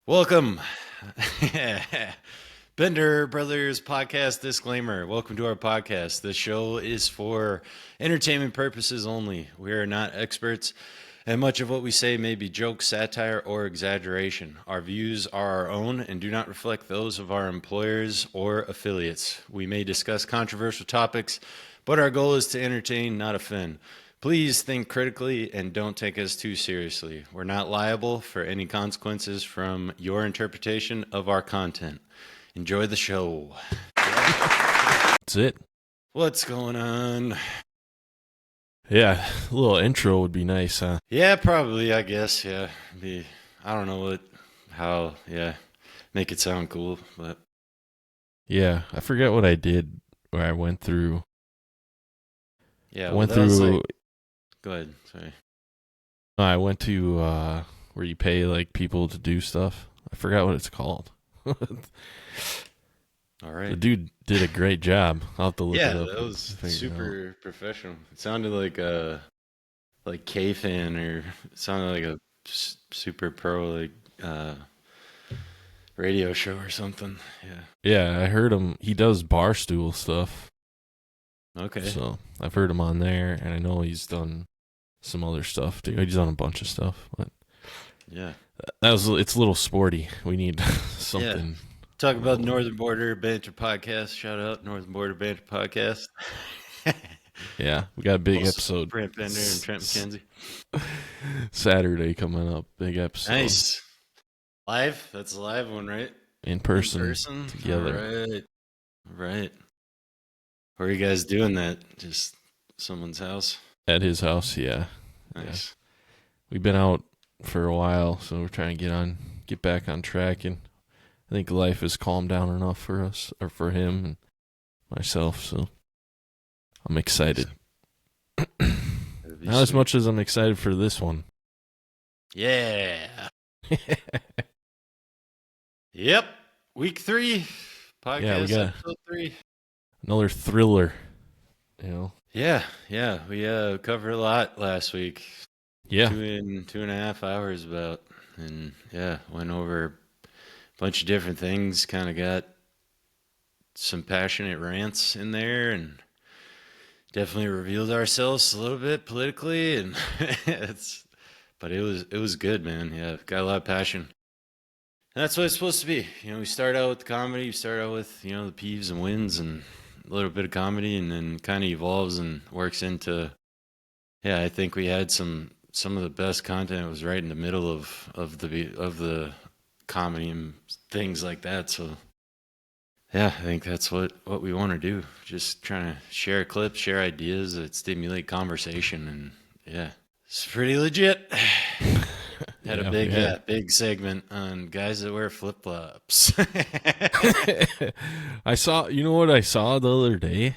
Welcome. Bender Brothers Podcast Disclaimer. Welcome to our podcast. This show is for entertainment purposes only. We are not experts, and much of what we say may be joke, satire, or exaggeration. Our views are our own and do not reflect those of our employers or affiliates. We may discuss controversial topics, but our goal is to entertain, not offend. Please think critically and don't take us too seriously. We're not liable for any consequences from your interpretation of our content. Enjoy the show. That's it. What's going on? Yeah, a little intro would be nice, huh? Yeah, probably, I guess. Yeah. I don't know make it sound cool, but Yeah, I forget what I did where I went through. yeah, I went through. Go ahead. Sorry. I went to where you pay like people to do stuff. I forgot what it's called. All right. The dude did a great job. I'll have to look it up. Yeah, that was super professional. It sounded like a K-Fan, or it sounded like a super pro radio show or something. Yeah, I heard him. He does bar stool stuff. Okay. So I've heard him on there, and I know he's done some other stuff too. He's done a bunch of stuff, but yeah, it's a little sporty. We need something. Yeah. Talk about Northern Border Banter Podcast. Shout out Northern Border Banter Podcast. Yeah, we got a big episode. Brant Bender and Trent McKenzie. Saturday coming up, big episode. Nice. Live? That's a live one, right? In person. Together. Right. Where are you guys doing that? Just someone's house? At his house, yeah. Nice. Yeah. We've been out for a while, so we're trying to get back on track, and I think life has calmed down enough for us, or for him and myself, so I'm excited. Not as much as I'm excited for this one. Yeah. Yep. Week 3. Podcast Yeah, we got episode 3. Another thriller, you know. Yeah. We covered a lot last week. Yeah. 2.5 hours about, and went over a bunch of different things. Kind of got some passionate rants in there, and definitely revealed ourselves a little bit politically, and but it was good, man. Yeah, got a lot of passion. And that's what it's supposed to be. You know, we start out with the comedy, you start out with, the peeves and wins and a little bit of comedy, and then kind of evolves and works into, I think we had some of the best content. It was right in the middle of the comedy and things like that. So yeah, I think that's what we want to do. Just trying to share clips, share ideas that stimulate conversation, and it's pretty legit. Had a big segment on guys that wear flip-flops. I saw, you know what I saw the other day?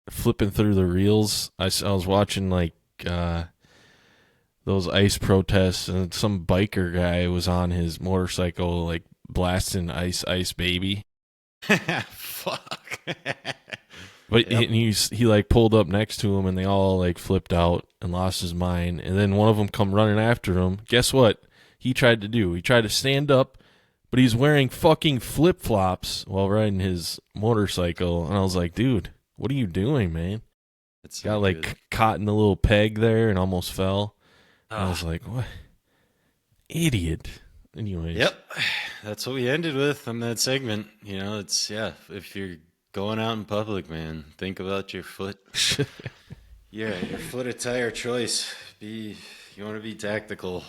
Flipping through the reels, I was watching those ICE protests, and some biker guy was on his motorcycle like blasting Ice Baby. Fuck. But he like pulled up next to him, and they all like flipped out and lost his mind. And then one of them come running after him. Guess what he tried to do? He tried to stand up, but he's wearing fucking flip-flops while riding his motorcycle. And I was like, dude, what are you doing, man? It's got like caught in a little peg there and almost fell. I was like, what? Idiot. Anyways. Yep. That's what we ended with on that segment. It's, if you're going out in public, man, think about your foot. Your foot attire choice. You want to be tactical.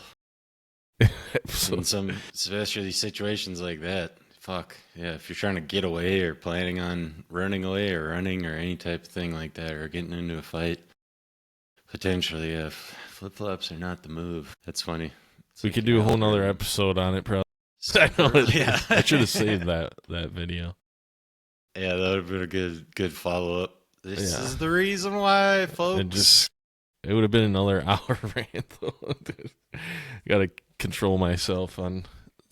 In some, especially situations like that. Fuck. Yeah, if you're trying to get away or planning on running away or running or any type of thing like that, or getting into a fight, potentially, flip-flops are not the move. That's funny. We could do a whole nother episode on it, probably. Yeah. I should have saved that video. Yeah, that would have been a good follow-up. This is the reason why, folks. It would have been another hour rant, though. Got to control myself on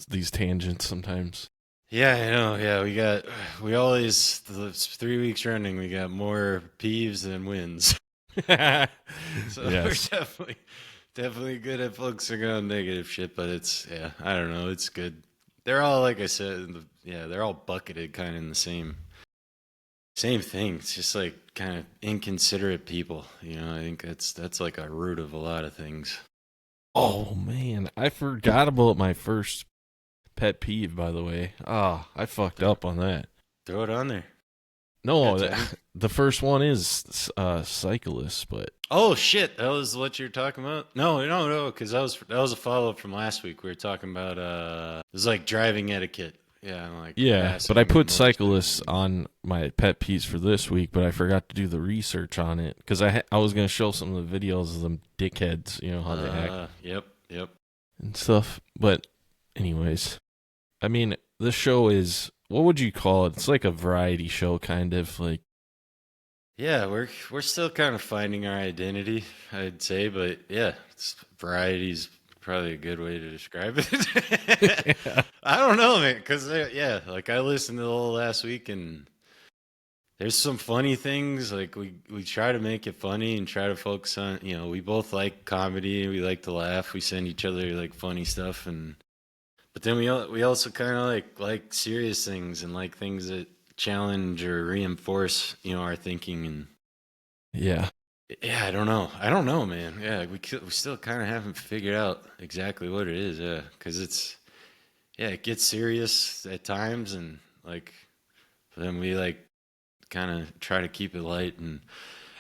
these tangents sometimes. Yeah, I know. Yeah, we always, the 3 weeks running, we got more peeves than wins. So we're definitely definitely good at focusing on negative shit, but it's, yeah, I don't know. It's good. They're all, like I said, yeah, they're all bucketed kind of in the same thing. It's just like kind of inconsiderate people. I think that's like a root of a lot of things. Oh man, I forgot about my first pet peeve. By the way, I fucked Throw, up on that. throw it on there. No, Got time? the first one is cyclists, but Oh shit, that was what you're talking about? No, no, no, because that was a follow up from last week. We were talking about it was like driving etiquette. Yeah, and like yeah, but I passing and put motorcycle. cyclists on my pet peeves for this week, but I forgot to do the research on it because I was gonna show some of the videos of them dickheads, how they act Yep, yep. and stuff. But anyways, I mean, this show is what would you call it? It's like a variety show, kind of like. Yeah, we're still kind of finding our identity, I'd say, but yeah, variety's probably a good way to describe it. Yeah. I don't know, man, because yeah, like I listened to the whole last week, and there's some funny things. Like we try to make it funny and try to focus on, we both like comedy, we like to laugh, we send each other like funny stuff, and but then we also kind of like serious things and like things that challenge or reinforce our thinking. And Yeah. yeah, I don't know, man. Yeah, we still kind of haven't figured out exactly what it is. Yeah, because it gets serious at times, and like then we like kind of try to keep it light, and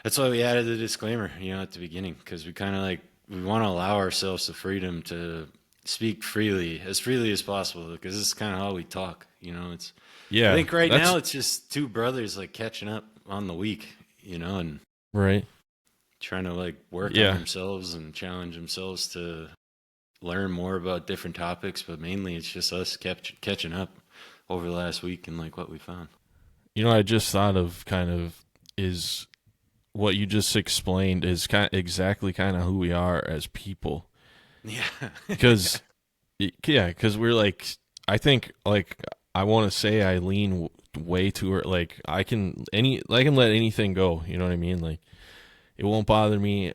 that's why we added the disclaimer, at the beginning, because we kind of like we want to allow ourselves the freedom to speak freely as possible, because this is kind of how we talk. I Yeah. think right That's now it's just two brothers like catching up on the week, and right. trying to like work on Yeah. themselves and challenge themselves to learn more about different topics, but mainly it's just us catching up over the last week and like what we found. I just thought of kind of is what you just explained is exactly kind of who we are as people. Yeah. Because, yeah, because we're like, I think, like, I want to say I lean way too, like, I can let anything go. You know what I mean? Like, it won't bother me.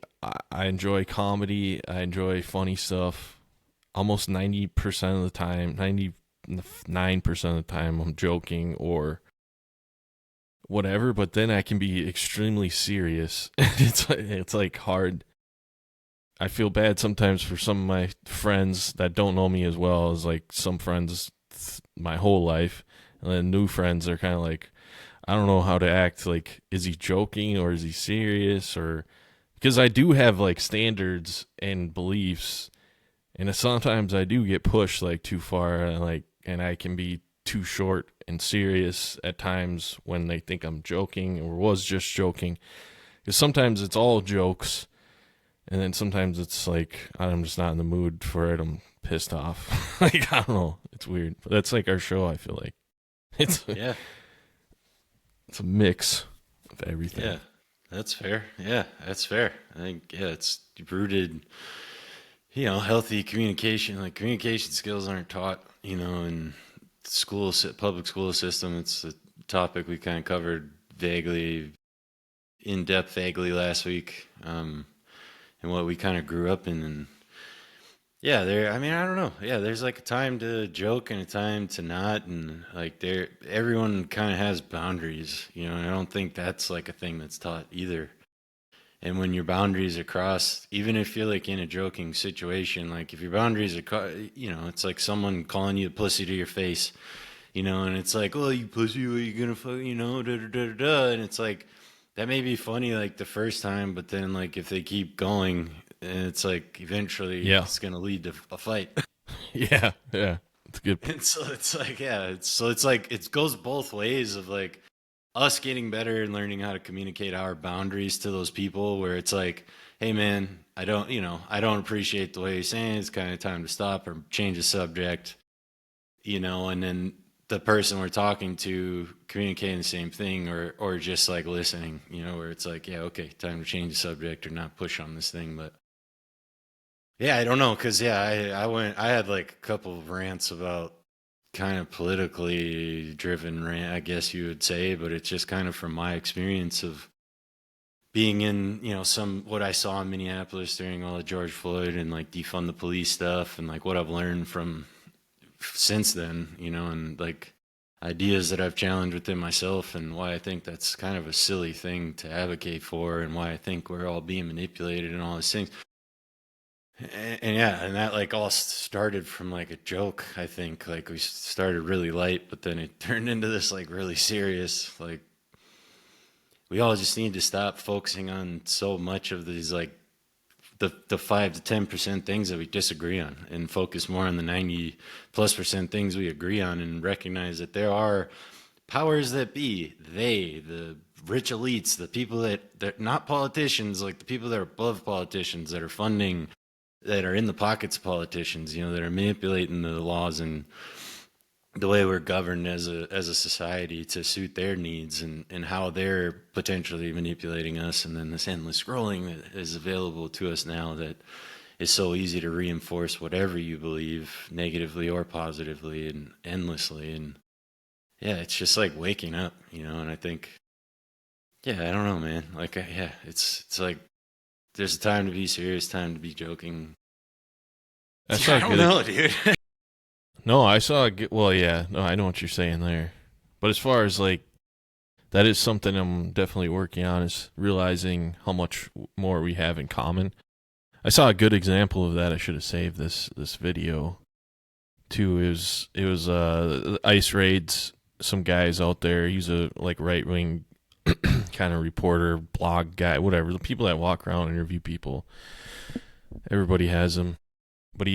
I enjoy comedy. I enjoy funny stuff. Almost 90% of the time, 99% of the time, I'm joking or whatever, but then I can be extremely serious. It's like hard. I feel bad sometimes for some of my friends that don't know me as well as like some friends my whole life, and then new friends are kind of like, I don't know how to act. Like, is he joking or is he serious? Or because I do have like standards and beliefs, and sometimes I do get pushed like too far, and I can be too short and serious at times when they think I'm joking or was just joking. Because sometimes it's all jokes, and then sometimes it's like I'm just not in the mood for it. I'm pissed off. Like, I don't know. It's weird. But that's like our show, I feel like. It's Yeah. it's a mix of everything. Yeah. That's fair. Yeah, that's fair. I think, yeah, it's rooted, healthy communication. Like communication skills aren't taught, in public school system. It's a topic we kind of covered vaguely, in depth, vaguely last week, and what we kind of grew up in. And yeah, I mean, I don't know. Yeah, there's like a time to joke and a time to not, and like everyone kind of has boundaries, and I don't think that's like a thing that's taught either. And when your boundaries are crossed, even if you're like in a joking situation, like if your boundaries are, it's like someone calling you a pussy to your face, and it's like, oh, you pussy, what are you gonna fuck, da da da da da, and it's like that may be funny like the first time, but then like if they keep going, and it's like eventually Yeah. it's gonna lead to a fight. Yeah. Yeah. It's good. And so it's like, yeah, it's like it goes both ways of like us getting better and learning how to communicate our boundaries to those people, where it's like, hey man, I don't appreciate the way you're saying it. It's kind of time to stop or change the subject, and then the person we're talking to communicating the same thing, or just like listening, where it's like, yeah, okay, time to change the subject or not push on this thing. But yeah, I don't know, because yeah, I had like a couple of rants about kind of politically driven rant, I guess you would say, but it's just kind of from my experience of being in, what I saw in Minneapolis during all the George Floyd and like defund the police stuff, and like what I've learned from since then, and like ideas that I've challenged within myself, and why I think that's kind of a silly thing to advocate for, and why I think we're all being manipulated and all these things. And yeah, and that like all started from like a joke. I think like we started really light, but then it turned into this like really serious. Like we all just need to stop focusing on so much of these like the 5 to 10% things that we disagree on, and focus more on the 90+% things we agree on, and recognize that there are powers that be, the rich elites, the people that not politicians, like the people that are above politicians, that are funding, that are in the pockets of politicians, that are manipulating the laws and the way we're governed as a society to suit their needs, and how they're potentially manipulating us. And then this endless scrolling that is available to us now, that is so easy to reinforce whatever you believe, negatively or positively, and endlessly. And yeah, it's just like waking up, and I think, yeah, I don't know, man. Like, yeah, it's like there's a time to be serious, time to be joking. That's I not don't good. know, dude. No, I saw. Well, yeah, no, I know what you're saying there. But as far as like, that is something I'm definitely working on, is realizing how much more we have in common. I saw a good example of that. I should have saved this video too. It was ICE raids some guys out there. He's a like right wing kind of reporter, blog guy, whatever. The people that walk around and interview people. Everybody has them, but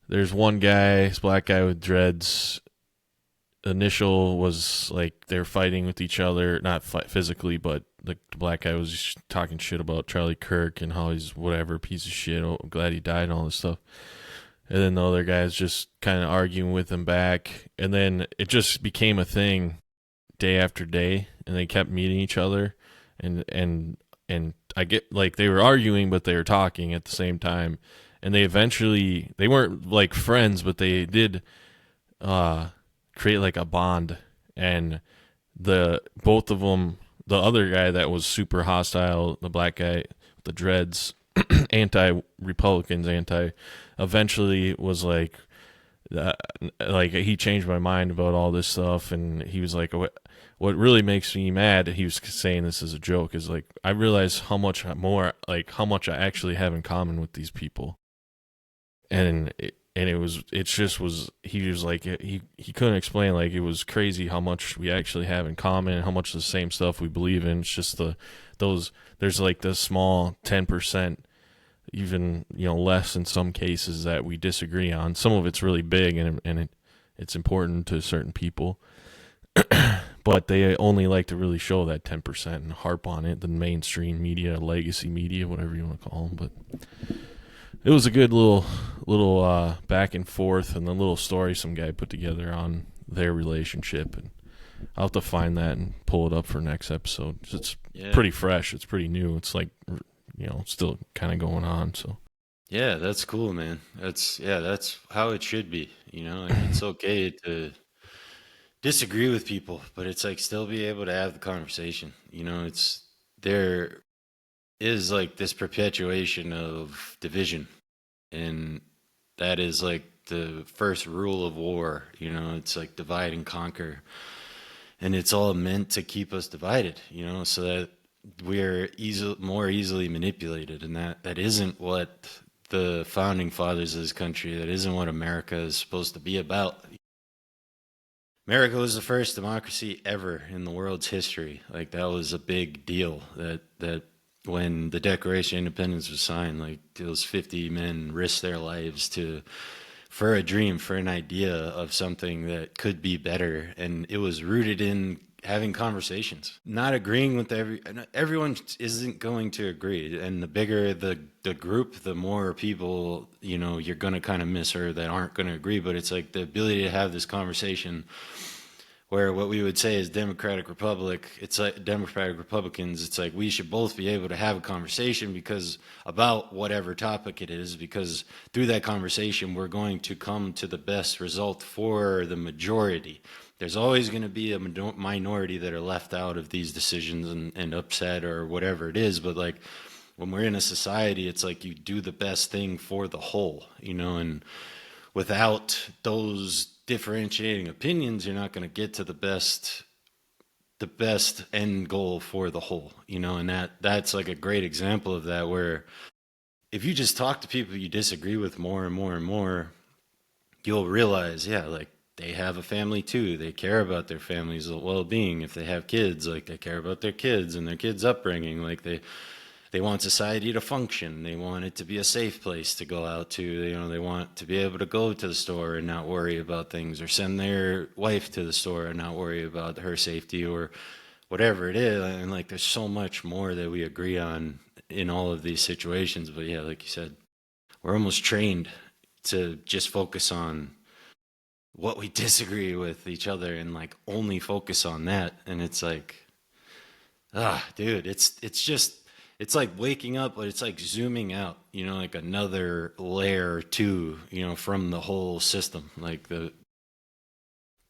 there's one guy, this black guy with dreads. Initial was like they're fighting with each other, not physically, but the black guy was talking shit about Charlie Kirk and how he's whatever piece of shit. Oh, I'm glad he died and all this stuff. And then the other guy's just kind of arguing with him back, and then it just became a thing day after day, and they kept meeting each other, and I get like they were arguing, but they were talking at the same time, and they weren't like friends, but they did create like a bond. And the both of them, the other guy that was super hostile, the black guy with the dreads, anti-Republicans, eventually was like he changed my mind about all this stuff, and he was like, what really makes me mad, he was saying this as a joke, is like I realize how much I actually have in common with these people. And he was like, he couldn't explain, like it was crazy how much we actually have in common and how much the same stuff we believe in. It's just there's like the small 10%, even less in some cases, that we disagree on. Some of it's really big, and it's important to certain people, but they only like to really show that 10% and harp on it. The mainstream media, legacy media, whatever you want to call them. But it was a good little back and forth, and the little story some guy put together on their relationship, and I'll have to find that and pull it up for next episode. It's pretty fresh. It's pretty new. It's like, still kind of going on. So Yeah, that's cool, man. That's how it should be. Like, it's okay to disagree with people, but it's like still be able to have the conversation. It's there is like this perpetuation of division, and that is like the first rule of war. It's like divide and conquer, and it's all meant to keep us divided. So that we're more easily manipulated, and that isn't what the founding fathers of this country, that isn't what America is supposed to be about. America was the first democracy ever in the world's history. Like, that was a big deal, that when the Declaration of Independence was signed, like those 50 men risked their lives for a dream, for an idea of something that could be better. And it was rooted in having conversations, not agreeing with everyone isn't going to agree. And the bigger the group, the more people, you're going to kind of miss, or that aren't going to agree. But it's like the ability to have this conversation Where what we would say is Democratic Republic, it's like Democratic Republicans, it's like we should both be able to have a conversation because about whatever topic it is, because through that conversation we're going to come to the best result for the majority. There's always going to be a minority that are left out of these decisions and upset or whatever it is, but like when we're in a society, it's like you do the best thing for the whole, you know, and without those differentiating opinions, you're not going to get to the best end goal for the whole, you know, and that's like a great example of that where if you just talk to people you disagree with more and more and more, you'll realize, yeah, like they have a family too. They care about their family's well-being. If they have kids, like they care about their kids and their kids' upbringing. Like they want society to function. They want it to be a safe place to go out to. You know, they want to be able to go to the store and not worry about things, or send their wife to the store and not worry about her safety or whatever it is. And like, there's so much more that we agree on in all of these situations. But yeah, like you said, we're almost trained to just focus on what we disagree with each other and like only focus on that. And it's like, dude, it's just it's like waking up, but it's like zooming out, you know, like another layer too, you know, from the whole system, like the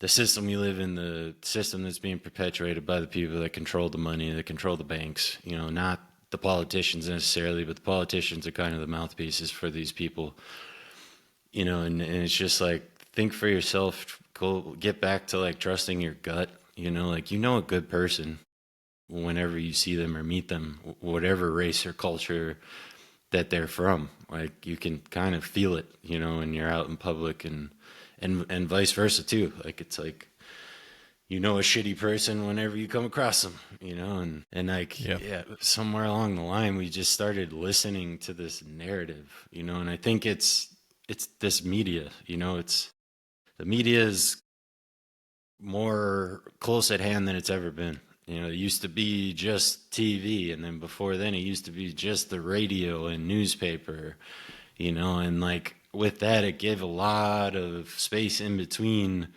system we live in, the system that's being perpetuated by the people that control the money, that control the banks, you know, not the politicians necessarily, but the politicians are kind of the mouthpieces for these people, you know, and it's just like, think for yourself, go get back to like trusting your gut, you know, like, you know, a good person whenever you see them or meet them, whatever race or culture that they're from. Like you can kind of feel it, you know, when you're out in public, and vice versa too. Like it's like, you know, a shitty person whenever you come across them, you know, and like, Yep. yeah, somewhere along the line, we just started listening to this narrative, you know, and I think it's this media, you know, it's the media is more close at hand than it's ever been. You know, it used to be just TV, and then before then, it used to be just the radio and newspaper, you know, and like with that, it gave a lot of space in between.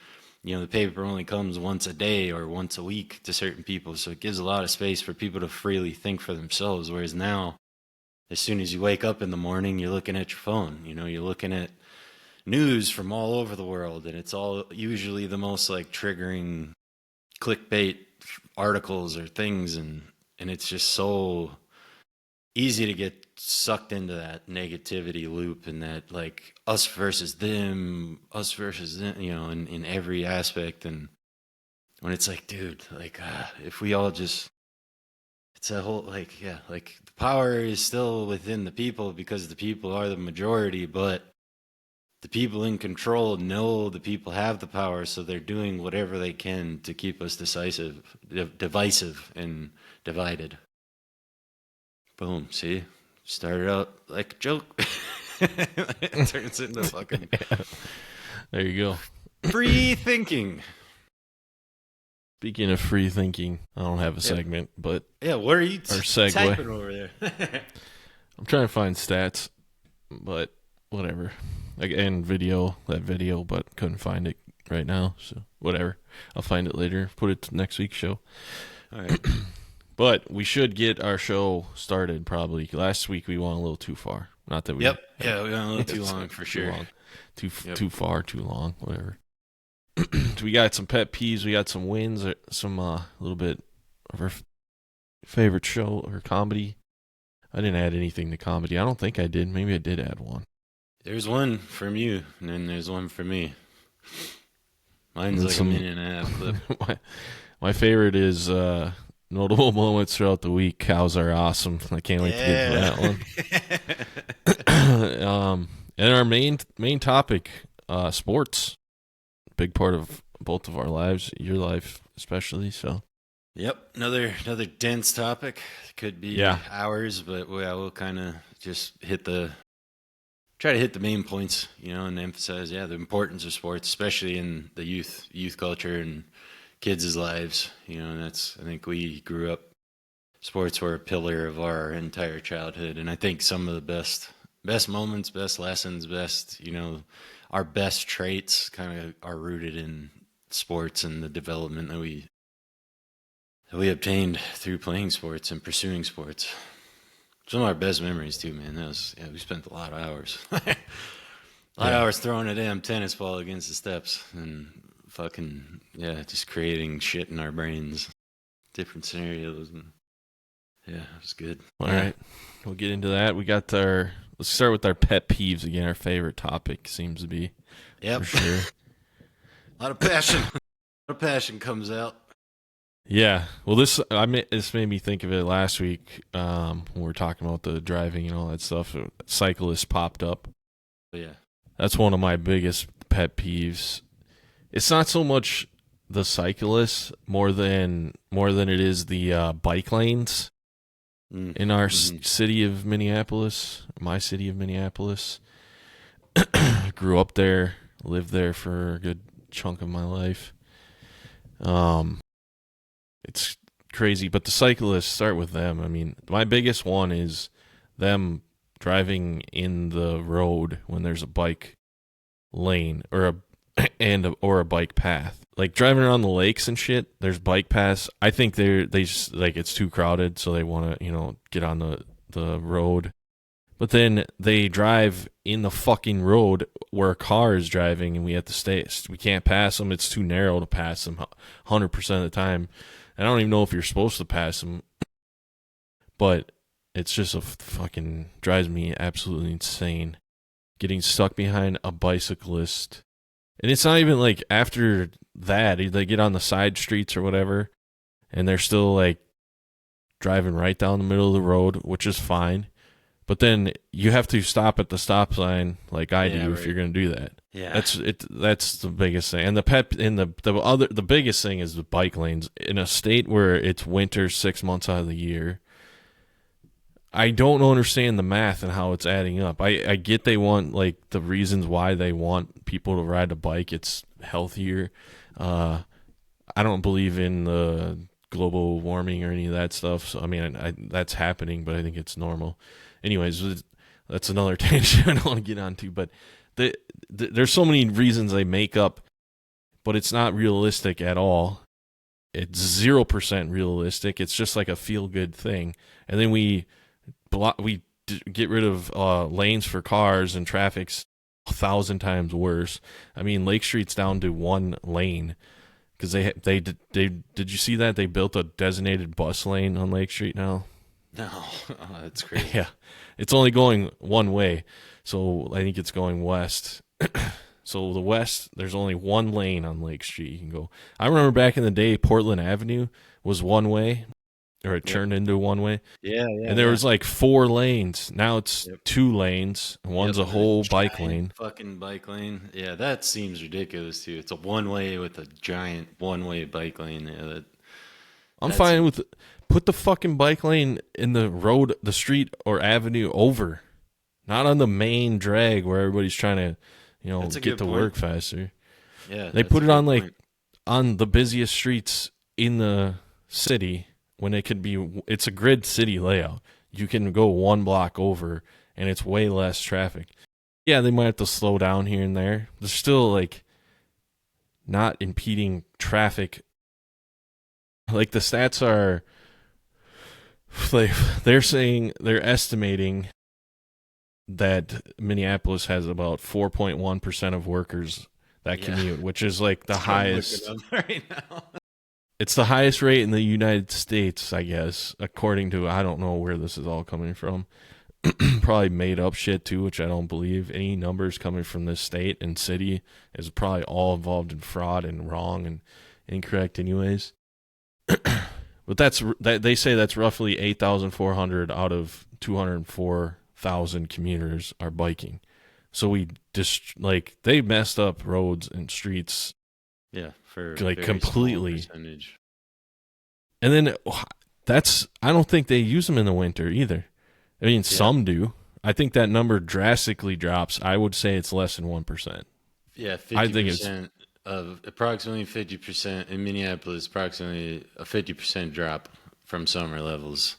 You know, the paper only comes once a day or once a week to certain people, so it gives a lot of space for people to freely think for themselves. Whereas now, as soon as you wake up in the morning, you're looking at your phone, you know, you're looking at news from all over the world, and it's all usually the most like triggering clickbait articles or things, and it's just so easy to get sucked into that negativity loop and that like us versus them, you know, in every aspect. And when it's like, dude, like if we all just, it's a whole like, yeah, like the power is still within the people because the people are the majority, but the people in control know the people have the power, so they're doing whatever they can to keep us divisive, and divided. Boom. See, started out like a joke. It turns into fucking There you go. free thinking. Speaking of free thinking, I don't have a segment, but Yeah, what are you segue. typing over there? I'm trying to find stats, but whatever. Again, that video, but couldn't find it right now, so whatever. I'll find it later. Put it to next week's show. All right. But we should get our show started probably. Last week we went a little too far. Not that we. Yep. Yeah, we went a little too long for sure. Too far, too long, whatever. So we got some pet peeves. We got some wins. Some little bit of our favorite show or comedy. I didn't add anything to comedy. I don't think I did. Maybe I did add one. There's one from you, and then there's one from me. Mine's like a minute and a half clip. My favorite is notable moments throughout the week. Cows are awesome. I can't wait to get to that one. And our main topic, sports. Big part of both of our lives, your life especially. So. Yep, another dense topic. Could be hours, but we'll kind of just try to hit the main points, you know, and emphasize, the importance of sports, especially in the youth culture and kids' lives, you know, and I think we grew up, sports were a pillar of our entire childhood, and I think some of the best moments, best lessons, best, you know, our best traits kind of are rooted in sports and the development that we obtained through playing sports and pursuing sports. Some of our best memories too, man. We spent a lot of hours. A lot of hours throwing a damn tennis ball against the steps and fucking just creating shit in our brains, different scenarios, and yeah, it was good. All right, we'll get into that. Let's start with our pet peeves again. Our favorite topic seems to be, for sure. A lot of passion. A lot of passion comes out. Yeah, well, this made me think of it last week when we were talking about the driving and all that stuff. Cyclists popped up. Yeah, that's one of my biggest pet peeves. It's not so much the cyclists more than it is the bike lanes in our city of Minneapolis, my city of Minneapolis. Grew up there, lived there for a good chunk of my life. It's crazy, but the cyclists, start with them. I mean, my biggest one is them driving in the road when there's a bike lane or a bike path. Like driving around the lakes and shit, there's bike paths. I think they just, like, it's too crowded, so they want to, get on the road. But then they drive in the fucking road where a car is driving, and we have to stay. We can't pass them. It's too narrow to pass them 100% of the time. I don't even know if you're supposed to pass them, but it's just fucking drives me absolutely insane. Getting stuck behind a bicyclist. And it's not even like after that, they get on the side streets or whatever, and they're still like driving right down the middle of the road, which is fine. But then you have to stop at the stop sign like I do if you're going to do that. Yeah, that's the biggest thing. And the biggest thing is the bike lanes in a state where it's winter 6 months out of the year. I don't understand the math and how it's adding up. I get they want, like, the reasons why they want people to ride a bike. It's healthier. I don't believe in the global warming or any of that stuff. So I mean, that's happening, but I think it's normal. Anyways, that's another tangent I don't want to get onto. But there's so many reasons they make up, but it's not realistic at all. It's 0% realistic. It's just like a feel-good thing. And then we get rid of lanes for cars, and traffic's 1,000 times worse. I mean, Lake Street's down to one lane because they did you see that they built a designated bus lane on Lake Street now? No, that's crazy. Yeah, it's only going one way, so I think it's going west. So the west, there's only one lane on Lake Street you can go. I remember back in the day, Portland Avenue was one way, or it turned into one way. Yeah. And there was like 4 lanes. Now it's 2 lanes. And one's a whole bike lane. Fucking bike lane. Yeah, that seems ridiculous too. It's a one way with a giant one way bike lane. Yeah, I'm fine with put the fucking bike lane in the road, the street or avenue over, not on the main drag where everybody's trying to get to work faster. Yeah, they put it on like on the busiest streets in the city. When it could be, it's a grid city layout. You can go 1 block over, and it's way less traffic. Yeah, they might have to slow down here and there. They're still, like, not impeding traffic. Like, the stats are, like, they're estimating that Minneapolis has about 4.1% of workers that commute, which is, like, the highest. Right now. It's the highest rate in the United States, I guess, according to, I don't know where this is all coming from. Probably made up shit too, which I don't believe. Any numbers coming from this state and city is probably all involved in fraud and wrong and incorrect anyways. But they say that's roughly 8,400 out of 204,000 commuters are biking. So we just, like, they messed up roads and streets. Yeah, for like completely. Percentage. And then I don't think they use them in the winter either. I mean, some do. I think that number drastically drops. I would say it's less than 1%. Yeah, 50%. I think it's approximately 50% in Minneapolis. Approximately a 50% drop from summer levels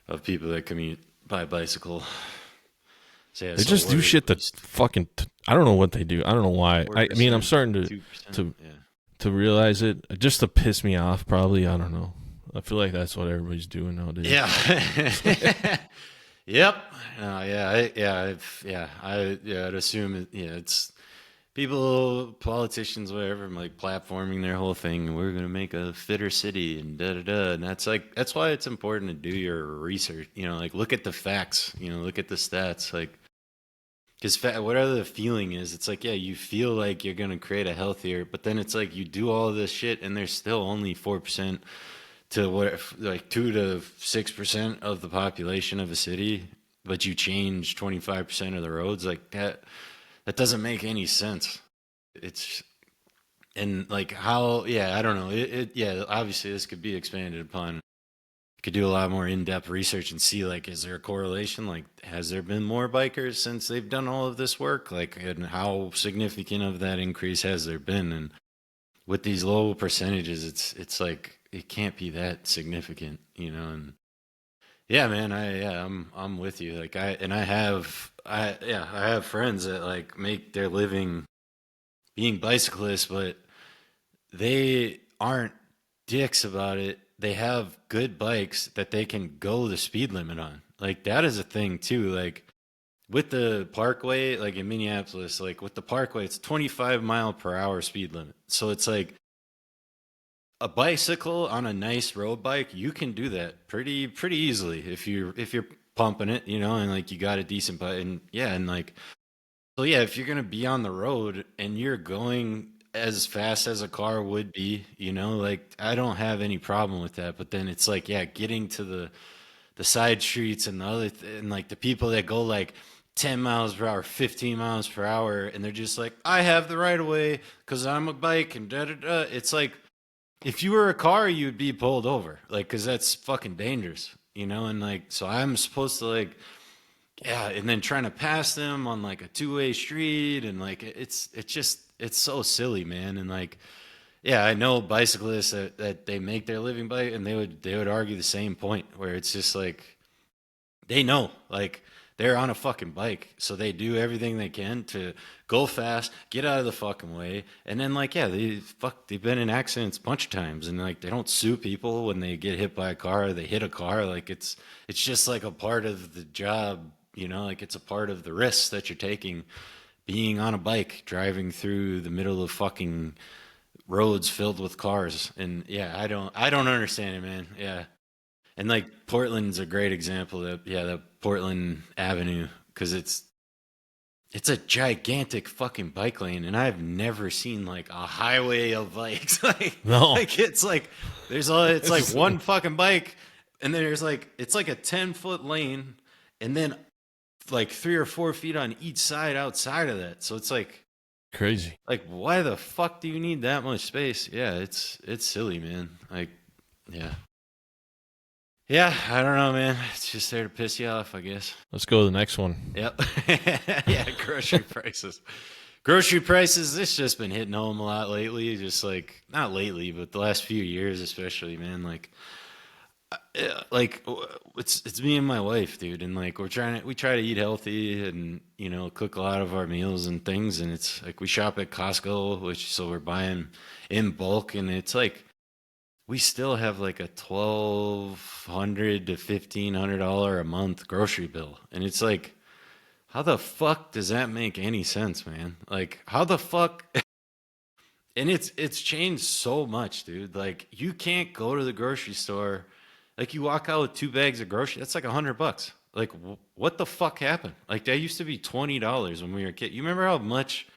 of people that commute by bicycle. So they just do shit that fucking. I don't know what they do. I don't know why. I mean, I'm starting to to realize it, just to piss me off. Probably, I don't know. I feel like that's what everybody's doing nowadays. Yeah. Yep. I'd assume it's people, politicians, whatever, like platforming their whole thing. We're gonna make a fitter city and da da da. And that's why it's important to do your research. Like look at the facts. Look at the stats. Like because whatever the feeling is, it's like yeah, you feel like you're gonna create a healthier, but then it's like you do all this shit and there's still only 4% to what like 2 to 6% of the population of a city, but you change 25% of the roads like that. That doesn't make any sense. It's and like how yeah I don't know yeah obviously this could be expanded upon. You could do a lot more in-depth research and see like is there a correlation, like has there been more bikers since they've done all of this work, like and how significant of that increase has there been, and with these low percentages it's like it can't be that significant, and yeah man I'm with you, like I have friends that like make their living being bicyclists, but they aren't dicks about it. They have good bikes that they can go the speed limit on. Like that is a thing too. Like with the parkway, like in Minneapolis, like with the parkway, it's 25-mile-per-hour speed limit. So it's like a bicycle on a nice road bike, you can do that pretty easily if you're pumping it, and like you got a decent bike, and yeah, and like so yeah, if you're gonna be on the road and you're going as fast as a car would be, like I don't have any problem with that. But then it's like, yeah, getting to the side streets and the and like the people that go like 10 miles per hour, 15 miles per hour, and they're just like, I have the right of way because I'm a bike and da da da. It's like if you were a car, you'd be pulled over, like because that's fucking dangerous, and like so I'm supposed to like yeah, and then trying to pass them on like a two-way street, and like it's just it's so silly, man. And like yeah, I know bicyclists that they make their living by, and they would argue the same point where it's just like they know like they're on a fucking bike, so they do everything they can to go fast, get out of the fucking way, and then like yeah, they've been in accidents a bunch of times, and like they don't sue people when they get hit by a car or they hit a car. Like it's just like a part of the job, like it's a part of the risks that you're taking being on a bike driving through the middle of fucking roads filled with cars. And yeah, I don't understand it, man. Yeah. And like Portland's a great example of yeah, the Portland Avenue, because it's a gigantic fucking bike lane, and I've never seen like a highway of bikes. No. Like it's like it's like one fucking bike, and then there's like it's like a 10-foot lane, and then like 3 or 4 feet on each side outside of that. So it's Crazy. like why the fuck do you need that much space? Yeah, it's silly, man. Like yeah. Yeah, I don't know, man. It's just there to piss you off, I guess. Let's go to the next one. Yep. Yeah, grocery prices. Grocery prices, this just been hitting home a lot lately. Just like, not lately, but the last few years especially, man. Like it's me and my wife, dude, and like we try to eat healthy and cook a lot of our meals and things, and it's like we shop at Costco, which so we're buying in bulk, and it's like we still have like a $1,200 to $1,500 a month grocery bill. And it's like, how the fuck does that make any sense, man? Like, how the fuck? And it's changed so much, dude. Like, you can't go to the grocery store. Like, you walk out with 2 bags of groceries, that's like $100. Like, what the fuck happened? Like, that used to be $20 when we were a kid. You remember how much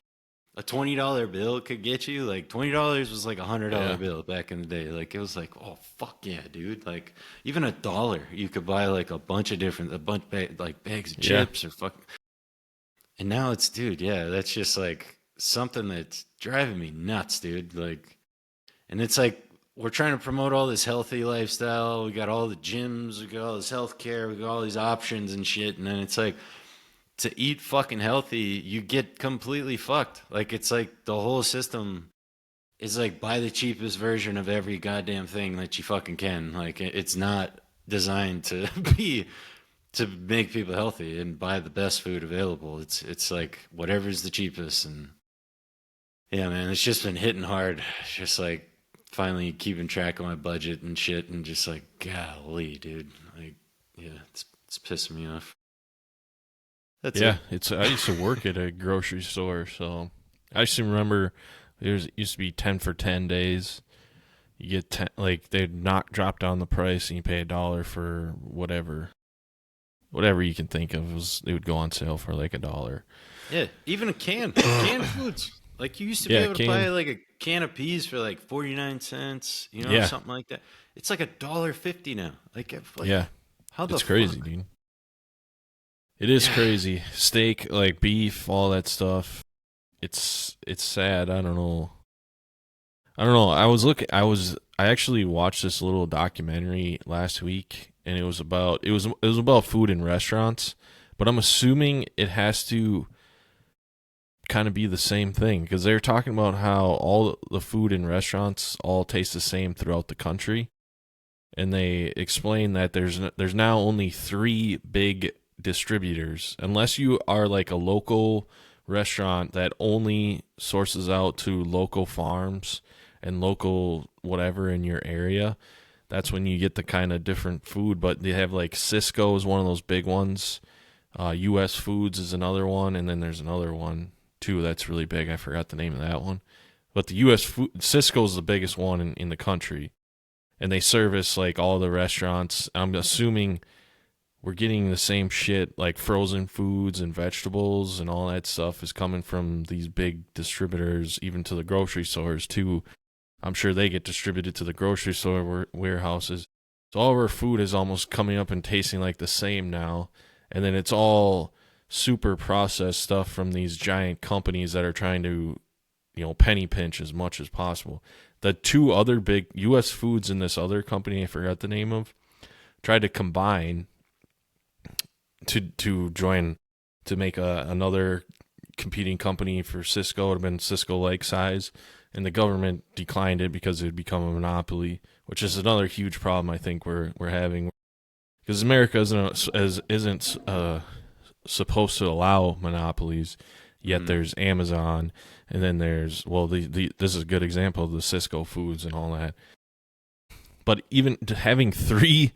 a $20 bill could get you? Like $20 was like $100 bill back in the day. Like it was like, oh fuck yeah, dude. Like even $1 you could buy like a bunch of like bags of chips or fuck. And now it's, dude, yeah, that's just like something that's driving me nuts, dude. Like, and it's like we're trying to promote all this healthy lifestyle. We got all the gyms, we got all this health care, we got all these options and shit. And then it's like, to eat fucking healthy, you get completely fucked. Like it's like the whole system is like buy the cheapest version of every goddamn thing that you fucking can. Like it's not designed to be to make people healthy and buy the best food available. It's like whatever's the cheapest, and Yeah, man, it's just been hitting hard. It's just like finally keeping track of my budget and shit, and just like, golly, dude. Like, yeah, it's pissing me off. That's Yeah, it. it's. I used to work at a grocery store, so I just remember there's used to be 10 for 10 days. You get 10, like they'd not drop down the price, and you pay $1 for whatever you can think of. It would go on sale for like $1. Yeah, even a canned foods. Like you used to be Yeah, able to buy can. like a can of peas for like 49 cents, Yeah, something like that. It's like $1.50 now. Like yeah, how the it's crazy, fuck? dude. It is Yeah. crazy. Steak, like beef, all that stuff. It's sad. I don't know. I don't know. I actually watched this little documentary last week, and it was about food in restaurants, but I'm assuming it has to kind of be the same thing because they're talking about how all the food in restaurants all taste the same throughout the country, and they explain that there's now only three big distributors, unless you are like a local restaurant that only sources out to local farms and local whatever in your area. That's when you get the kind of different food. But they have like Cisco is one of those big ones. U.S. Foods is another one, and then there's another one too that's really big. I forgot the name of that one. But the U.S. Food Cisco is the biggest one in the country, and they service like all the restaurants. I'm assuming we're getting the same shit, like frozen foods and vegetables and all that stuff is coming from these big distributors, even to the grocery stores too. I'm sure they get distributed to the grocery store warehouses. So all of our food is almost coming up and tasting like the same now. And then it's all super processed stuff from these giant companies that are trying to, penny pinch as much as possible. The two other big U.S. Foods and this other company I forgot the name of tried to combine to join to make another competing company for Cisco. It would have been Cisco like size, and the government declined it because it would become a monopoly, which is another huge problem I think we're having because America isn't supposed to allow monopolies. Yet Mm, there's Amazon, and then there's this is a good example of the Cisco foods and all that. But even having three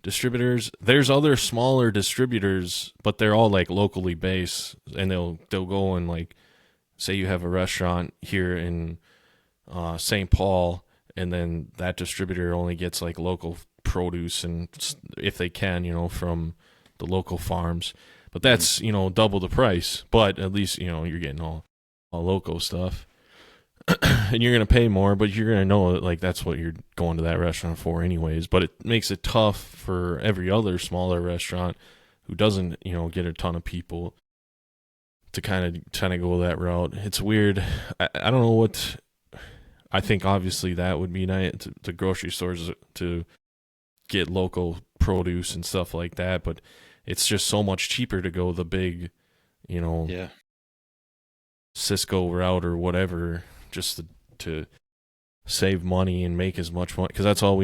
distributors, there's other smaller distributors, but they're all like locally based, and they'll go and like say you have a restaurant here in St. Paul, and then that distributor only gets like local produce and if they can, from the local farms. But mm. that's double the price, but at least you're getting all local stuff. And you're gonna pay more, but you're gonna know that like that's what you're going to that restaurant for anyways. But it makes it tough for every other smaller restaurant who doesn't get a ton of people to kind of go that route. It's weird. I don't know what. I think obviously that would be nice to grocery stores to get local produce and stuff like that, but it's just so much cheaper to go the big, you know, Yeah. Cisco route or whatever, just to save money and make as much money because that's all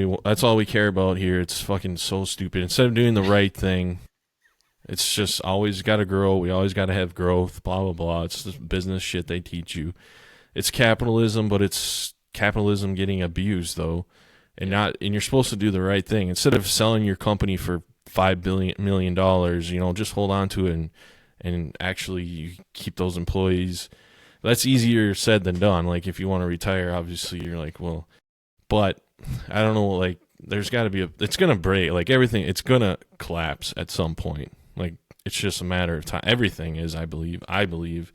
we care about here. It's fucking so stupid. Instead of doing the right thing, it's just always got to grow. We always got to have growth. Blah blah blah. It's the business shit they teach you. It's capitalism, but it's capitalism getting abused though, and Yeah. not. And you're supposed to do the right thing instead of selling your company for $5 million. Just hold on to it and actually you keep those employees. That's easier said than done. Like if you want to retire, obviously you're like, well, but I don't know. Like there's got to be it's gonna break. Like everything, it's gonna collapse at some point. Like it's just a matter of time. Everything is, I believe. I believe.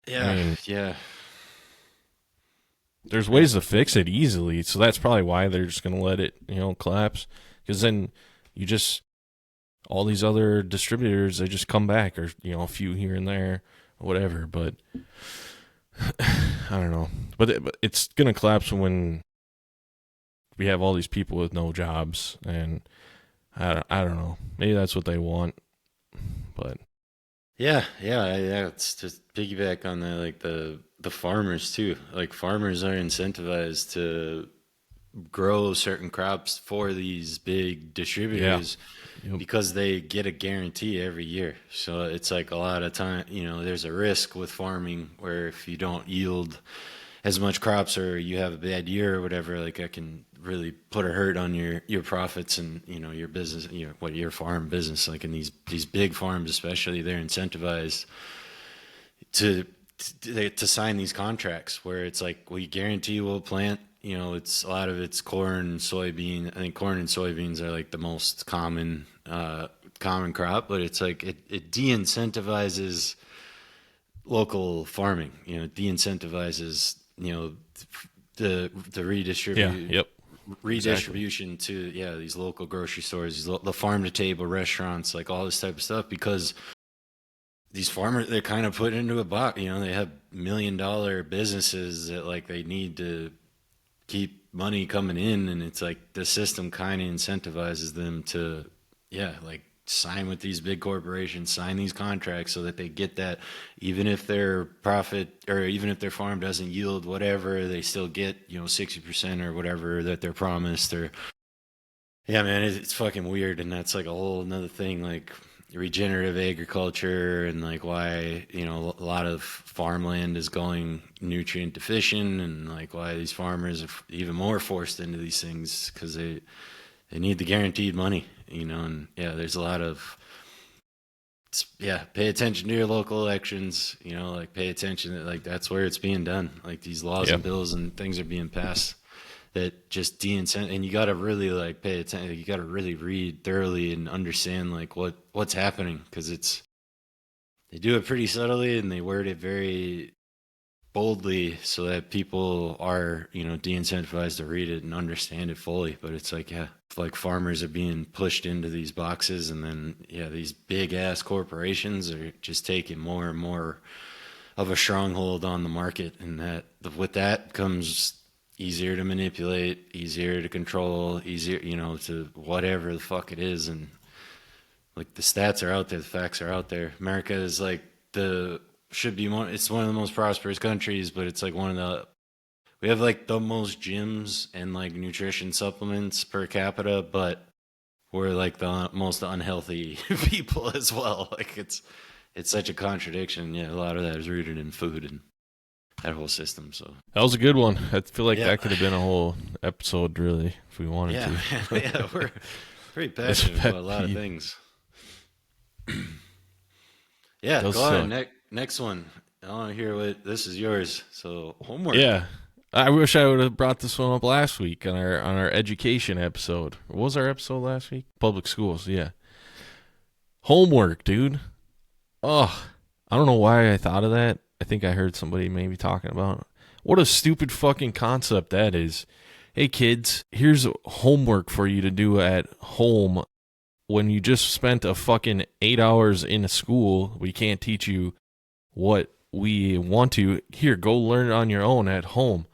I Yeah. mean, Yeah. there's Yeah. ways to fix it easily. So that's probably why they're just gonna let it, collapse. Because then you just all these other distributors, they just come back, or a few here and there, or whatever. But I don't know. But it's gonna collapse when we have all these people with no jobs, and I don't know. Maybe that's what they want, but Yeah. Yeah. Yeah. It's just piggyback on the farmers too. Like farmers are incentivized to grow certain crops for these big distributors Yep. because they get a guarantee every year. So it's like a lot of time, there's a risk with farming where if you don't yield as much crops or you have a bad year or whatever, like that can really put a hurt on your profits and your business, your farm business. Like in these big farms, especially, they're incentivized to to sign these contracts where it's like we guarantee we'll plant. It's a lot of it's corn, soybean. I think corn and soybeans are like the most common crop, but it's like it de-incentivizes local farming. De-incentivizes the Yeah. Yep. redistribution to these local grocery stores, the farm to table restaurants, like all this type of stuff, because these farmers, they're kind of put into a box. They have $1 million businesses that like they need to keep money coming in, and it's like the system kind of incentivizes them to like sign with these big corporations, sign these contracts so that they get that, even if their profit or even if their farm doesn't yield whatever, they still get 60% or whatever that they're promised. Or man, it's fucking weird. And that's like a whole another thing, like regenerative agriculture, and like why a lot of farmland is going nutrient deficient, and like why these farmers are even more forced into these things because they need the guaranteed money. And there's a lot of pay attention to your local elections. Like pay attention that like that's where it's being done. Like these laws and bills and things are being passed that just de-incent, and you got to really like pay attention. You got to really read thoroughly and understand like what's happening, because they do it pretty subtly and they word it very boldly so that people are de-incentivized to read it and understand it fully. But it's like like farmers are being pushed into these boxes, and then these big ass corporations are just taking more and more of a stronghold on the market, and that with that comes easier to manipulate, easier to control, easier, to whatever the fuck it is. And like the stats are out there, the facts are out there. America is like it's one of the most prosperous countries, but it's like we have like the most gyms and like nutrition supplements per capita, but we're like the most unhealthy people as well. Like it's such a contradiction. A lot of that is rooted in food and that whole system. So that was a good one. I feel like that could have been a whole episode, really, if we wanted to. We're pretty passionate about a lot of things. Go on. Next one. I want to hear this is yours. So homework. Yeah, I wish I would have brought this one up last week on our education episode. What was our episode last week? Public schools. Yeah. Homework, dude. Oh, I don't know why I thought of that. I think I heard somebody maybe talking about it. What a stupid fucking concept that is. Hey kids, here's homework for you to do at home when you just spent a fucking 8 hours in a school. We can't teach you what we want to. Here, go learn it on your own at home.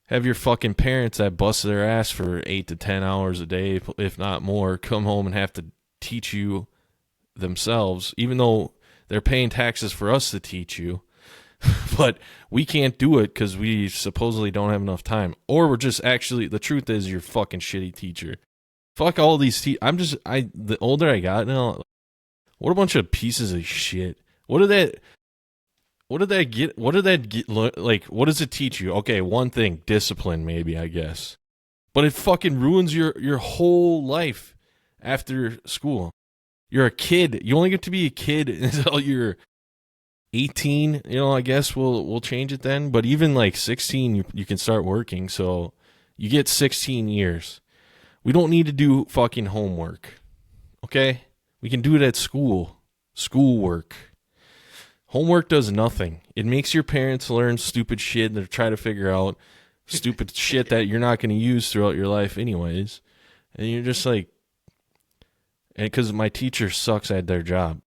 Have your fucking parents that bust their ass for 8 to 10 hours a day, if not more, come home and have to teach you themselves, even though they're paying taxes for us to teach you. But we can't do it because we supposedly don't have enough time. Or we're just actually, the truth is you're fucking shitty teacher. Fuck all these the older I got now, what a bunch of pieces of shit. What did that get, like, what does it teach you? Okay, one thing, discipline maybe, I guess. But it fucking ruins your whole life after school. You're a kid. You only get to be a kid until you're 18, I guess we'll change it then. But even like 16, you can start working. So you get 16 years. We don't need to do fucking homework. Okay? We can do it at school. Schoolwork. Homework does nothing. It makes your parents learn stupid shit and try to figure out stupid shit that you're not going to use throughout your life anyways. And you're just like, and because my teacher sucks at their job.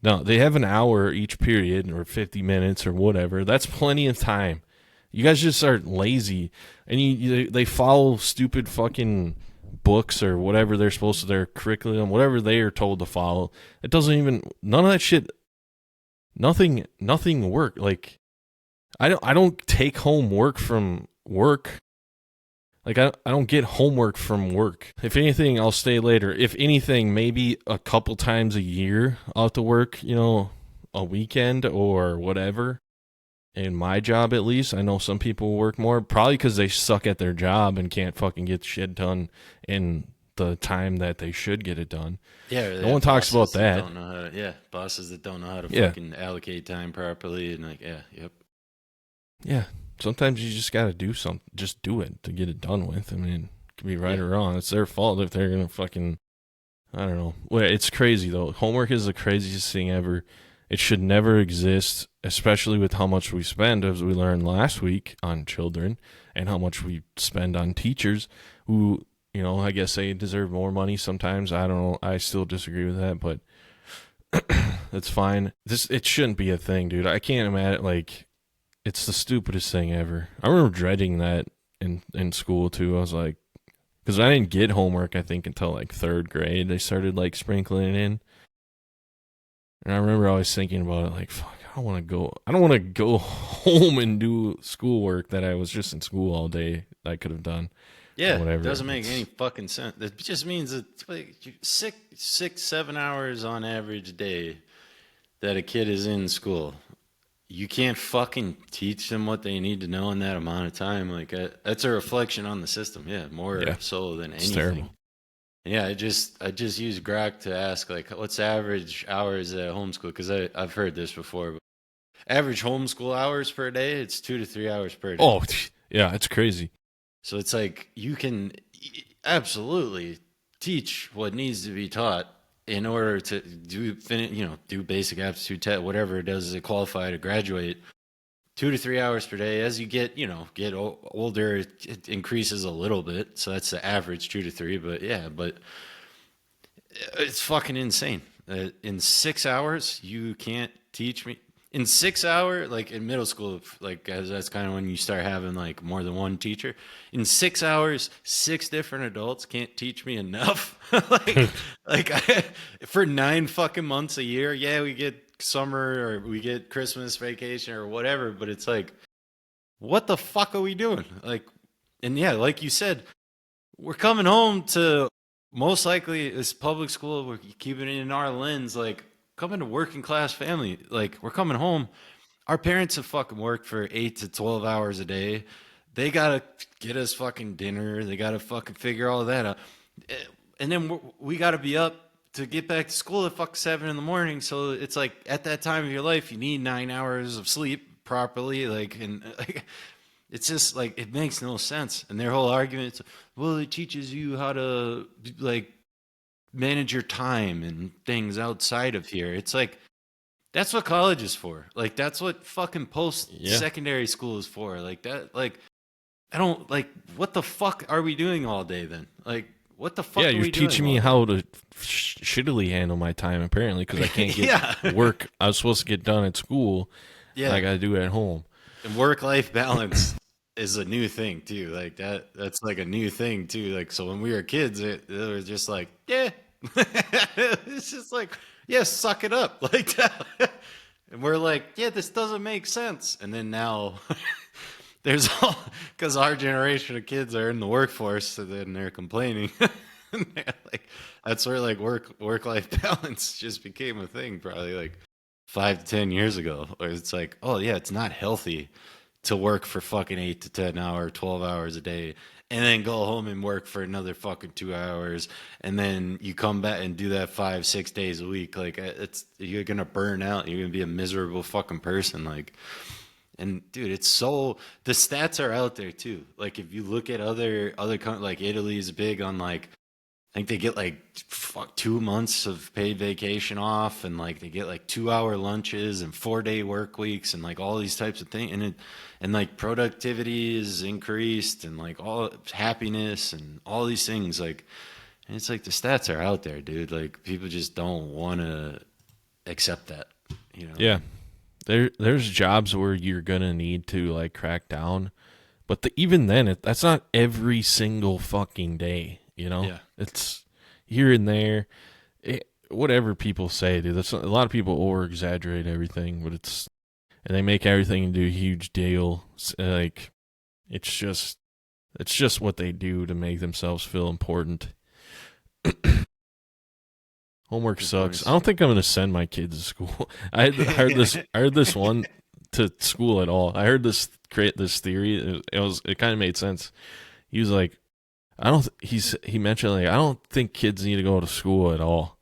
No, they have an hour each period or 50 minutes or whatever. That's plenty of time. You guys just are lazy, and they follow stupid fucking books or whatever they're supposed to, their curriculum, whatever they are told to follow. It doesn't even, none of that shit, nothing work. Like, I don't take home work from work. Like, I don't get homework from work. If anything, I'll stay later. If anything, maybe a couple times a year I'll have to work, a weekend or whatever. In my job, at least, I know some people work more, probably because they suck at their job and can't fucking get shit done in the time that they should get it done. Yeah, or they No one have talks about bosses that that. don't know how to, yeah, bosses that don't know how to Yeah. fucking allocate time properly, and like, yeah, yep. Yeah. Sometimes you just got to do something. Just do it to get it done with. I mean, it could be right Yeah. or wrong. It's their fault if they're going to fucking, I don't know. Well, it's crazy, though. Homework is the craziest thing ever. It should never exist, especially with how much we spend, as we learned last week, on children and how much we spend on teachers who, I guess they deserve more money sometimes. I don't know. I still disagree with that, but that's fine. It shouldn't be a thing, dude. I can't imagine, like, it's the stupidest thing ever. I remember dreading that in school, too. I was like, because I didn't get homework, I think, until, like, third grade. They started, like, sprinkling it in. And I remember always thinking about it, like, fuck, I don't want to go home and do schoolwork that I was just in school all day that I could have done. Yeah, whatever. it doesn't make any fucking sense. It just means that like 7 hours on average a day that a kid is in school. You can't fucking teach them what they need to know in that amount of time. Like that's a reflection on the system. Yeah, more Yeah, so than it's anything. terrible. Yeah, I just use Grok to ask like what's the average hours at homeschool because I've heard this before. But average homeschool hours per day, it's 2 to 3 hours per day. Oh, yeah, it's crazy. So it's like you can absolutely teach what needs to be taught in order to do basic aptitude test, whatever it does to qualify to graduate. 2 to 3 hours per day. As you get older, it increases a little bit. So that's the average 2 to 3. But yeah, but it's fucking insane. In 6 hours, you can't teach me. In 6 hour, like in middle school, like as that's kind of when you start having like more than one teacher. In 6 hours, 6 different adults can't teach me enough. For 9 fucking months a year, yeah, we get summer or we get Christmas vacation or whatever, but it's like, what the fuck are we doing? Like, and yeah, like you said, we're coming home to most likely this public school. We're keeping it in our lens, like coming to working class family. Like we're coming home. Our parents have fucking worked for 8 to 12 hours a day. They gotta get us fucking dinner. They gotta fucking figure all that out, and then we gotta be up to get back to school at fuck 7 in the morning. So it's like at that time of your life, you need 9 hours of sleep properly. Like and like, it's just like it makes no sense. And their whole argument is, well, it teaches you how to like manage your time and things outside of here. It's like that's what college is for. Like that's what fucking post secondary school is for. Like that. Like I don't like. What the fuck are we doing all day then? Like what the fuck? Yeah, are you're we doing teaching me all day? how to shittily handle my time, apparently, because I can't get Yeah. work I was supposed to get done at school. Yeah. I got to do it at home. And work-life balance is a new thing too. Like that's like a new thing too. Like so when we were kids, it was just like, yeah. It's just like, yeah, suck it up. Like that. And we're like, yeah, this doesn't make sense. And then now there's all because our generation of kids are in the workforce, and then they're complaining. And they're like that's where like work-life balance just became a thing probably like 5 to 10 years ago. Or it's like, oh yeah, it's not healthy to work for fucking 8 to 10 hour, 12 hours a day, and then go home and work for another fucking 2 hours, and then you come back and do that 5, 6 days a week. Like you're gonna burn out. You're gonna be a miserable fucking person. Like, and dude, it's so the stats are out there too. Like if you look at other like Italy's big on like I think they get like 2 months of paid vacation off, and like they get like 2 hour lunches and 4 day work weeks and like all these types of things, and like productivity is increased and like all happiness and all these things. Like, and it's like the stats are out there, dude. Like people just don't want to accept that, you know? Yeah. There's jobs where you're going to need to like crack down, but even then, that's not every single fucking day. Yeah. It's here and there. Whatever people say, dude. A lot of people over exaggerate everything, but and they make everything into a huge deal. Like, it's just It's just what they do to make themselves feel important. Homework sucks. I don't think I'm gonna send my kids to school. I heard this one to school at all. I heard this create this theory. It kind of made sense. He was like, he mentioned like I don't think kids need to go to school at all.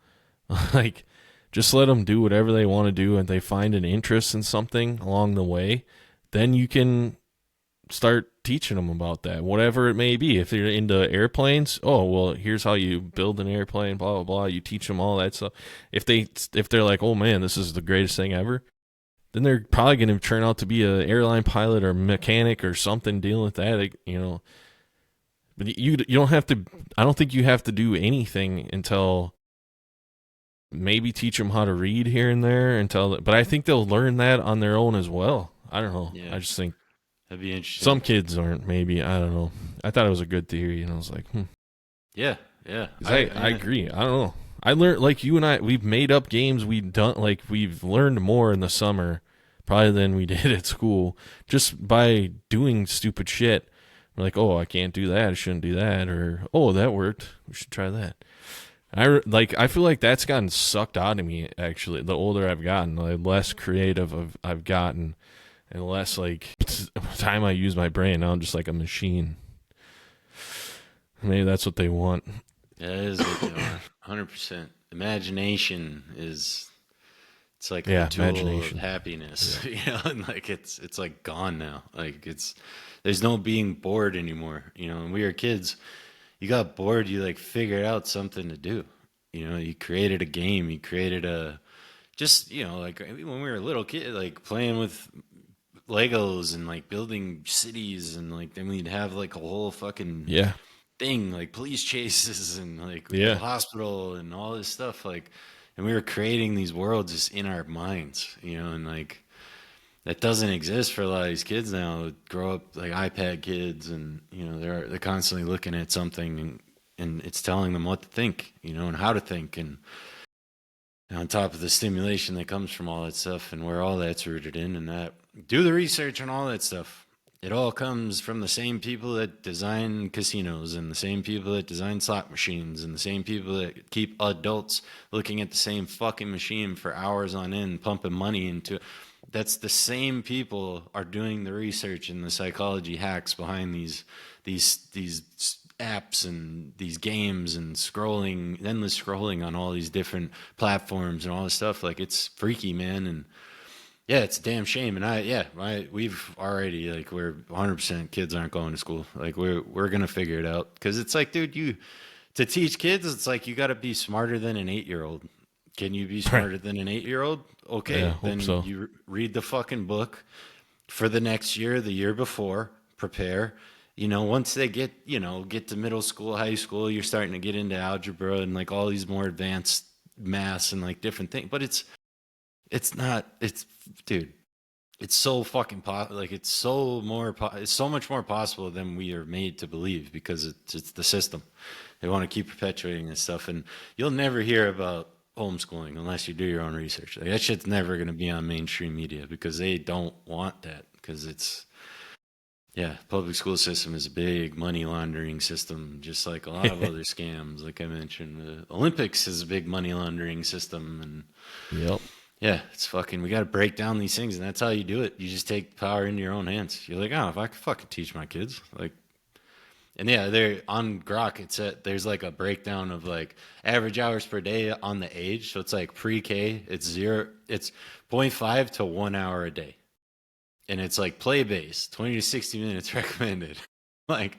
Like, just let them do whatever they want to do, and they find an interest in something along the way, then you can start teaching them about that, whatever it may be. If they're into airplanes, oh well, here's how you build an airplane, blah blah blah. You teach them all that stuff. If they're like, oh man, this is the greatest thing ever, then they're probably going to turn out to be an airline pilot or mechanic or something dealing with that, you know. But you don't have to. I don't think you have to do anything until maybe teach them how to read here and there but I think they'll learn that on their own as well. I don't know. Yeah. I just think That'd be interesting. some kids aren't, maybe. I don't know. I thought it was a good theory, and I was like, Yeah. I agree. I don't know. I learned, like you and I, we've made up games. We've learned more in the summer probably than we did at school just by doing stupid shit. We're like, oh, I can't do that. I shouldn't do that. Or, oh, that worked. We should try that. I feel like that's gotten sucked out of me, actually. The older I've gotten, the less creative I've gotten, and less like time I use my brain. Now I'm just like a machine. Maybe that's what they want. Yeah, it is what they are. 100%. Imagination is, it's like the tool of happiness. Yeah. You know, and like it's like gone now. Like there's no being bored anymore. You know, when we were kids, you got bored, you like figured out something to do. You know, you created a game, you created like when we were a little kid, like playing with Legos and like building cities, and like then we'd have like a whole fucking thing, like police chases and like the hospital and all this stuff. Like, and we were creating these worlds just in our minds, you know, and like that doesn't exist for a lot of these kids now. Grow up like iPad kids, and you know they're constantly looking at something, and it's telling them what to think, you know, and how to think, and on top of the stimulation that comes from all that stuff, and where all that's rooted in, and that do the research on all that stuff. It all comes from the same people that design casinos, and the same people that design slot machines, and the same people that keep adults looking at the same fucking machine for hours on end, pumping money into it. That's the same people are doing the research and the psychology hacks behind these apps and these games and endless scrolling on all these different platforms and all this stuff. Like, it's freaky, man. And yeah, it's a damn shame. And we've already, like, we're 100% kids aren't going to school. Like, we're going to figure it out. Cause it's like, dude, to teach kids, it's like, you got to be smarter than an 8-year-old. Can you be smarter than an 8-year-old? Okay, yeah, then you read the fucking book for the next year, the year before, prepare. You know, once they get to middle school, high school, you're starting to get into algebra and like all these more advanced maths and like different things. But it's so fucking it's so much more possible than we are made to believe, because it's the system. They want to keep perpetuating this stuff, and you'll never hear about homeschooling unless you do your own research. Like, that shit's never going to be on mainstream media because they don't want that, because public school system is a big money laundering system, just like a lot of other scams. Like I mentioned, the Olympics is a big money laundering system, and it's fucking, we got to break down these things, and that's how you do it. You just take power into your own hands. You're like, oh, if I could fucking teach my kids, like. And they're on Grok. There's like a breakdown of like average hours per day on the age. So it's like pre-K, it's 0.5 to 1 hour a day. And it's like play-based, 20 to 60 minutes recommended. Like,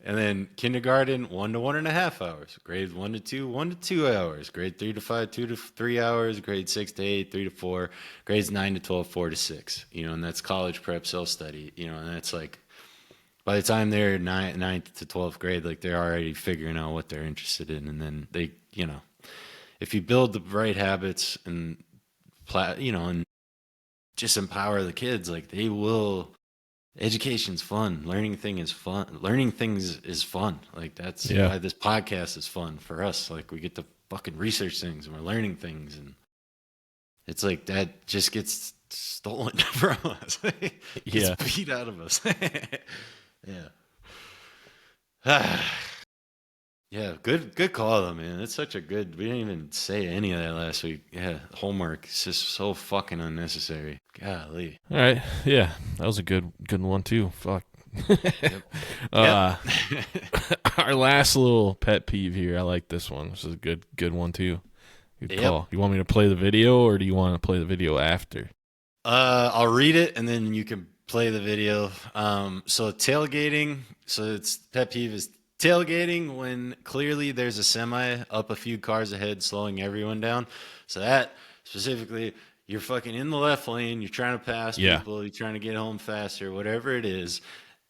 and then kindergarten, 1 to 1.5 hours. Grade 1 to 2, 1 to 2 hours. Grade 3 to 5, 2 to 3 hours. Grade 6 to 8, 3 to 4. Grades 9 to 12, 4 to 6. You know, and that's college prep self-study. You know, and that's like, by the time they're 9th to 12th grade, like, they're already figuring out what they're interested in. And then they, you know, if you build the right habits and, and just empower the kids, like, they will. Education's fun. Learning things is fun. Like, that's why this podcast is fun for us. Like, we get to fucking research things, and we're learning things. And it's like that just gets stolen from us. Gets beat out of us. Yeah. Yeah, good call though, man. That's such a good. We didn't even say any of that last week. Yeah, homework is just so fucking unnecessary. Golly. All right, yeah, that was a good one too. Fuck. Yep. uh, Yep. our last little pet peeve here. I like this one. This is a good one too. Good Yep. call. You want me to play the video, or do you want to play the video after? I'll read it and then you can play the video. So tailgating. So it's pet peeve is tailgating when clearly there's a semi up a few cars ahead, slowing everyone down. So that specifically, you're fucking in the left lane. You're trying to pass Yeah. people. You're trying to get home faster, whatever it is.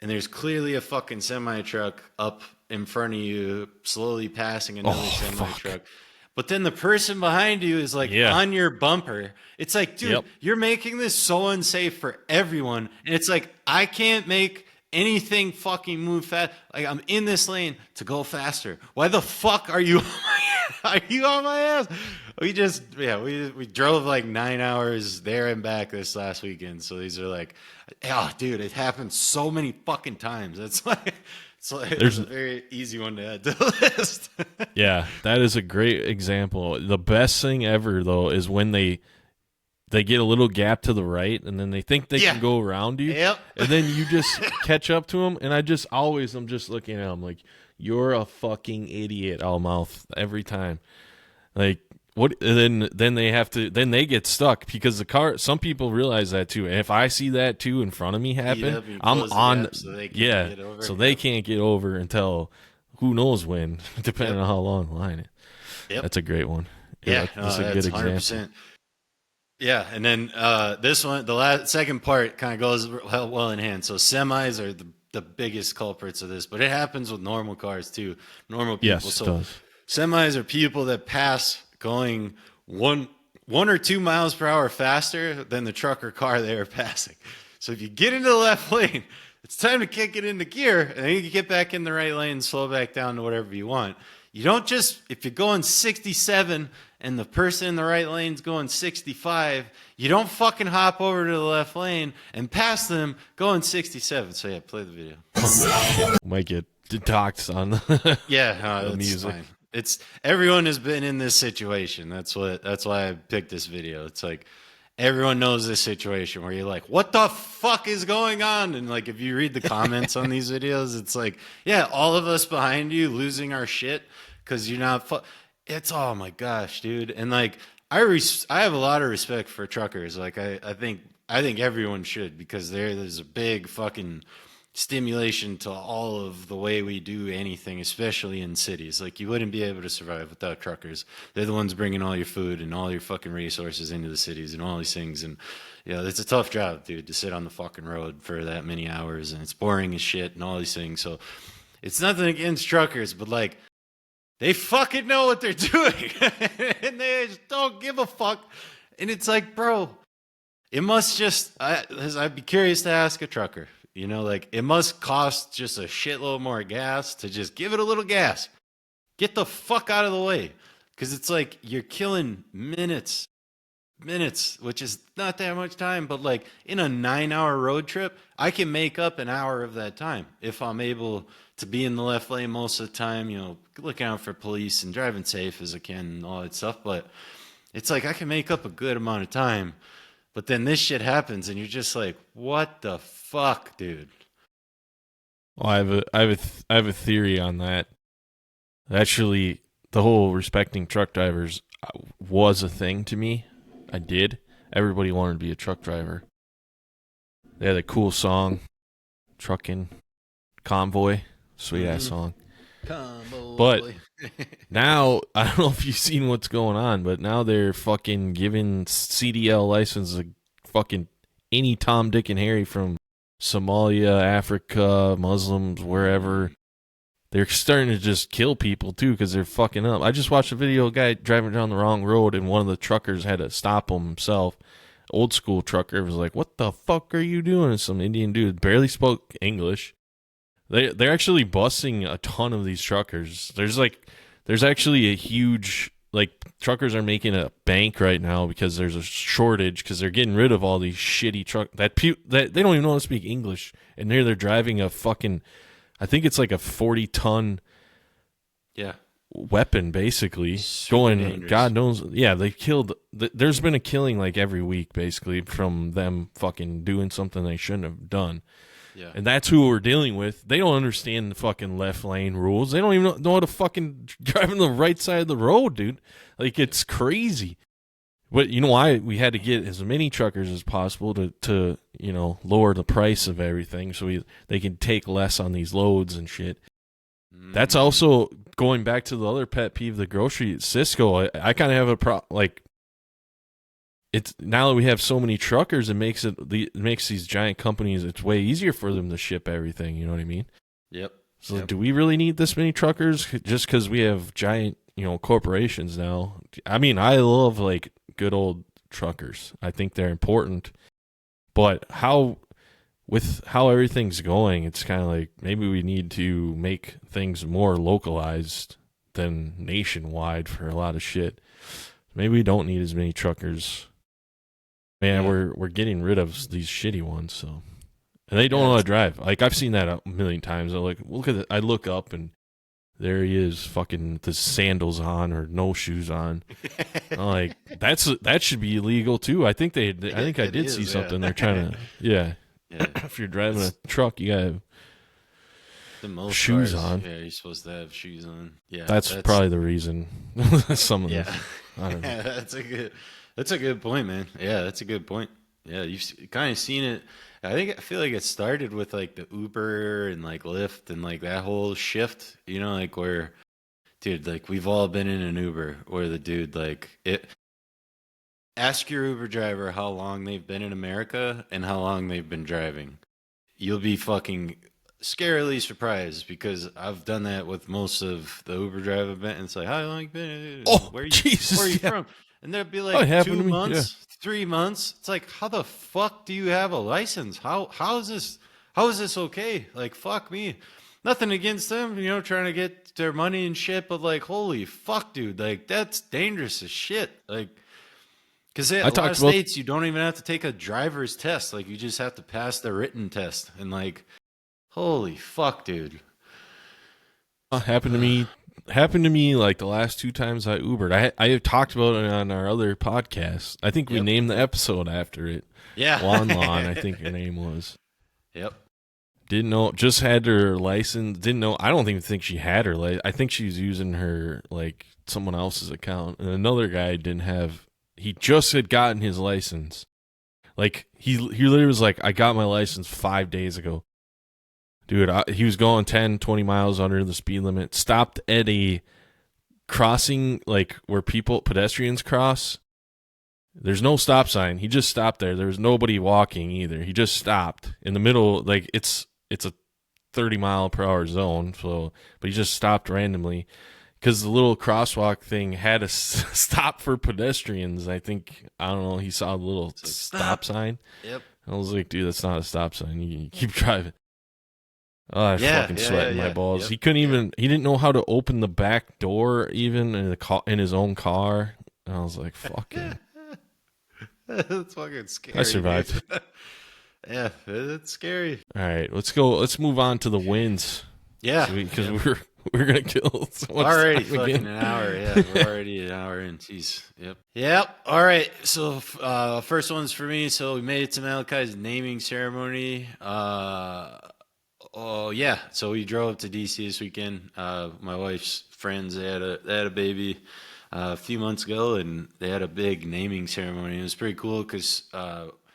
And there's clearly a fucking semi truck up in front of you, slowly passing another semi truck. But then the person behind you is like on your bumper. It's like, dude, you're making this so unsafe for everyone. And it's like, I can't make anything fucking move fast. Like, I'm in this lane to go faster. Why the fuck are you on my ass? We drove like 9 hours there and back this last weekend. So these are like, oh, dude, it happened so many fucking times. It's like, there's a very easy one to add to the list. Yeah, that is a great example. The best thing ever, though, is when they get a little gap to the right, and then they think they can go around you, and then you just catch up to them. And I'm just looking at them like, you're a fucking idiot. I'll mouth every time. Like, what? And then they get stuck because the car. Some people realize that too. And if I see that too in front of me happen, I'm on. So they can't get over until who knows when, depending on how long the line is. That's a great one. That's a good example. 100%. Yeah, and then this one, the second part kind of goes well in hand. So semis are the biggest culprits of this, but it happens with normal cars too. Normal people. Yes, so it does. Semis are people that pass going one or 2 miles per hour faster than the truck or car they are passing. So if you get into the left lane, it's time to kick it into gear, and then you can get back in the right lane and slow back down to whatever you want. You don't just, if you're going 67 and the person in the right lane's going 65, you don't fucking hop over to the left lane and pass them going 67. So yeah, play the video. Might get doxxed on the music. Fine. It's everyone has been in this situation. That's why I picked this video. It's like everyone knows this situation where you're like, what the fuck is going on? And like, if you read the comments on these videos, it's like, yeah, all of us behind you losing our shit because you're not. It's, oh my gosh, dude. And like, I have a lot of respect for truckers. Like, I think everyone should, because there's a big fucking stimulation to all of the way we do anything, especially in cities. Like, you wouldn't be able to survive without truckers. They're the ones bringing all your food and all your fucking resources into the cities and all these things. And yeah, it's a tough job, dude, to sit on the fucking road for that many hours, and it's boring as shit and all these things. So it's nothing against truckers, but like, they fucking know what they're doing and they just don't give a fuck. And it's like, bro, it must just, I'd be curious to ask a trucker. You know, like, it must cost just a shitload more gas to just give it a little gas. Get the fuck out of the way. Because it's like you're killing minutes, which is not that much time. But like, in a 9-hour road trip, I can make up an hour of that time if I'm able to be in the left lane most of the time, you know, looking out for police and driving safe as I can and all that stuff. But it's like I can make up a good amount of time. But then this shit happens, and you're just like, "What the fuck, dude?" Well, I have a theory on that. Actually, the whole respecting truck drivers was a thing to me. I did. Everybody wanted to be a truck driver. They had a cool song, "Truckin' Convoy," sweet ass song. Convoy. But now, I don't know if you've seen what's going on, but now they're fucking giving CDL license to fucking any Tom, Dick, and Harry from Somalia, Africa, Muslims, wherever. They're starting to just kill people, too, because they're fucking up. I just watched a video of a guy driving down the wrong road, and one of the truckers had to stop him himself. Old school trucker was like, "What the fuck are you doing?" And some Indian dude barely spoke English. They're actually busing a ton of these truckers. There's actually a huge, like, truckers are making a bank right now because there's a shortage, because they're getting rid of all these shitty that they don't even know how to speak English, and they're driving a fucking, I think it's like a 40-ton Yeah. weapon, basically. Super Going, dangerous. God knows. Yeah, they killed. There's been a killing like every week, basically, from them fucking doing something they shouldn't have done. Yeah. And that's who we're dealing with. They don't understand the fucking left lane rules. They don't even know how to fucking drive on the right side of the road, dude. Like, it's crazy. But you know why we had to get as many truckers as possible to lower the price of everything so they can take less on these loads and shit. That's also going back to the other pet peeve, the grocery Cisco. I kind of have a like. It's now that we have so many truckers, it makes these giant companies. It's way easier for them to ship everything. You know what I mean? Yep. So do we really need this many truckers just because we have giant corporations now? I mean, I love like good old truckers. I think they're important, but with how everything's going, it's kind of like maybe we need to make things more localized than nationwide for a lot of shit. Maybe we don't need as many truckers. Man, we're getting rid of these shitty ones, so and they don't know how to drive. Like I've seen that a million times. I'm like, look at it. I look up and there he is, fucking with his sandals on or no shoes on. I'm like, that should be illegal too. I think I did see something. They're trying to, yeah. If you're driving a truck, you gotta have shoes cars, on. Yeah, you're supposed to have shoes on. Yeah, that's probably the reason. Some of this. I don't know. Yeah, that's a good point, man. Yeah, that's a good point. Yeah, you've kind of seen it. I feel like it started with like the Uber and like Lyft and like that whole shift, like where, dude, like we've all been in an Uber where the dude ask your Uber driver how long they've been in America and how long they've been driving. You'll be fucking scarily surprised because I've done that with most of the Uber driver event. And it's like, how long you been? Where are you from? And they'll be like 2 months, 3 months. It's like, how the fuck do you have a license? How is this okay? Like, fuck me. Nothing against them, trying to get their money and shit, but like, holy fuck, dude, like that's dangerous as shit. Like, because a lot of states you don't even have to take a driver's test. Like, you just have to pass the written test. And like, holy fuck, dude. Happened to me like the last 2 times I Ubered. I have talked about it on our other podcast. I think we named the episode after it. Yeah. Lon, I think her name was. Yep. Didn't know, just had her license. Didn't know, I don't even think she had her license. I think she was using her, like, someone else's account. And another guy didn't have, he just had gotten his license. Like, he literally was like, I got my license 5 days ago. Dude, he was going 10, 20 miles under the speed limit. Stopped at a crossing, like, where pedestrians cross. There's no stop sign. He just stopped there. There was nobody walking either. He just stopped in the middle. Like, it's a 30-mile-per-hour zone. So, but he just stopped randomly because the little crosswalk thing had a stop for pedestrians. I don't know. He saw the little stop sign. Yep. I was like, dude, that's not a stop sign. You keep driving. Oh, I was fucking sweating my balls. Yep. He couldn't even. He didn't know how to open the back door even in his own car. And I was like, fucking. That's fucking scary. I survived. Yeah, it's scary. All right, let's go. Let's move on to the wins. Yeah, because we're gonna kill so much already time fucking again. an hour. Yeah, we're already an hour in. Jeez. Yep. All right. So first one's for me. So we made it to Malachi's naming ceremony. Oh yeah. So we drove up to DC this weekend. My wife's friends, they had a baby a few months ago, and they had a big naming ceremony. It was pretty cool because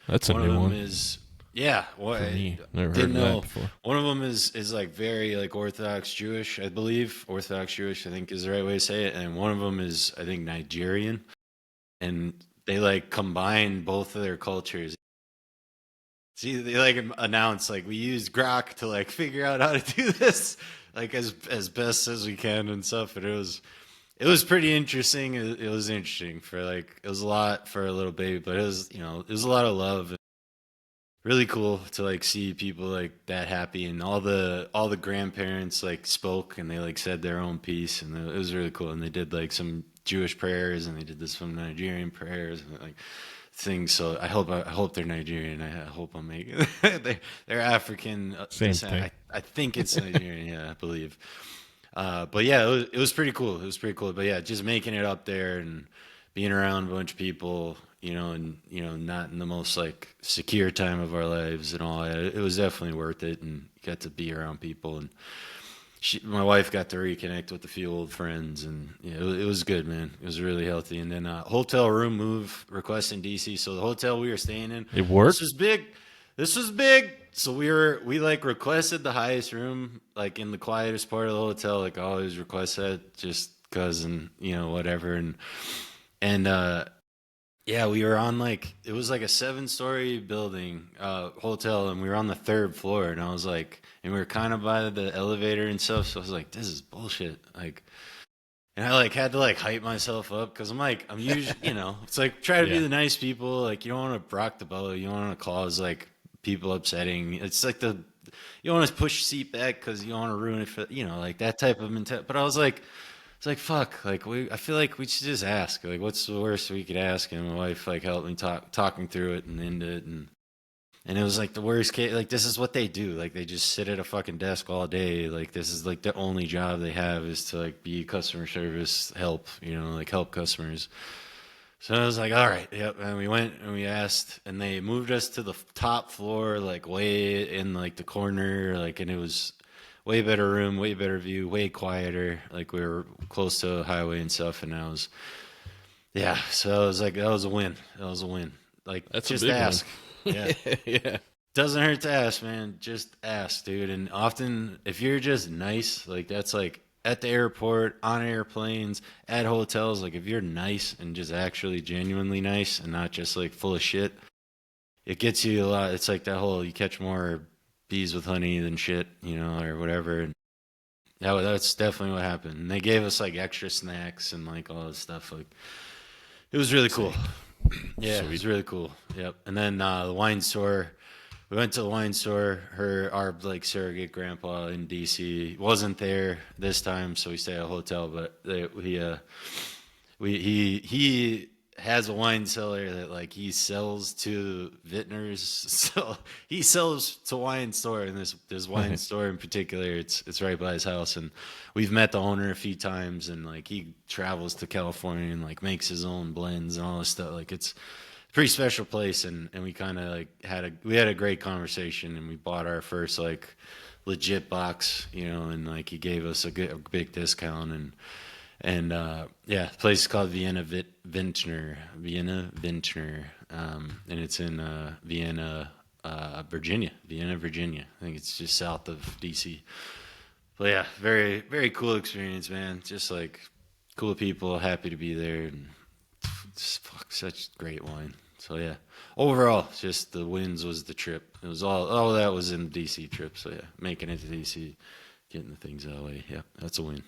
that's a new one. Never didn't know. One of them is like very like Orthodox Jewish, I believe. Orthodox Jewish, I think, is the right way to say it. And one of them is, I think, Nigerian, and they like combine both of their cultures. See, they like announce like we used Grok to like figure out how to do this like as best as we can and stuff. And it was pretty interesting. It was interesting for like, it was a lot for a little baby, but it was a lot of love. Really cool to like see people like that happy, and all the grandparents like spoke and they like said their own piece, and it was really cool. And they did like some Jewish prayers and they did some Nigerian prayers, and like things. So I hope they're Nigerian. I hope I'm making they're African Same descent. thing. I think it's Nigerian. Yeah, I believe. But yeah, it was pretty cool. It was pretty cool. But yeah, just making it up there and being around a bunch of people, and not in the most like secure time of our lives and all that. It was definitely worth it, and got to be around people, and my wife got to reconnect with a few old friends, and it was good, man. It was really healthy. And then hotel room move request in DC. So the hotel we were staying in, It this worked. was big. This was big. So we like requested the highest room, like in the quietest part of the hotel. Like I always request that just cause, and whatever. And yeah, we were on like it was like a 7-story building hotel, and we were on the third floor. And I was like, and we were kind of by the elevator and stuff. So I was like, this is bullshit. Like, and I like had to like hype myself up because I'm usually it's like try to be Yeah. the nice people. Like you don't want to rock the boat. You don't want to cause like people upsetting. It's like you don't want to push your seat back because you don't want to ruin it for like that type of mentality. But I was like. It's like fuck, like I feel like we should just ask, like what's the worst we could ask, and my wife like helped me talking through it and into it, and it was like the worst case, like this is what they do, like they just sit at a fucking desk all day, like this is like the only job they have is to like be customer service help, like help customers. So I was like, all right, yep, and we went and we asked, and they moved us to the top floor, like way in like the corner, like, and it was way better room, way better view, way quieter. Like we were close to a highway and stuff, and I was, yeah. So I was like, that was a win. That was a win. Like That's a just big ask. Yeah, one. Yeah. doesn't hurt to ask, man. Just ask, dude. And often, if you're just nice, like that's like at the airport, on airplanes, at hotels. Like if you're nice and just actually genuinely nice and not just like full of shit, it gets you a lot. It's like that whole you catch more bees with honey than shit, or whatever. And that's definitely what happened. And they gave us like extra snacks and like all this stuff. Like it was really cool. Yeah, it was Sweet. really cool. Yep. And then the wine store. We went to the wine store. Our like surrogate grandpa in DC wasn't there this time, so we stayed at a hotel. But he has a wine cellar that like he sells to vintners. So he sells to wine store, and this wine store in particular, it's right by his house, and we've met the owner a few times, and like he travels to California and like makes his own blends and all this stuff. Like it's a pretty special place, and we kind of like had a great conversation, and we bought our first like legit box, and like he gave us a big discount, and yeah, the place is called Vienna Vintner, and it's in Vienna, Virginia. I think it's just south of DC. But yeah, very very cool experience, man. Just like cool people, happy to be there, and such great wine. So yeah, overall, just the wins was the trip. It was all that was in the DC trip. So yeah, making it to DC, getting the things out of the way. Yeah, that's a win.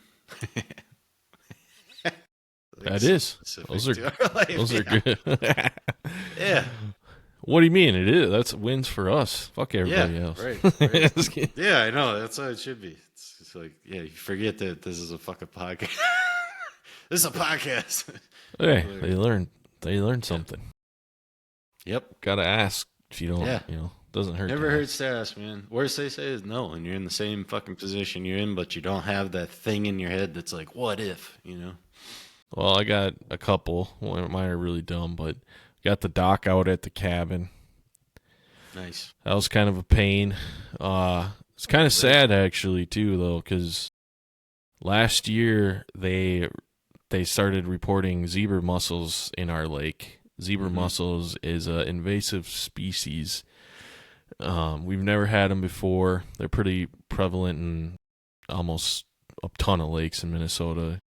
That is. Specific Those are to our life, those are yeah. good. Yeah, What do you mean? It is. That's wins for us. Fuck everybody yeah, else. right. Just kidding. Yeah, I know. That's how it should be. It's like, yeah, you forget that this is a fucking podcast. This is a podcast. Hey, they learned something. Yep. Gotta ask if you don't. Yeah. Doesn't hurt. Never to hurts to ask, man. Worst they say is no, and you're in the same fucking position you're in, but you don't have that thing in your head that's like, what if? Well, I got a couple. Well, mine are really dumb, but got the dock out at the cabin. Nice. That was kind of a pain. It's kind of sad actually too, though, because last year they started reporting zebra mussels in our lake. Zebra mussels is an invasive species. We've never had them before. They're pretty prevalent in almost a ton of lakes in Minnesota.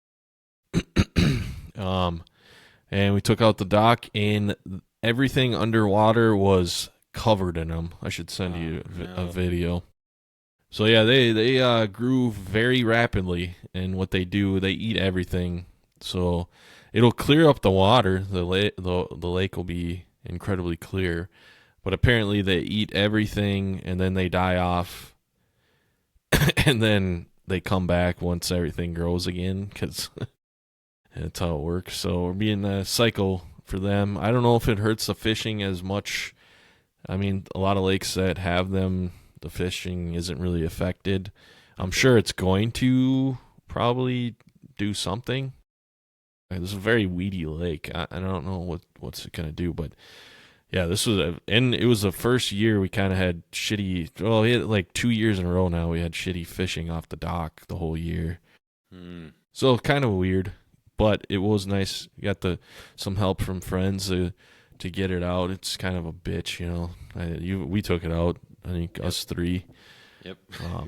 And we took out the dock, and everything underwater was covered in them. I should send you a video. So yeah, they grew very rapidly, and what they do, they eat everything. So it'll clear up the water. The lake will be incredibly clear, but apparently they eat everything, and then they die off, and then they come back once everything grows again, because that's how it works. So we're being for them. I don't know if it hurts the fishing as much. I mean, a lot of lakes that have them, the fishing isn't really affected. I'm sure it's going to probably do something. It's a very weedy lake. I don't know what's it gonna do, but yeah, and it was the first year we kind of had shitty. Well, we had like 2 years in a row now. We had shitty fishing off the dock the whole year, so kind of weird. But it was nice. You got some help from friends to get it out. It's kind of a bitch, you know. We took it out. I think us three. Yep.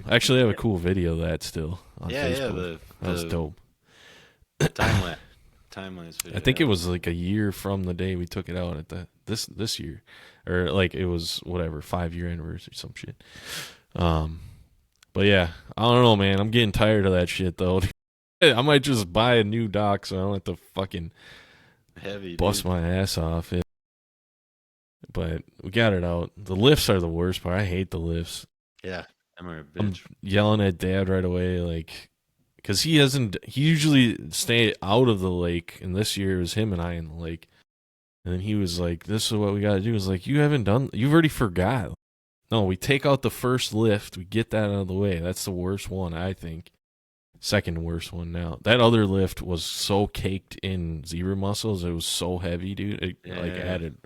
Actually, I have a cool video of that still on Facebook. Yeah, that was dope. Time-lapse video. I think it was like a year from the day we took it out at this year, or like it was whatever 5-year anniversary, some shit. But yeah, I don't know, man. I'm getting tired of that shit though. I might just buy a new dock so I don't have to fucking bust my ass off it. But we got it out. The lifts are the worst part. I hate the lifts. Yeah, I'm yelling at Dad right away, like, because he usually stay out of the lake, and this year it was him and I in the lake. And then he was like, "This is what we got to do." I was like, you've already forgot. No, we take out the first lift, we get that out of the way. That's the worst one, I think. Second worst one now. That other lift was so caked in zebra mussels. It was so heavy, dude. It added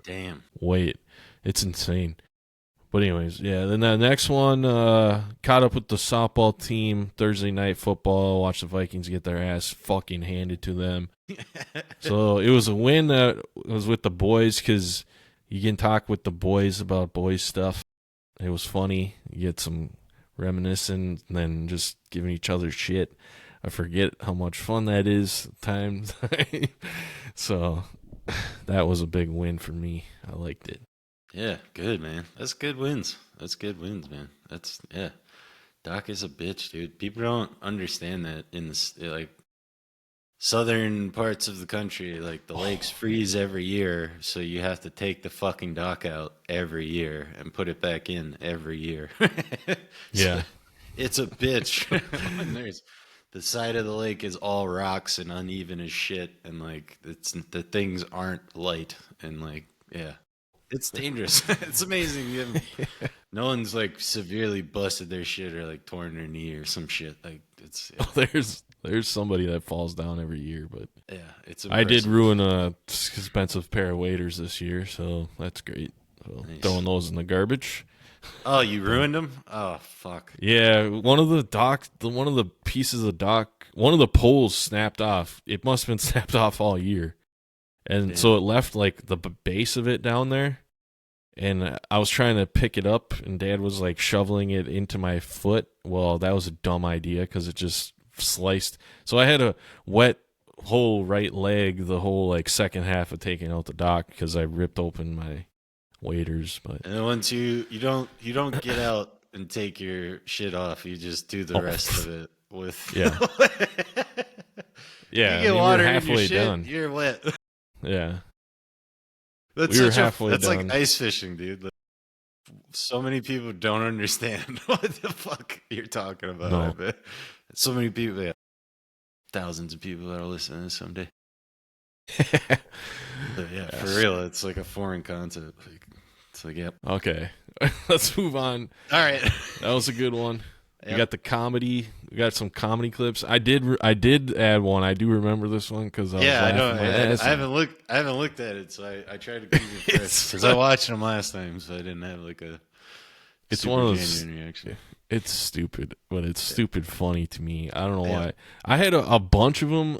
weight. It's insane. But anyways, yeah. Then that next one, caught up with the softball team Thursday night football. Watched the Vikings get their ass fucking handed to them. So it was a win that was with the boys because you can talk with the boys about boys stuff. It was funny. You get some reminiscing and then just giving each other shit. I forget how much fun that is at times. So that was a big win for me. I liked it. Yeah, good, man. That's good wins, man. Doc is a bitch, dude. People don't understand that in the like southern parts of the country, like the lakes freeze every year, so you have to take the fucking dock out every year and put it back in every year. Yeah. It's a bitch. The side of the lake is all rocks and uneven as shit, and like the things aren't light, and like it's dangerous. It's amazing. No one's like severely busted their shit or like torn their knee or some shit. Like it's there's somebody that falls down every year, but it's impressive. I did ruin a expensive pair of waders this year, so that's great. So nice. Throwing those in the garbage. Oh, you ruined them? Oh, fuck. Yeah, one of the pieces of dock, one of the poles snapped off. It must have been snapped off all year. And so it left like the base of it down there. And I was trying to pick it up, and Dad was like shoveling it into my foot. Well, that was a dumb idea because it just sliced. So I had a wet whole right leg the whole like second half of taking out the dock because I ripped open my waders. But and then once you don't get out and take your shit off, you just do the rest of it with yeah. You get water in your shit, done. You're wet. Yeah. That's like ice fishing, dude. Like, so many people don't understand what the fuck you're talking about. No. I bet. So many people, thousands of people that'll listen to this someday. For real, it's like a foreign concept. It's like, yep. Okay, let's move on. All right, that was a good one. Yep. We got the comedy. We got some comedy clips. I did add one. I do remember this one because I haven't looked at it, so I tried to keep it fresh because I watched them last time, so I didn't have like a. It's one of those. Reaction. It's stupid, but it's stupid funny to me. I don't know why. I had a bunch of them.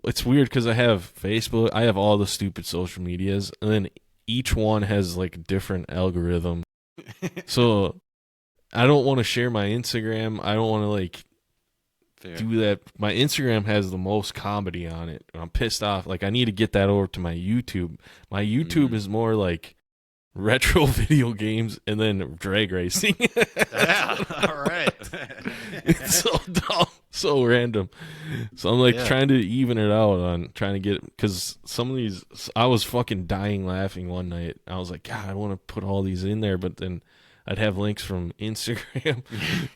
It's weird because I have Facebook. I have all the stupid social medias, and then each one has like a different algorithm. So I don't want to share my Instagram. I don't want to like do that. My Instagram has the most comedy on it, and I'm pissed off. Like I need to get that over to my YouTube. My YouTube is more like retro video games and then drag racing. All right. It's so dumb, so random. So I'm like trying to even it out on trying to get, because some of these, I was fucking dying laughing one night. I was like, God, I want to put all these in there, but then I'd have links from Instagram,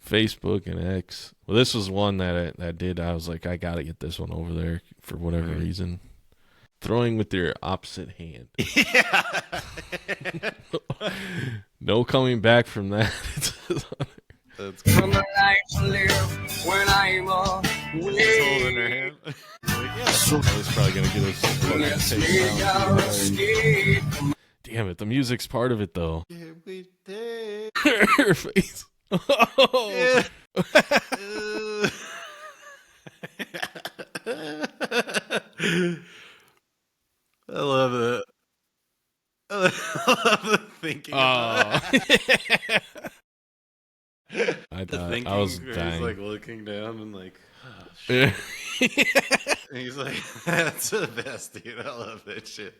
Facebook, and X. Well, this was one that I did. I was like, I got to get this one over there for whatever reason. Throwing with your opposite hand. Yeah. No coming back from that. That's From cool. the life live when I'm She's holding her away. hand. Like, yeah. I was probably gonna get us fucking Let's taken make down. our escape. Damn it, the music's part of it though. Yeah, we did. Her face. Oh. Yeah. I love it. I love the thinking about Oh. it. I The thought thinking I was where he's dying. like looking down and like, oh, shit. And he's like, that's the best, dude. I love that shit.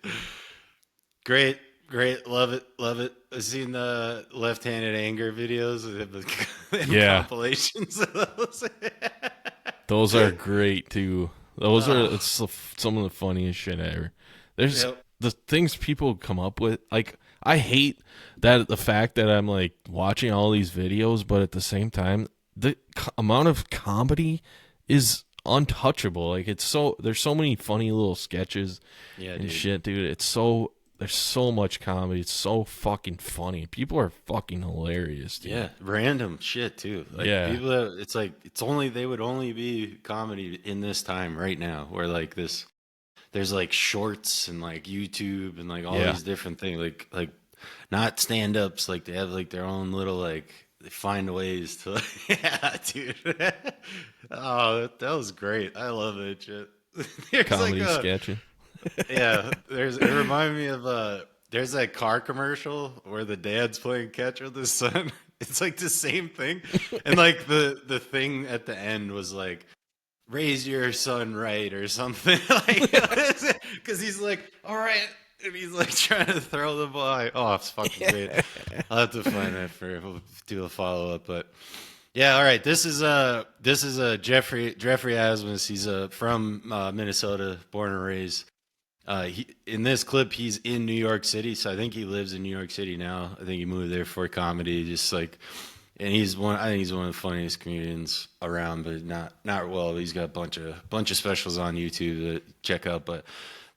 Great, great. Love it, love it. I've seen the left-handed anger videos. They have Yeah. compilations of those. Those are great too. Those are some of the funniest shit ever. There's Yep. the things people come up with. Like I hate that the fact that I'm like watching all these videos, but at the same time, the amount of comedy is untouchable. Like it's so there's so many funny little sketches Yeah, and dude. shit, dude. It's so there's so much comedy. It's so fucking funny. People are fucking hilarious, dude. Yeah, random shit too. Like Yeah. people that, it's like they would only be comedy in this time right now where like this there's like shorts and like YouTube and like all Yeah. these different things like not stand-ups, like they have like their own little like they find ways to like, yeah, dude. Oh, that was great. I love that shit. There's Comedy like a, sketching. yeah, it reminded me of there's that car commercial where the dad's playing catch with his son. It's like the same thing. And like the thing at the end was like raise your son right or something. Like because he's like, all right. And he's like trying to throw the ball. Oh, it's fucking great. I'll have to find that we'll do a follow up. But yeah, all right. This is Jeffrey Asmus. He's from Minnesota, born and raised. In this clip, he's in New York City, so I think he lives in New York City now. I think he moved there for comedy, just like, and he's one. I think he's one of the funniest comedians around, but not well. He's got a bunch of specials on YouTube to check out. But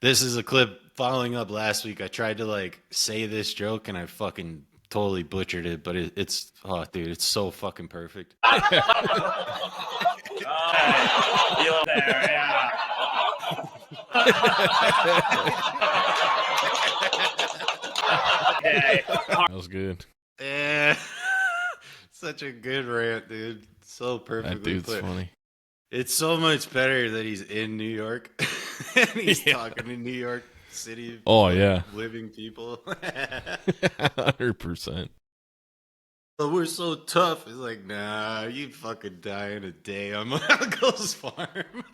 this is a clip following up last week. I tried to like say this joke, and I fucking totally butchered it. But it's oh, dude, it's so fucking perfect. You there, yeah. Okay. That was good. Yeah. Such a good rant, dude. So perfectly That dude's put. funny. It's so much better that he's in New York and he's Yeah. talking to New York City. Oh, yeah. Living people. 100%. But we're so tough. It's like, nah, you fucking die in a day on my uncle's farm.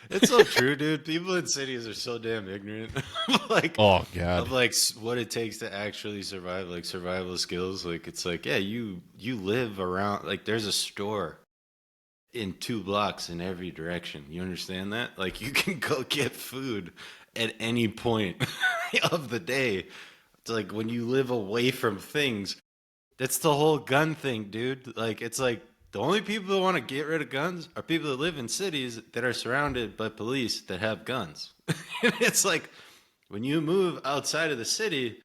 It's so true, dude. People in cities are so damn ignorant. Like, Oh, God. of like what it takes to actually survive, like survival skills. Like it's like, yeah, you live around, like there's a store in 2 blocks in every direction. You understand that? Like you can go get food at any point of the day. It's like when you live away from things, that's the whole gun thing, dude. Like it's like the only people that want to get rid of guns are people that live in cities that are surrounded by police that have guns. It's like when you move outside of the city,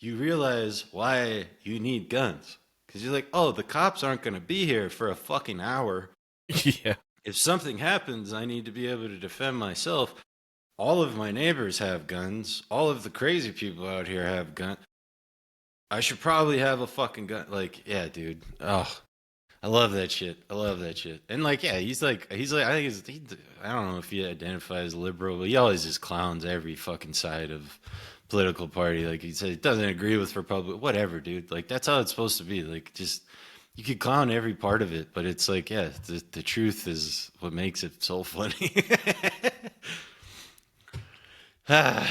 you realize why you need guns. Because you're like, oh, the cops aren't going to be here for a fucking hour. Yeah. If something happens, I need to be able to defend myself. All of my neighbors have guns. All of the crazy people out here have guns. I should probably have a fucking gun. Like, yeah, dude. Oh, I love that shit. I love that shit. And like, yeah, he's like, I think I don't know if he identifies liberal, but he always just clowns every fucking side of political party. Like he said, he doesn't agree with Republic, whatever, dude. Like that's how it's supposed to be. Like just you could clown every part of it, but it's like, yeah, the truth is what makes it so funny. Yeah,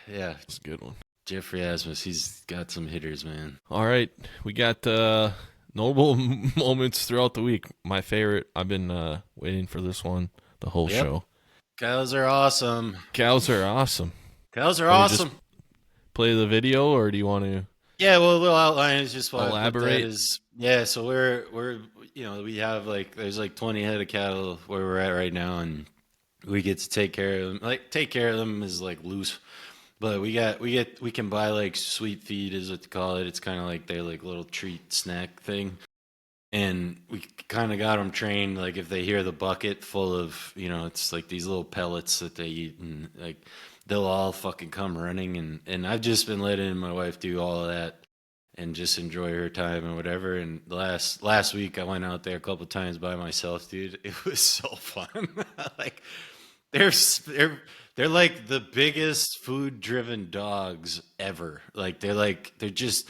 That's a good one. Jeffrey Asmus, he's got some hitters, man. All right. We got notable moments throughout the week. My favorite, I've been waiting for this one the whole Yep. show. Cows are awesome. Cows are awesome. Cows are Wanna just awesome. Play the video, or do you want to? Yeah, well, we'll outline is just why Elaborate. Yeah, so we're we have like there's like 20 head of cattle where we're at right now, and we get to take care of them. Like take care of them is like loose, but we can buy like sweet feed is what they call it. It's kind of like their like little treat snack thing, and we kind of got them trained. Like if they hear the bucket full of it's like these little pellets that they eat, and like they'll all fucking come running, and I've just been letting my wife do all of that and just enjoy her time and whatever. And last week I went out there a couple times by myself, dude. It was so fun. Like they're they're they're like the biggest food driven dogs ever. They're just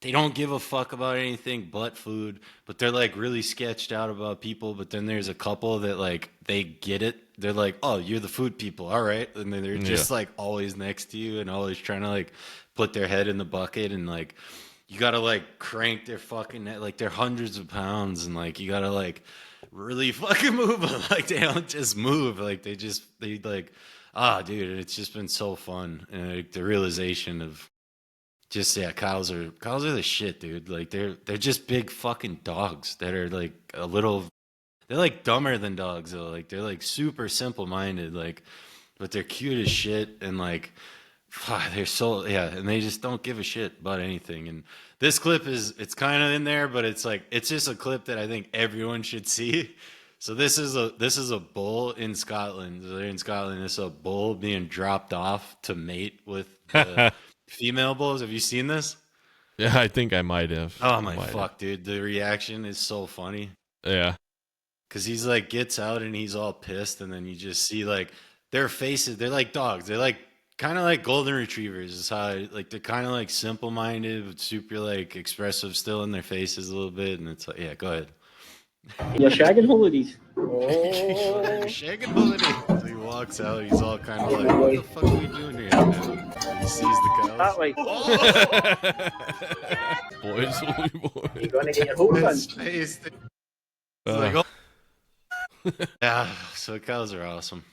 they don't give a fuck about anything but food, but they're like really sketched out about people. But then there's a couple that like they get it. They're like, "Oh, you're the food people, all right," and then they're Yeah. just like always next to you and always trying to like put their head in the bucket and like you gotta like crank their fucking neck, like they're hundreds of pounds and like you gotta like really fucking move them. Like they don't just move, like they like dude, it's just been so fun. And like, the realization of just yeah, cows are the shit, dude. Like they're just big fucking dogs that are like a little they're like dumber than dogs though. Like they're like super simple minded, like but they're cute as shit and like they're so yeah, and they just don't give a shit about anything. And this clip is it's kind of in there, but it's like it's just a clip that I think everyone should see. So this is a bull in Scotland. So they're in Scotland. It's a bull being dropped off to mate with the female bulls. Have you seen this? Yeah, I think I might have. Oh I my might have. fuck, dude! The reaction is so funny. Yeah. Cause he's like gets out and he's all pissed, and then you just see like their faces. They're like dogs. They're like kind of like golden retrievers. Is how like they're kind of like simple minded, but super like expressive still in their faces a little bit. And it's like, yeah, go ahead. You're shagging holidays. You're Oh, shagging holiday. So he walks out. He's all kind of like, what the fuck are we doing here? And he sees the that cows. way. Boys will be boys. You're gonna get your whole His done. face. It's like, oh. Yeah. So cows are awesome.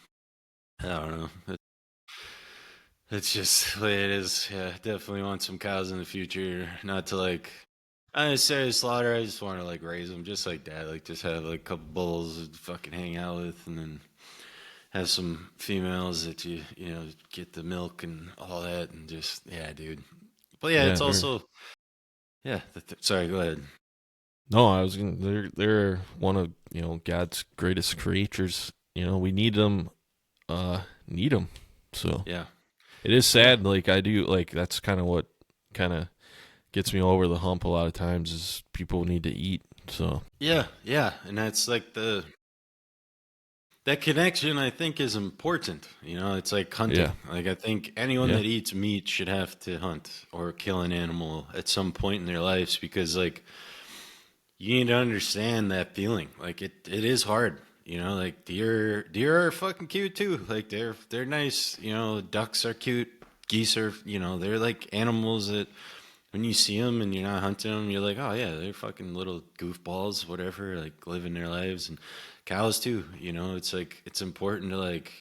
I don't know. It's just the way it is. Yeah, definitely want some cows in the future. Not to like, I don't necessarily slaughter. I just want to like raise them, just like that. Like just have like a couple bulls to fucking hang out with, and then have some females that you get the milk and all that, and just yeah, dude. But yeah, Yeah, it's also yeah. Sorry, go ahead. no, I was gonna. They're one of God's greatest creatures. We need them. Need them. So Yeah, it is yeah, sad. Like I do. Like that's kind of what kind of gets me over the hump a lot of times is people need to eat. So yeah, yeah. And that's like that connection I think is important. It's like hunting. yeah, Like I think anyone yeah, that eats meat should have to hunt or kill an animal at some point in their lives because like you need to understand that feeling. Like it is hard. Like deer are fucking cute too. Like they're nice. Ducks are cute. Geese are, they're like animals that when you see them and you're not hunting them, you're like, oh yeah, they're fucking little goofballs, whatever, like living their lives. And cows too, it's like it's important to like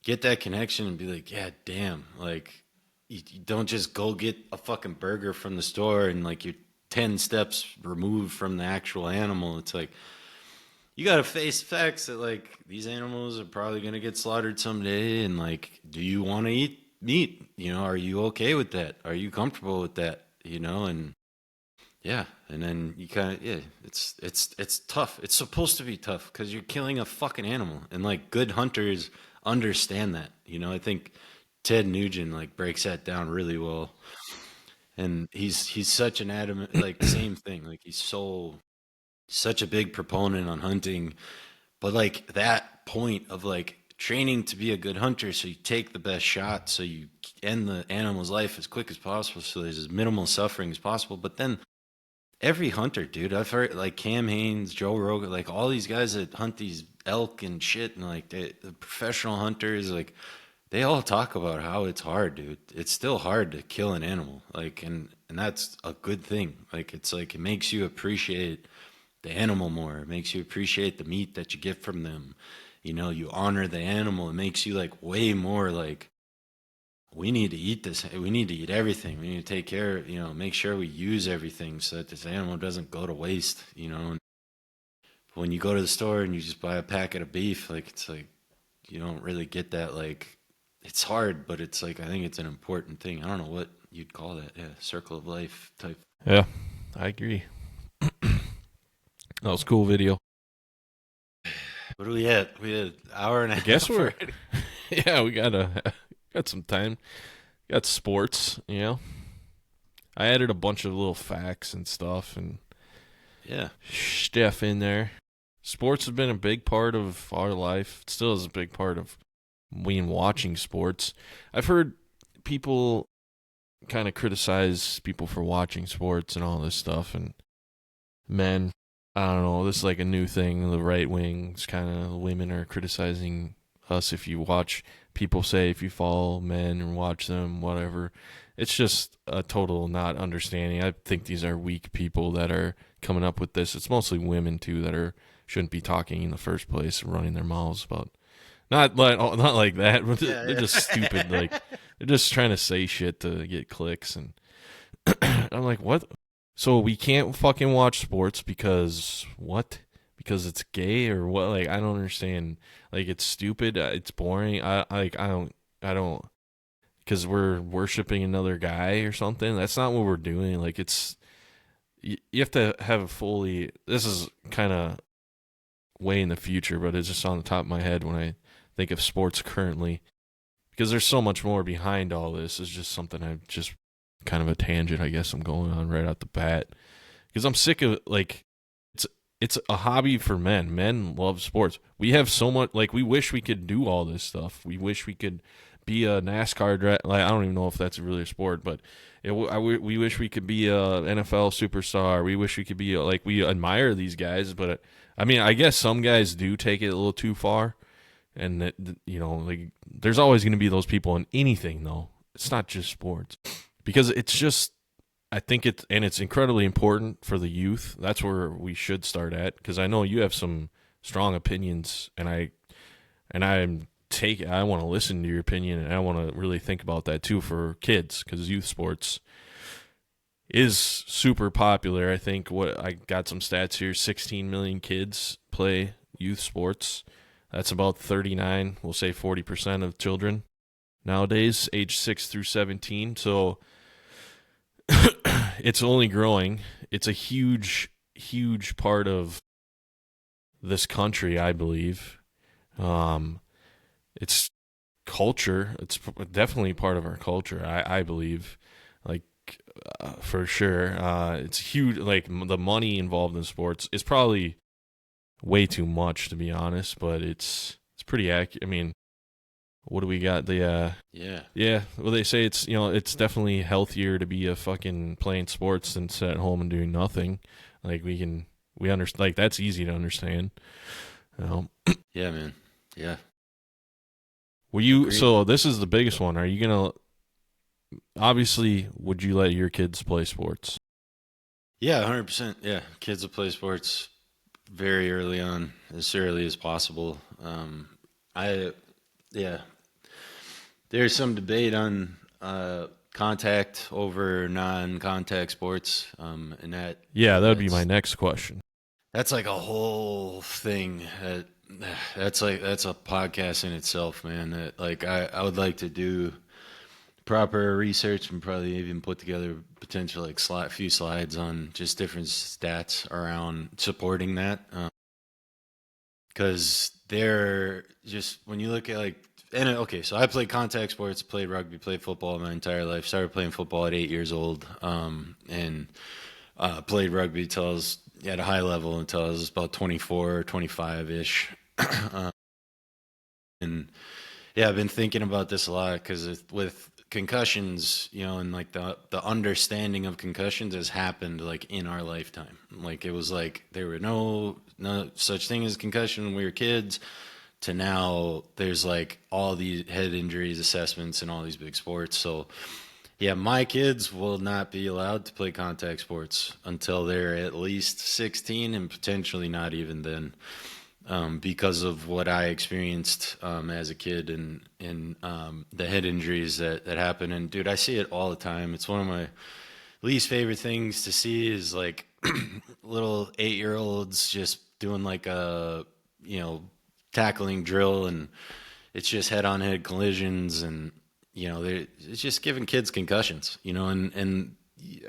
get that connection and be like, yeah, damn, like you don't just go get a fucking burger from the store and like you're 10 steps removed from the actual animal. It's like you got to face facts that like these animals are probably going to get slaughtered someday. And like, do you want to eat meat? Are you okay with that? Are you comfortable with that? And yeah, and then you kind of yeah, it's tough. It's supposed to be tough because you're killing a fucking animal, and like good hunters understand that. I think Ted Nugent like breaks that down really well, and he's such an adamant like same thing. Like he's such a big proponent on hunting, but like that point of like training to be a good hunter, so you take the best shot, so you end the animal's life as quick as possible, so there's as minimal suffering as possible. But then every hunter, dude, I've heard like Cam Haines, Joe Rogan, like all these guys that hunt these elk and shit, and like the professional hunters, like they all talk about how it's hard, dude. It's still hard to kill an animal, like, and that's a good thing. Like, it's like it makes you appreciate the animal more. It makes you appreciate the meat that you get from them. You honor the animal. It makes you like way more like we need to eat this. We need to eat everything. We need to take care, make sure we use everything so that this animal doesn't go to waste. When you go to the store and you just buy a packet of beef, like it's like you don't really get that, like, it's hard, but it's like, I think it's an important thing. I don't know what you'd call that. Yeah, circle of life type. Yeah, I agree. That was a cool video. What are we at? We had an hour and a I half. guess we're already. yeah, we got some time. Got sports, you know. I added a bunch of little facts and stuff and Yeah. stuff in there. Sports have been a big part of our life. It still is a big part of me watching sports. I've heard people kind of criticize people for watching sports and all this stuff, and men, I don't know, this is like a new thing. The right wings, kind of women are criticizing us if you watch. People say if you follow men and watch them, whatever. It's just a total not understanding. I think these are weak people that are coming up with this. It's mostly women too that shouldn't be talking in the first place, running their mouths about not like that, but Yeah, they're yeah. just stupid. Like they're just trying to say shit to get clicks, and I'm like, what? So we can't fucking watch sports because what? Because it's gay or what? Like I don't understand. Like it's stupid. It's boring. I don't. Because we're worshiping another guy or something. That's not what we're doing. Like you have to have a fully. This is kind of way in the future, but it's just on the top of my head when I think of sports currently. Because there's so much more behind all this. It's just something I've just kind of a tangent, I guess I'm going on right out the bat. Because I'm sick of like it's a hobby for men. Men love sports. We have so much like we wish we could do all this stuff. We wish we could be a NASCAR like I don't even know if that's really a sport, but we wish we could be a NFL superstar. We wish we could be like we admire these guys, but I mean, I guess some guys do take it a little too far, and that, you know, like there's always going to be those people in anything though. It's not just sports because it's just I think it's incredibly important for the youth. That's where we should start at because I know you have some strong opinions, and I want to listen to your opinion, and I want to really think about that too for kids because youth sports is super popular. I think I got some stats here: 16 million kids play youth sports. That's about 39, we'll say 40% of children nowadays, age 6 through 17. So it's only growing. It's a huge, huge part of this country, I believe. It's culture. It's definitely part of our culture, I believe. Like, for sure. It's huge. Like, the money involved in sports is probably way too much, to be honest, but it's pretty accurate. I mean, what do we got? Yeah. Well, they say it's it's definitely healthier to be a fucking playing sports than sit at home and doing nothing. Like we understand. Like that's easy to understand. Yeah, man. Yeah. Were you? Agreed. So this is the biggest one. Are you gonna? Obviously, would you let your kids play sports? Yeah, 100%. Yeah, kids will play sports very early on, as early as possible. Yeah, there's some debate on contact over non-contact sports, and Yeah, that would be my next question. that's like a whole thing. That's a podcast in itself, man. That like I would like to do proper research and probably even put together potential like few slides on just different stats around supporting that. Because they're just when you look at like okay, so I played contact sports, played rugby, played football my entire life. Started playing football at 8 years old, and played rugby till I was at a high level until I was about 24, 25 ish. And yeah, I've been thinking about this a lot because with concussions, and like the understanding of concussions has happened like in our lifetime. Like it was like there were no such thing as concussion when we were kids to now there's like all these head injuries assessments and all these big sports. So yeah, my kids will not be allowed to play contact sports until they're at least 16 and potentially not even then. Because of what I experienced as a kid and the head injuries that happen. And dude, I see it all the time. It's one of my least favorite things to see is like little 8-year-olds just doing like a tackling drill and it's just head-on-head collisions, and it's just giving kids concussions. And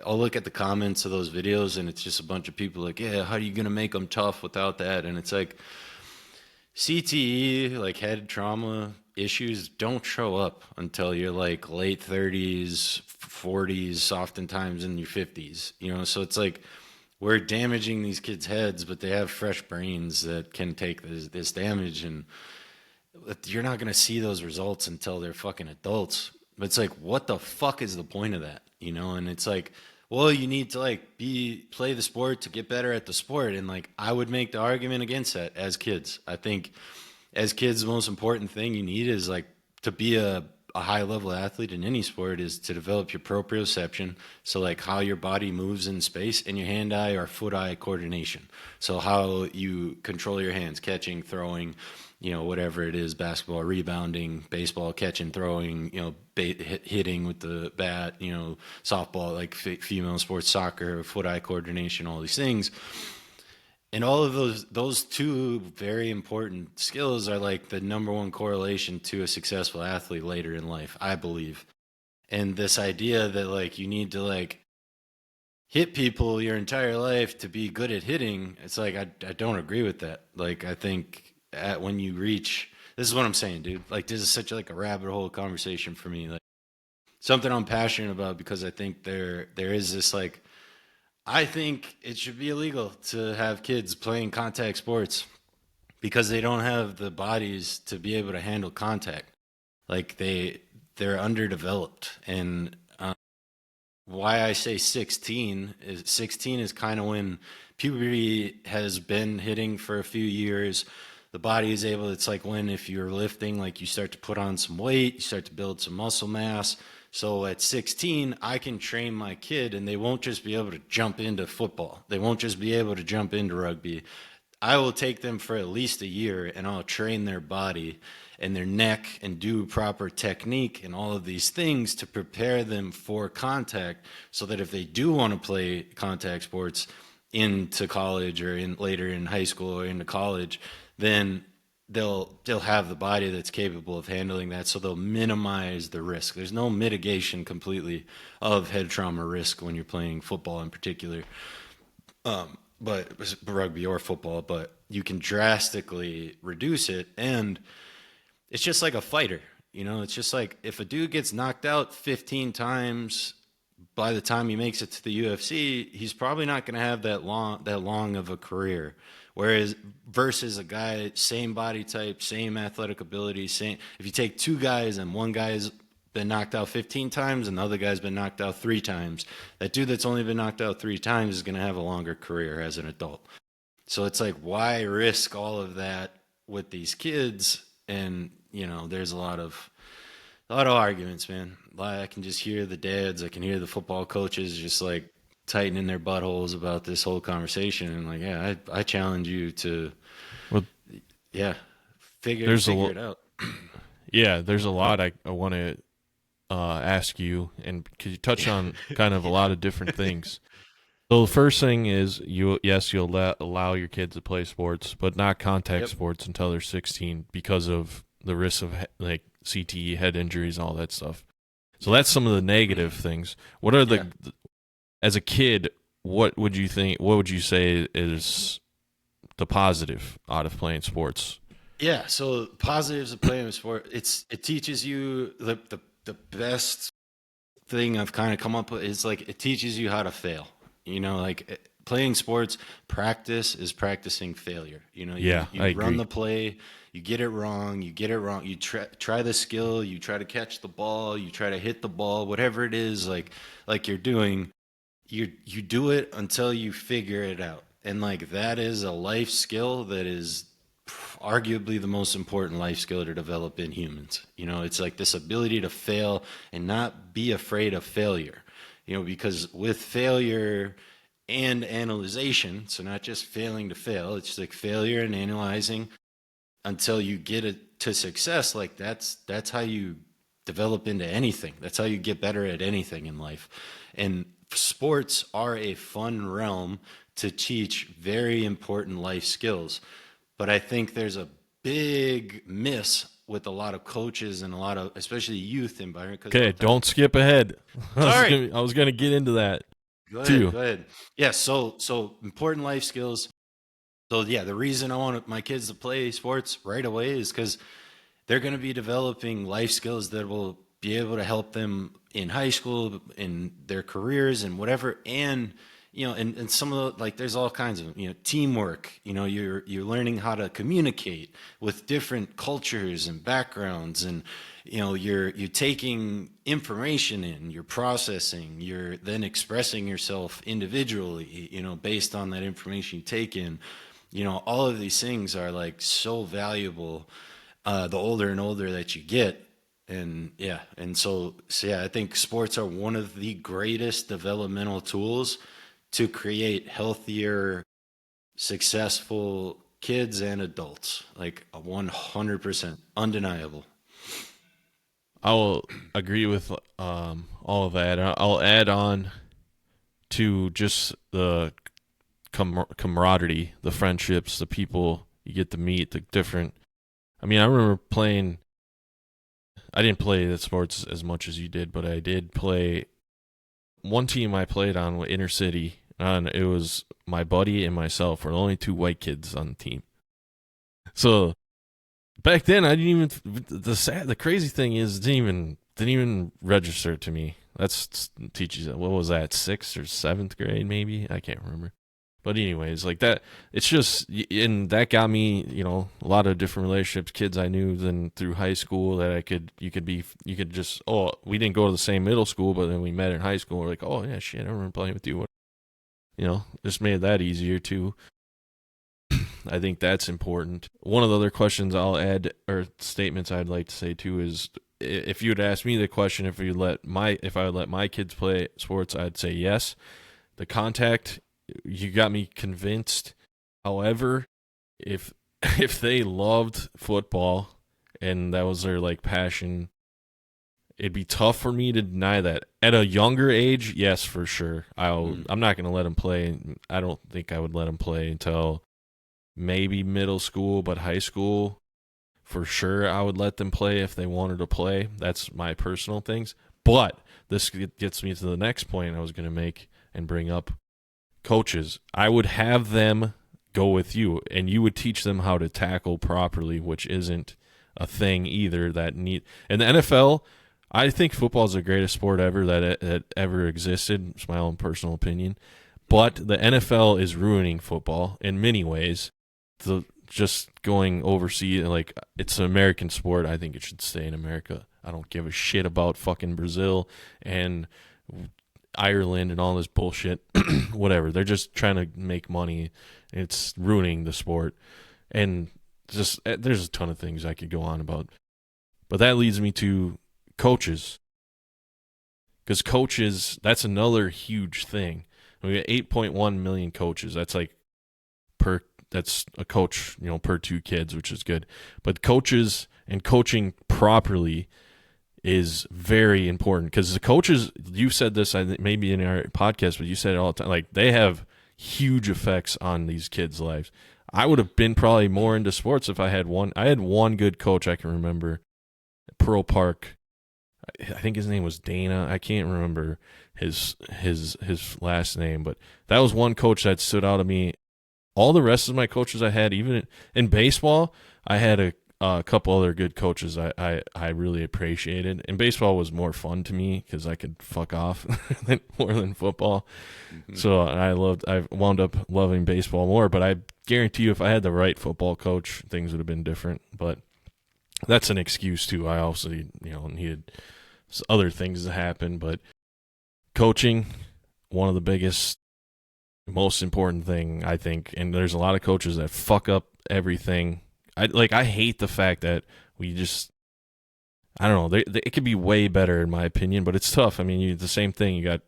I'll look at the comments of those videos, and it's just a bunch of people like, yeah, how are you gonna make them tough without that? And it's like CTE, like head trauma issues, don't show up until you're like late 30s, 40s, oftentimes in your 50s. So it's like we're damaging these kids' heads, but they have fresh brains that can take this damage, and you're not going to see those results until they're fucking adults. But it's like, what the fuck is the point of that? And it's like, well, you need to like play the sport to get better at the sport. And like, I would make the argument against that as kids. I think as kids, the most important thing you need is like to be a high level athlete in any sport is to develop your proprioception. So like how your body moves in space, and your hand eye or foot eye coordination. So how you control your hands, catching, throwing, whatever it is, basketball, rebounding, baseball, catching, throwing, hitting with the bat, softball, like female sports, soccer, foot-eye coordination, all these things. And all of those two very important skills are like the number one correlation to a successful athlete later in life, I believe. And this idea that like you need to like hit people your entire life to be good at hitting, it's like I don't agree with that. Like I think when you reach, this is what I'm saying, dude. Like this is such like a rabbit hole conversation for me. Like something I'm passionate about, because I think there is this like, I think it should be illegal to have kids playing contact sports because they don't have the bodies to be able to handle contact. Like they're underdeveloped. And why I say 16 is kind of when puberty has been hitting for a few years. The body is able, it's like when if you're lifting, like you start to put on some weight, you start to build some muscle mass. So at 16, I can train my kid, and they won't just be able to jump into football. They won't just be able to jump into rugby. I will take them for at least a year, and I'll train their body and their neck and do proper technique and all of these things to prepare them for contact, so that if they do want to play contact sports into college or later in high school or into college, then they'll have the body that's capable of handling that, so they'll minimize the risk. There's no mitigation completely of head trauma risk when you're playing football in particular, but rugby or football, but you can drastically reduce it. And it's just like a fighter, it's just like if a dude gets knocked out 15 times, by the time he makes it to the UFC, he's probably not going to have that long of a career. Whereas versus a guy, same body type, same athletic ability, if you take two guys and one guy's been knocked out 15 times and the other guy's been knocked out 3 times, that dude that's only been knocked out 3 times is going to have a longer career as an adult. So it's like, why risk all of that with these kids? And, there's a lot of arguments, man. I can just hear the dads, I can hear the football coaches just like tightening their buttholes about this whole conversation. And like, yeah, I challenge you to, figure it out. Yeah, there's a lot I want to ask you, and because you touch on kind of a lot of different things. So the first thing is you'll allow your kids to play sports, but not contact sports until they're 16 because of the risk of like CTE, head injuries, all that stuff. So that's some of the negative things. What are as a kid, what would you think? What would you say is the positive out of playing sports? Yeah, so positives of playing a sport, it teaches you the best thing I've kind of come up with is like it teaches you how to fail. Like playing sports, practice is practicing failure. You I run agree. the play, you get it wrong, you try the skill, you try to catch the ball, you try to hit the ball, whatever it is, like you're doing, you do it until you figure it out. And like that is a life skill that is arguably the most important life skill to develop in humans. It's like this ability to fail and not be afraid of failure. Because with failure and analyzation, so not just failing to fail, it's like failure and analyzing until you get it to success. Like that's how you develop into anything. That's how you get better at anything in life. And sports are a fun realm to teach very important life skills. But I think there's a big miss with a lot of coaches and a lot of, especially youth environment. Okay, don't skip ahead. Sorry. I was gonna get into that. Go too. ahead. Yeah. So important life skills. So yeah, the reason I want my kids to play sports right away is because they're going to be developing life skills that will be able to help them in high school, in their careers, and whatever. And and some of the, like, there's all kinds of teamwork. You're learning how to communicate with different cultures and backgrounds, and you're taking information in, you're processing, you're then expressing yourself individually, based on that information you take in. All of these things are like so valuable the older and older that you get. And yeah, I think sports are one of the greatest developmental tools to create healthier, successful kids and adults. Like 100%, undeniable. I will agree with all of that. I'll add on to just the camaraderie, the friendships, the people you get to meet, the different. I mean, I remember playing. I didn't play the sports as much as you did, but I did play. One team I played on was inner city, and it was my buddy and myself. We're the only two white kids on the team. So back then, I didn't even. The crazy thing is, it didn't even register to me. That's teaches. What was that? 6th or 7th grade, maybe? I can't remember. But anyways, like that, it's just, and that got me, a lot of different relationships, kids I knew then through high school that you could just, oh, we didn't go to the same middle school, but then we met in high school. We're like, oh yeah, shit, I remember playing with you. Just made that easier too. I think that's important. One of the other questions I'll add, or statements I'd like to say too, is if you'd ask me the question, if I would let my kids play sports, I'd say yes. The contact, you got me convinced. However, if they loved football and that was their like passion, it'd be tough for me to deny that. At a younger age, yes, for sure. I'm not going to let them play. I don't think I would let them play until maybe middle school, but high school, for sure, I would let them play if they wanted to play. That's my personal things. But this gets me to the next point I was going to make and bring up. Coaches, I would have them go with you, and you would teach them how to tackle properly, which isn't a thing either. And the NFL, I think football is the greatest sport ever that ever existed. It's my own personal opinion. But the NFL is ruining football in many ways. Just going overseas, like, it's an American sport. I think it should stay in America. I don't give a shit about fucking Brazil and Ireland and all this bullshit. Whatever, they're just trying to make money. It's ruining the sport, and just there's a ton of things I could go on about, but that leads me to coaches, because coaches, that's another huge thing. We got 8.1 million coaches. That's like that's a coach, per 2 kids, which is good. But coaches and coaching properly is very important, because the coaches, you said this, I think maybe in our podcast, but you said it all the time, like, they have huge effects on these kids' lives. I would have been probably more into sports if I had one. I had one good coach I can remember, Pearl Park. I think his name was Dana. I can't remember his last name, but that was one coach that stood out to me. All the rest of my coaches I had, even in baseball, I had a couple other good coaches I really appreciated. And baseball was more fun to me because I could fuck off more than football. Mm-hmm. So I wound up loving baseball more. But I guarantee you, if I had the right football coach, things would have been different. But that's an excuse too. I also needed other things to happen. But coaching, one of the biggest, most important thing, I think. And there's a lot of coaches that fuck up everything. I hate the fact that we just, I don't know, it could be way better in my opinion, but it's tough. I mean, the same thing. You got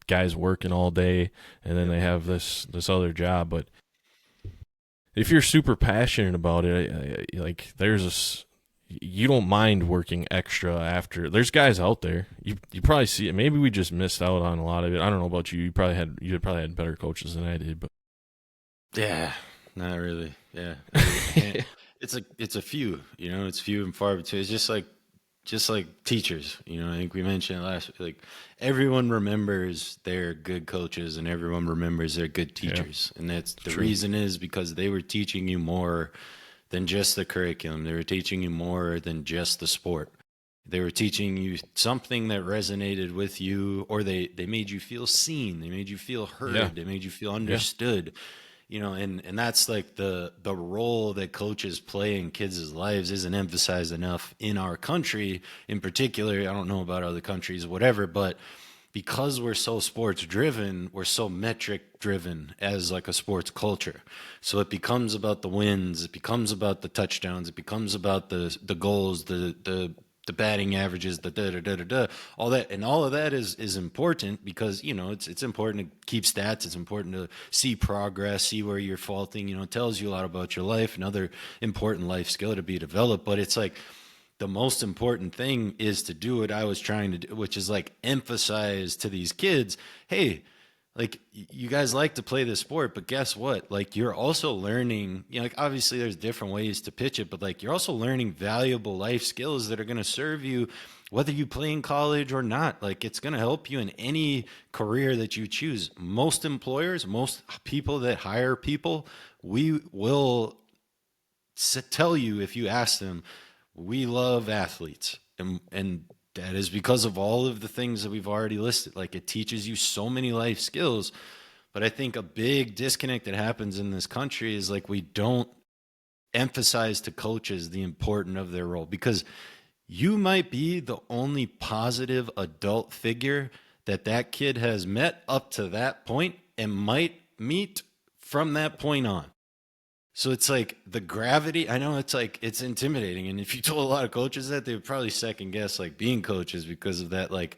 guys working all day, and then they have this other job. But if you're super passionate about it, like, you don't mind working extra after. There's guys out there. You probably see it. Maybe we just missed out on a lot of it. I don't know about you. You probably had better coaches than I did, but yeah, not really. Yeah. it's a few, it's few and far between. It's just like teachers, I think we mentioned last, like everyone remembers their good coaches and everyone remembers their good teachers. And that's the True. reason is because they were teaching you more than just the curriculum. They were teaching you more than just the sport. They were teaching you something that resonated with you, or they made you feel seen. They made you feel heard. Yeah. They made you feel understood. And that's like the role that coaches play in kids' lives isn't emphasized enough in our country in particular. I don't know about other countries, whatever, but because we're so sports driven, we're so metric driven as like a sports culture. So it becomes about the wins, it becomes about the touchdowns, it becomes about the goals, the batting averages, the da da da da da, all that, and all of that is important because it's important to keep stats. It's important to see progress, see where you're faulting. It tells you a lot about your life, another important life skill to be developed. But it's like the most important thing is to do what I was trying to do, which is like emphasize to these kids, hey, like you guys like to play this sport, but guess what? Like you're also learning, like obviously there's different ways to pitch it, but like you're also learning valuable life skills that are going to serve you whether you play in college or not. Like it's going to help you in any career that you choose. Most employers, most people that hire people, we will tell you if you ask them, we love athletes. And that is because of all of the things that we've already listed. Like it teaches you so many life skills. But I think a big disconnect that happens in this country is like we don't emphasize to coaches the importance of their role, because you might be the only positive adult figure that kid has met up to that point and might meet from that point on. So it's like the gravity, I know it's like, it's intimidating. And if you told a lot of coaches that, they would probably second guess like being coaches because of that. Like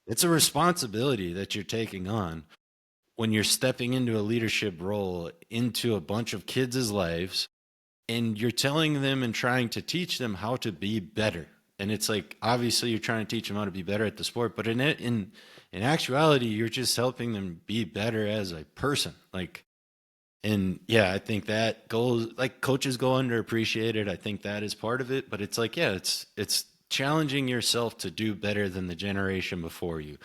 it's a responsibility that you're taking on when you're stepping into a leadership role into a bunch of kids' lives, and you're telling them and trying to teach them how to be better. And it's like, obviously you're trying to teach them how to be better at the sport, but in actuality, you're just helping them be better as a person. Like, and yeah, I think that goes, like coaches go underappreciated. I think that is part of it, but it's like, yeah, it's challenging yourself to do better than the generation before you.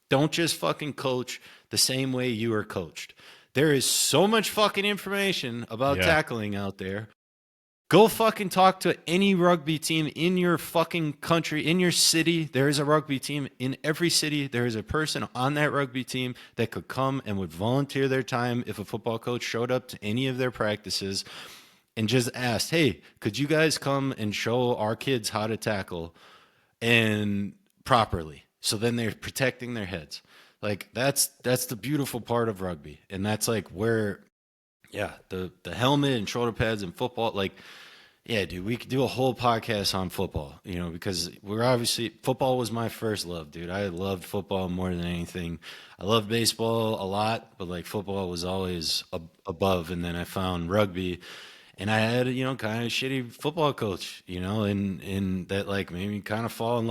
Don't just fucking coach the same way you were coached. There is so much fucking information about tackling out there. Go fucking talk to any rugby team in your fucking country, in your city. There is a rugby team in every city. There is a person on that rugby team that could come and would volunteer their time if a football coach showed up to any of their practices and just asked, hey, could you guys come and show our kids how to tackle and properly? So then they're protecting their heads. Like that's the beautiful part of rugby. And that's like where, yeah, the helmet and shoulder pads and football, like, yeah, dude, we could do a whole podcast on football, because we're obviously, football was my first love, dude. I loved football more than anything. I loved baseball a lot, but like football was always above. And then I found rugby, and I had kind of shitty football coach, and that like made me kind of fall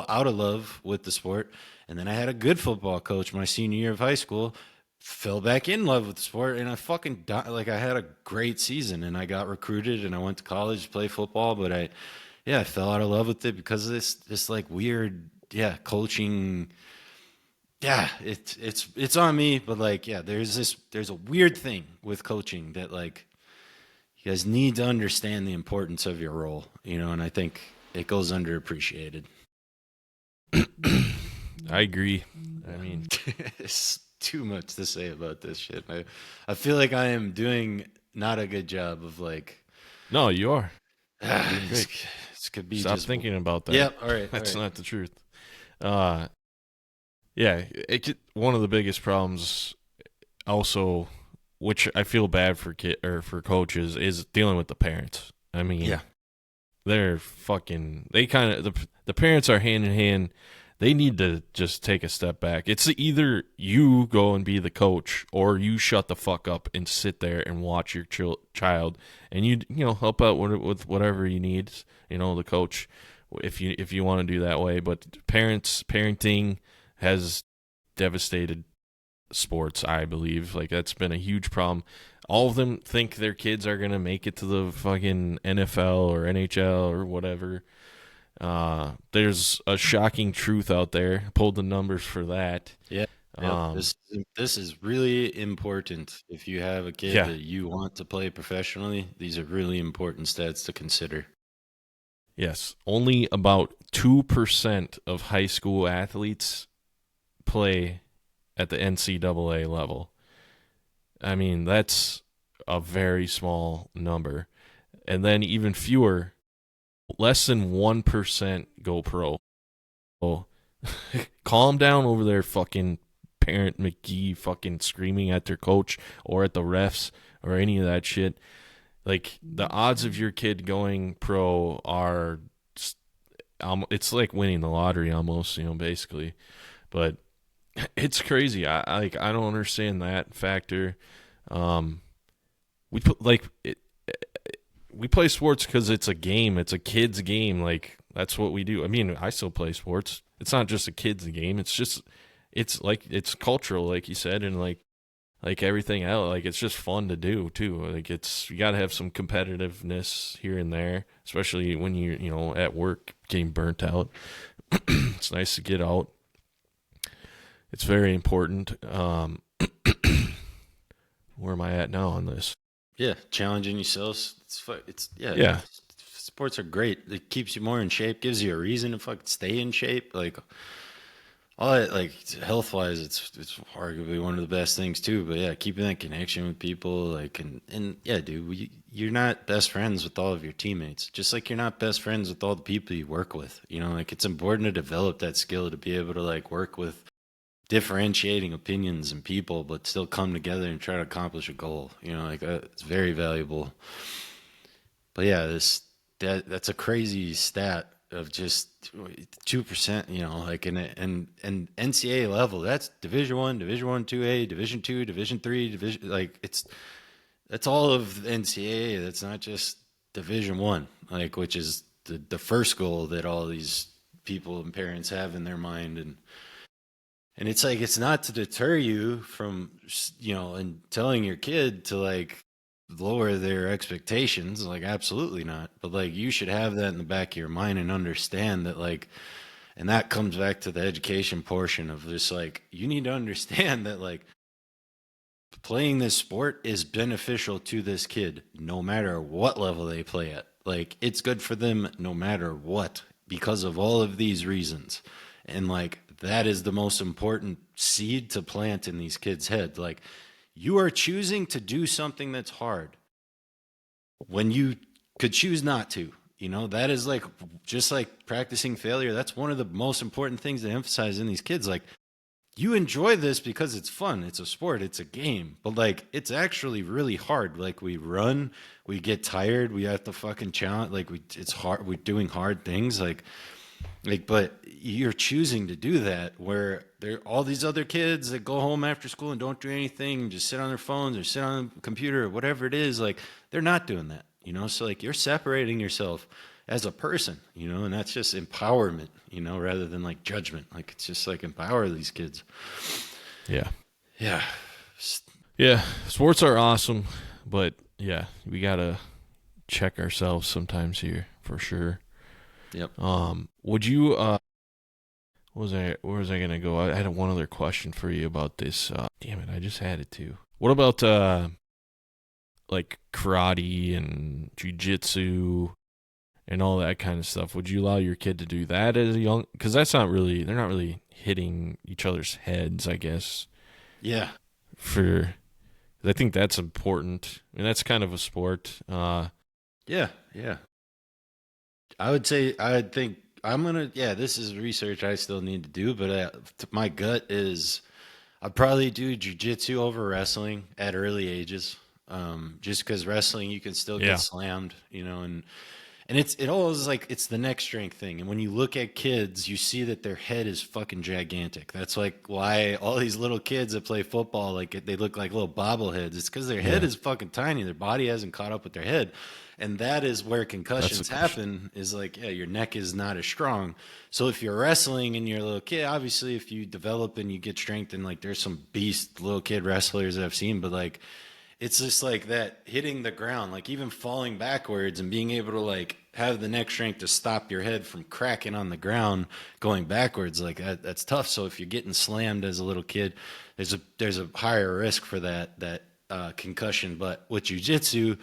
out of love with the sport. And then I had a good football coach my senior year of high school, fell back in love with the sport, and I fucking died. Like I had a great season, and I got recruited, and I went to college to play football, but I fell out of love with it because of this like weird, coaching. Yeah, it's on me, but like, yeah, there's a weird thing with coaching that like you guys need to understand the importance of your role, and I think it goes underappreciated. I agree. I mean, it's too much to say about this shit. I feel like I am doing not a good job of like. No, you are. This could be. Stop just thinking about that. Yeah, all right. That's all right. not the truth. Yeah, one of the biggest problems, also, which I feel bad for for coaches, is dealing with the parents. I mean, they're fucking. They kind of the parents are hand in hand. They need to just take a step back. It's either you go and be the coach, or you shut the fuck up and sit there and watch your child, and you help out with whatever you need. The coach, if you want to do that way. But parenting has devastated sports, I believe. Like that's been a huge problem. All of them think their kids are going to make it to the fucking NFL or NHL or whatever. There's a shocking truth out there. Pulled the numbers for that. Yeah. Yep. Um, This is really important. If you have a kid yeah. that you want to play professionally, these are really important stats to consider. Yes. Only about 2% of high school athletes play at the NCAA level. I mean, that's a very small number. And then even fewer, less than 1% go pro. Oh, calm down over there, fucking parent McGee fucking screaming at their coach or at the refs or any of that shit. Like, the odds of your kid going pro are, it's like winning the lottery almost, basically. But it's crazy. I don't understand that factor. We put we play sports because it's a game. It's a kid's game. Like, that's what we do. I mean, I still play sports. It's not just a kid's game. It's cultural, like you said, and like everything else. Like, it's just fun to do too. Like, you got to have some competitiveness here and there, especially when you at work getting burnt out. It's nice to get out. It's very important. Where am I at now on this? Yeah, challenging yourselves. Yeah. Sports are great. It keeps you more in shape, gives you a reason to fucking stay in shape. Like, all that, like, health wise, it's arguably one of the best things too. But yeah, keeping that connection with people, like, and yeah, dude, you're not best friends with all of your teammates, just like you're not best friends with all the people you work with. Like, it's important to develop that skill to be able to like work with differentiating opinions and people, but still come together and try to accomplish a goal. Like, it's very valuable. But yeah, that's a crazy stat of just 2%. Like, and NCAA level, that's Division 1, Division 1, 2A, Division 2, Division 3, division, like, that's all of the NCAA. That's not just Division 1, like, which is the first goal that all these people and parents have in their mind. And it's like, it's not to deter you from, and telling your kid to like lower their expectations. Like, absolutely not. But like, you should have that in the back of your mind and understand that, like, and that comes back to the education portion of this. Like, you need to understand that, like, playing this sport is beneficial to this kid, no matter what level they play at. Like, it's good for them no matter what, because of all of these reasons. And like, that is the most important seed to plant in these kids' heads. Like, you are choosing to do something that's hard when you could choose not to. That is like, just like practicing failure. That's one of the most important things to emphasize in these kids. Like, you enjoy this because it's fun. It's a sport. It's a game. But like, it's actually really hard. Like, we run, we get tired. We have to fucking challenge. Like, it's hard. We're doing hard things. Like, but you're choosing to do that, where there are all these other kids that go home after school and don't do anything and just sit on their phones or sit on the computer or whatever it is. Like, they're not doing that, So like, you're separating yourself as a person, and that's just empowerment, rather than like judgment. Like, it's just like, empower these kids. Yeah. Yeah. Yeah. Sports are awesome, but yeah, we got to check ourselves sometimes here for sure. Yep. Would you, where was I going to go? I had one other question for you about this. Damn it, I just had it too. What about, like karate and jiu-jitsu and all that kind of stuff? Would you allow your kid to do that as a young, because they're not really hitting each other's heads, I guess. Yeah. I think that's important. I mean, that's kind of a sport. Yeah. I think this is research I still need to do, but my gut is I'd probably do jiu-jitsu over wrestling at early ages. Just because wrestling, you can still get slammed, and it always like, it's the neck strength thing. And when you look at kids, you see that their head is fucking gigantic. That's like why all these little kids that play football, like, they look like little bobbleheads. It's because their head is fucking tiny. Their body hasn't caught up with their head. And that is where concussions happen, is like, yeah, your neck is not as strong. So if you're wrestling and you're a little kid, obviously if you develop and you get strength, and like, there's some beast little kid wrestlers that I've seen, but like, it's just like that hitting the ground, like even falling backwards and being able to like have the neck strength to stop your head from cracking on the ground going backwards, like that's tough. So if you're getting slammed as a little kid, there's a higher risk for that concussion. But with jujitsu,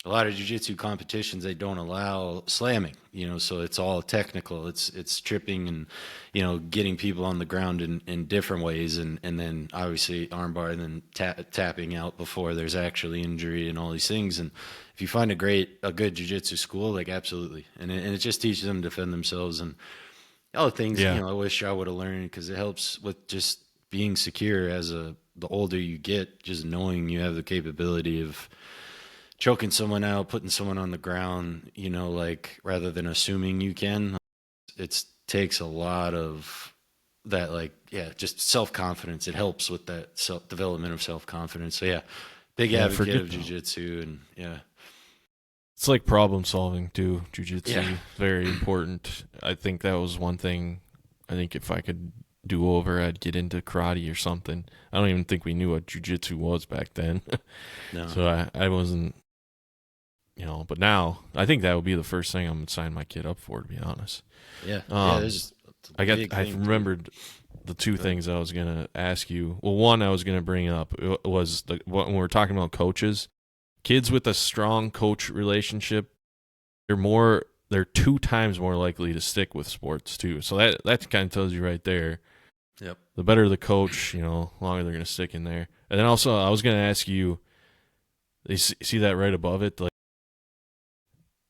a lot of jiu-jitsu competitions, they don't allow slamming, so it's all technical. It's tripping and getting people on the ground in different ways, and then obviously armbar and then tapping out before there's actually injury and all these things. And if you find a good jiu-jitsu school, like absolutely, and it just teaches them to defend themselves and all the things I wish I would have learned, because it helps with just being secure as the older you get, just knowing you have the capability of choking someone out, putting someone on the ground, like rather than assuming you can. It takes a lot of that, like, just self-confidence. It helps with that development of self-confidence. So yeah, big advocate of jiu-jitsu, and it's like problem solving too. Jiu-jitsu, very important. I think that was one thing. I think if I could do over, I'd get into karate or something. I don't even think we knew what jiu-jitsu was back then. No. So I wasn't, but now I think that would be the first thing I'm gonna sign my kid up for, to be honest. Yeah. I remembered the two things I was gonna ask you. Well, one I was gonna bring up was when we were talking about coaches. Kids with a strong coach relationship, they're 2 times more likely to stick with sports too. So that kind of tells you right there. Yep. The better the coach, longer they're gonna stick in there. And then also I was gonna ask you, you see that right above it, like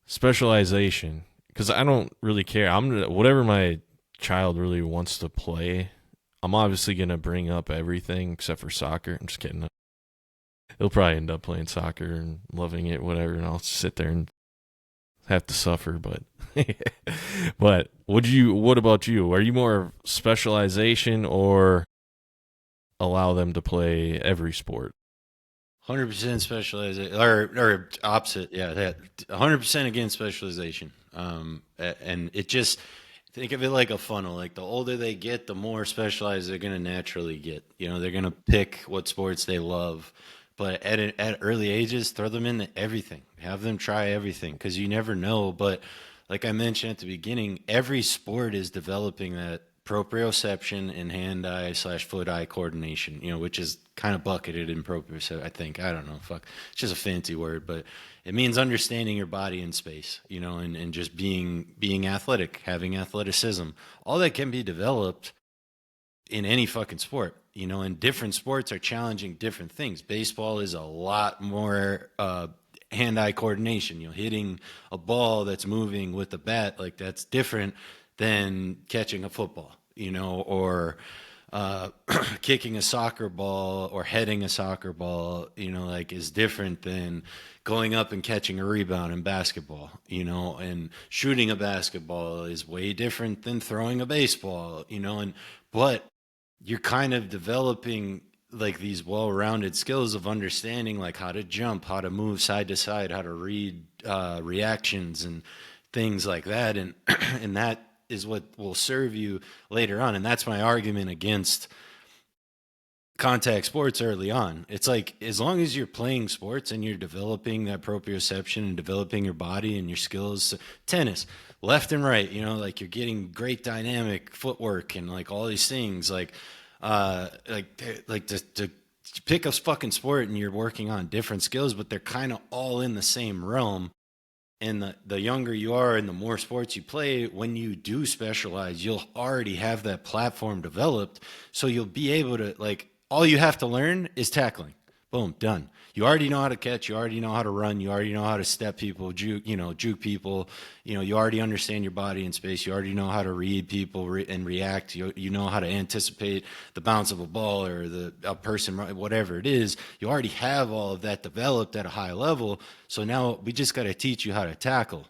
specialization, because I don't really care. Whatever my child really wants to play, I'm obviously gonna bring up everything except for soccer. I'm just kidding. He'll probably end up playing soccer and loving it, whatever, and I'll sit there and have to suffer. But what about you? Are you more specialization or allow them to play every sport? 100% specialization, or opposite. Yeah, 100% against specialization. And it just, think of it like a funnel. Like the older they get, the more specialized they're going to naturally get. They're going to pick what sports they love. But at early ages, throw them into everything. Have them try everything, because you never know. But like I mentioned at the beginning, every sport is developing that proprioception and hand-eye/foot-eye coordination, which is kind of bucketed in proprioception, I think. I don't know. Fuck. It's just a fancy word, but it means understanding your body in space, and just being athletic, having athleticism. All that can be developed in any fucking sport, and different sports are challenging different things. Baseball is a lot more hand-eye coordination, hitting a ball that's moving with the bat, like that's different than catching a football, or kicking a soccer ball or heading a soccer ball, like is different than going up and catching a rebound in basketball, and shooting a basketball is way different than throwing a baseball, but you're kind of developing like these well-rounded skills of understanding like how to jump, how to move side to side, how to read reactions and things like that. And and that is what will serve you later on. And that's my argument against contact sports early on. It's like, as long as you're playing sports and you're developing that proprioception and developing your body and your skills, tennis, left and right, like you're getting great dynamic footwork and like all these things, like to pick a fucking sport and you're working on different skills, but they're kind of all in the same realm. And the younger you are and the more sports you play, when you do specialize, you'll already have that platform developed. So you'll be able to, like, all you have to learn is tackling. Boom, done. You already know how to catch. You already know how to run. You already know how to step people, juke people. You already understand your body in space. You already know how to read people and react. You know how to anticipate the bounce of a ball or a person, whatever it is. You already have all of that developed at a high level. So now we just got to teach you how to tackle.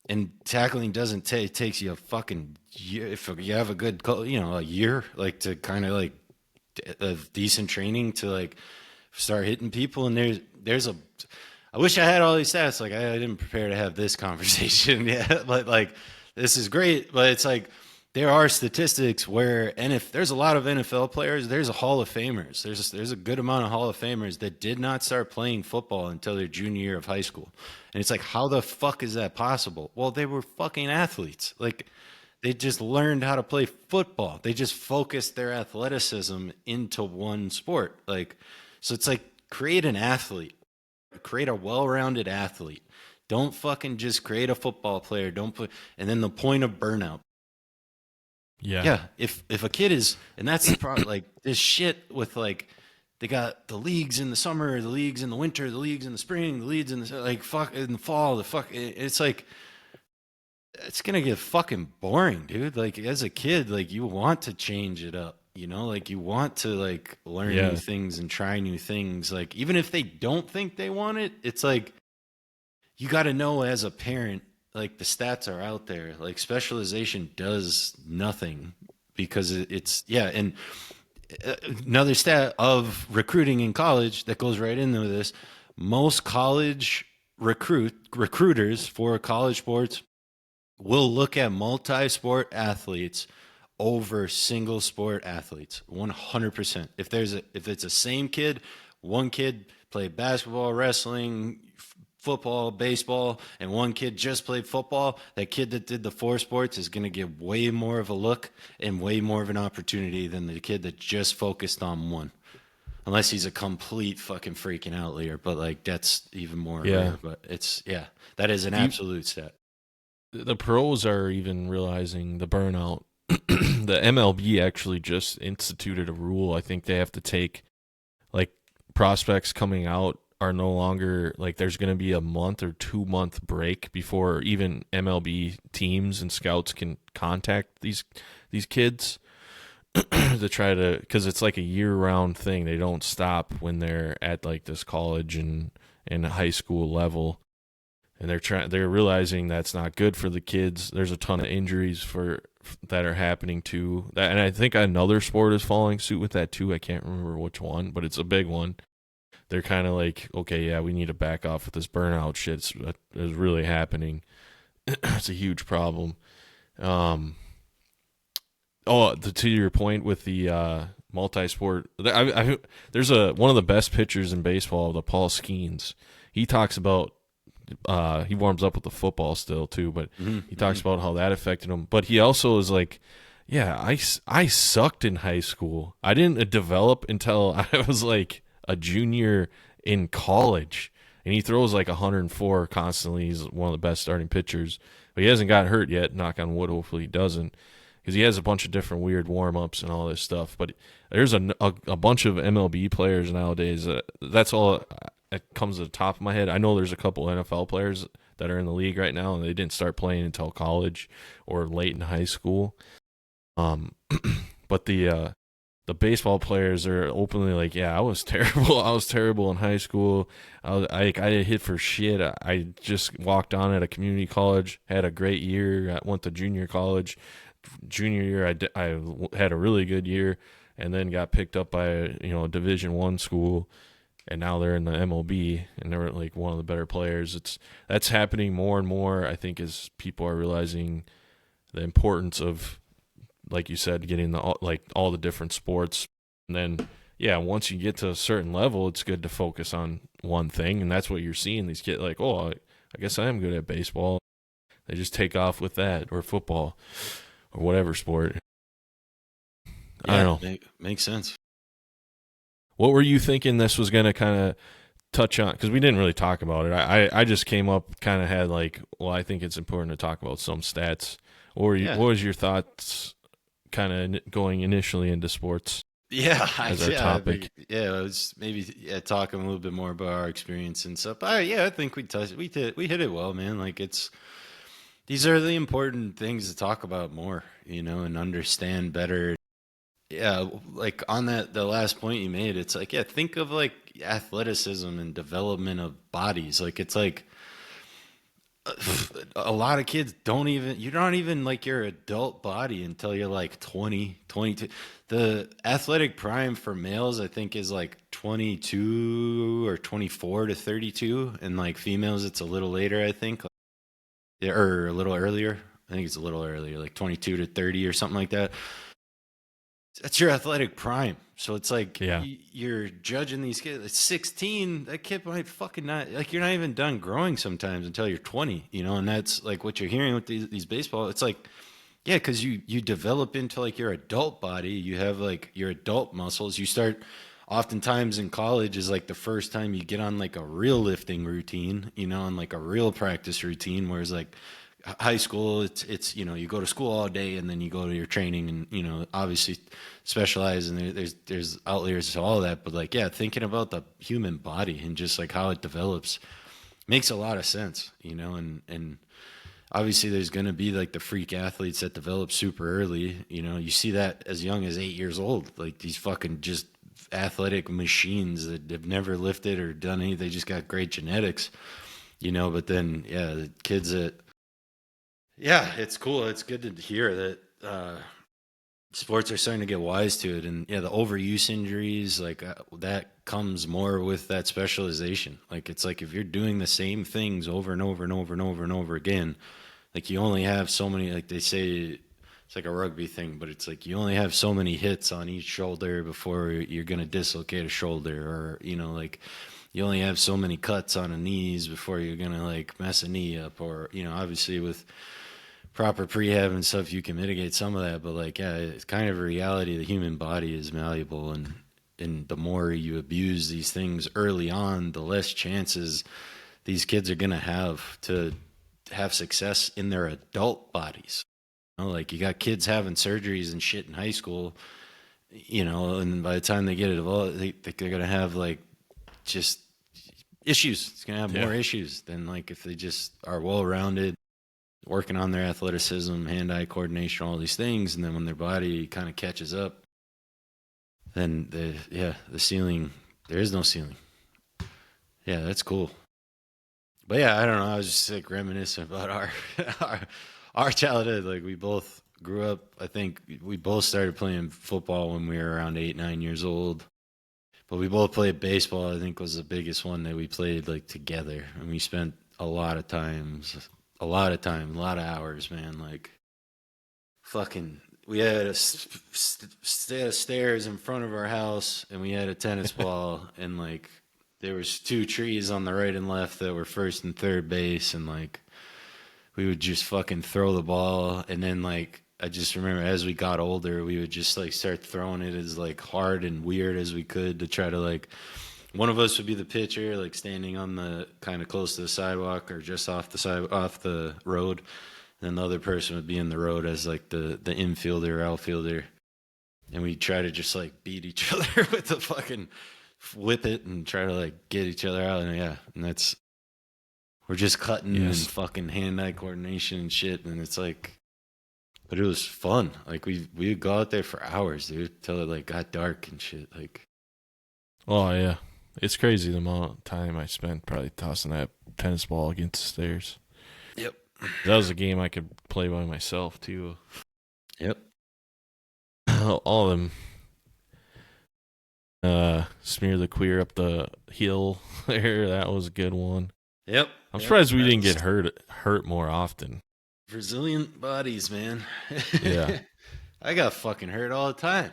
And tackling doesn't takes you a fucking year. If you have a good, a year, like to kind of like of decent training to like start hitting people. And I wish I had all these stats. Like I didn't prepare to have this conversation. Yeah. But like, this is great. But it's like, there are statistics where, and if there's a lot of NFL players, there's a Hall of Famers. There's a good amount of Hall of Famers that did not start playing football until their junior year of high school. And it's like, how the fuck is that possible? Well, they were fucking athletes. Like, they just learned how to play football. They just focused their athleticism into one sport. Like, so it's like, create an athlete, create a well-rounded athlete. Don't fucking just create a football player. Don't put, and then the point of burnout. Yeah. Yeah, if a kid is, and that's the problem. Like this shit with like, they got the leagues in the summer, the leagues in the winter, the leagues in the spring, the leagues in the like fuck in the fall. The fuck, it's like it's gonna get fucking boring, dude. Like as a kid, like you want to change it up, you know, like you want to like learn Yeah. new things and try new things. Like even if they don't think they want it, it's like you got to know as a parent, like the stats are out there. Like specialization does nothing because it's yeah. And another stat of recruiting in college that goes right into this: most college recruiters for college sports will look at multi-sport athletes over single sport athletes 100%. If it's the same kid, one kid played basketball, wrestling, football, baseball, and one kid just played football, that kid that did the four sports is going to get way more of a look and way more of an opportunity than the kid that just focused on one. Unless he's a complete fucking freaking outlier, but like that's even more rare. But it's yeah, that is an absolute stat. The pros are even realizing the burnout. The MLB actually just instituted a rule. I think they have to take, like, prospects coming out are no longer, like, there's going to be a month or 2 month break before even MLB teams and scouts can contact these kids to try to, because it's like a year-round thing. They don't stop when they're at like this college and high school level. And they're realizing that's not good for the kids. There's a ton of injuries that are happening too. And I think another sport is following suit with that too. I can't remember which one, but it's a big one. They're kind of like, okay, yeah, we need to back off with this burnout shit. It's really happening. It's a huge problem. To your point with the multi-sport, there's one of the best pitchers in baseball, the Paul Skeens. He talks about. He warms up with the football still too, but he talks about how that affected him. But he also is like, yeah, I sucked in high school. I didn't develop until I was like a junior in college. And he throws like 104 constantly. He's one of the best starting pitchers, but he hasn't gotten hurt yet. Knock on wood. Hopefully he doesn't, because he has a bunch of different weird warm-ups and all this stuff. But there's a bunch of MLB players nowadays. That's all. It comes to the top of my head. I know there's a couple NFL players that are in the league right now, and they didn't start playing until college or late in high school. But the baseball players are openly like, yeah, I was terrible. I was terrible in high school. I didn't hit for shit. I just walked on at a community college, had a great year. I went to junior college. Junior year, I had a really good year, and then got picked up by a Division I school. And now they're in the MLB, and they're like one of the better players. That's happening more and more, I think, as people are realizing the importance of, like you said, getting all the different sports. And then, yeah, once you get to a certain level, it's good to focus on one thing, and that's what you're seeing. These kids like, oh, I guess I am good at baseball. They just take off with that, or football, or whatever sport. Yeah, I don't know. Makes sense. What were you thinking this was going to kind of touch on? Because we didn't really talk about it. I just came up, kind of had like, well, I think it's important to talk about some stats. What was your thoughts kind of going initially into sports? Yeah, as our topic. It was maybe talking a little bit more about our experience and stuff. I think we hit it well, man. Like these are the important things to talk about more, and understand better. Yeah, like on the last point you made, it's like, yeah, think of like athleticism and development of bodies. Like it's like a lot of kids you're not even like your adult body until you're like 20, 22. The athletic prime for males, I think, is like 22 or 24 to 32. And like females, it's a little later, I think, or a little earlier. I think it's a little earlier, like 22 to 30 or something like that. That's your athletic prime. So it's like Yeah. you're judging these kids. At 16, that kid might fucking not, like, you're not even done growing sometimes until you're 20, you know, and that's like what you're hearing with these baseball. It's like, yeah, because you develop into like your adult body. You have like your adult muscles. You start, oftentimes in college is like the first time you get on like a real lifting routine, you know, and like a real practice routine. Whereas like high school, it's you know, you go to school all day and then you go to your training, and you know, obviously specialize, and there's outliers to all of that. But like, yeah, thinking about the human body and just like how it develops makes a lot of sense, you know, and obviously there's going to be like the freak athletes that develop super early. You know, you see that as young as 8 years old, like these fucking just athletic machines that have never lifted or done anything. They just got great genetics, you know. But then, yeah, the kids that, yeah, it's cool. It's good to hear that sports are starting to get wise to it. And yeah, the overuse injuries, like that comes more with that specialization. Like, it's like if you're doing the same things over and over and over and over and over again, like you only have so many, like they say, it's like a rugby thing, but it's like you only have so many hits on each shoulder before you're going to dislocate a shoulder, or, you know, like you only have so many cuts on the knees before you're going to like mess a knee up, or, you know, obviously with proper prehab and stuff, you can mitigate some of that, but like, yeah, it's kind of a reality. The human body is malleable, and the more you abuse these things early on, the less chances these kids are going to have success in their adult bodies. You know, like you got kids having surgeries and shit in high school, you know, and by the time they get it developed, they're going to have like just issues. It's going to have more issues than like if they just are well-rounded, working on their athleticism, hand-eye coordination, all these things. And then when their body kind of catches up, then the ceiling, there is no ceiling. Yeah, that's cool. But yeah, I don't know. I was just like reminiscing about our childhood. Like we both grew up. I think we both started playing football when we were around 8, 9 years old. But we both played baseball. I think was the biggest one that we played like together, and we spent a lot of hours, man. Like fucking, we had a set of stairs in front of our house, and we had a tennis ball, and like there was 2 trees on the right and left that were first and third base, and like we would just fucking throw the ball. And then like I just remember as we got older, we would just like start throwing it as like hard and weird as we could to try to like, one of us would be the pitcher, like standing on the kind of close to the sidewalk or just off the road. And then the other person would be in the road as like the infielder or outfielder. And we try to just like beat each other with the fucking whip it and try to like get each other out. And yeah, and that's, we're just cutting and fucking hand-eye coordination and shit. And it's like, but it was fun. Like we would go out there for hours, dude, till it like got dark and shit. Like, oh yeah, it's crazy the amount of time I spent probably tossing that tennis ball against the stairs. Yep. That was a game I could play by myself too. Yep. All of them. Smear the queer up the hill there. That was a good one. Yep. I'm surprised we didn't get hurt more often. Resilient bodies, man. Yeah. I got fucking hurt all the time.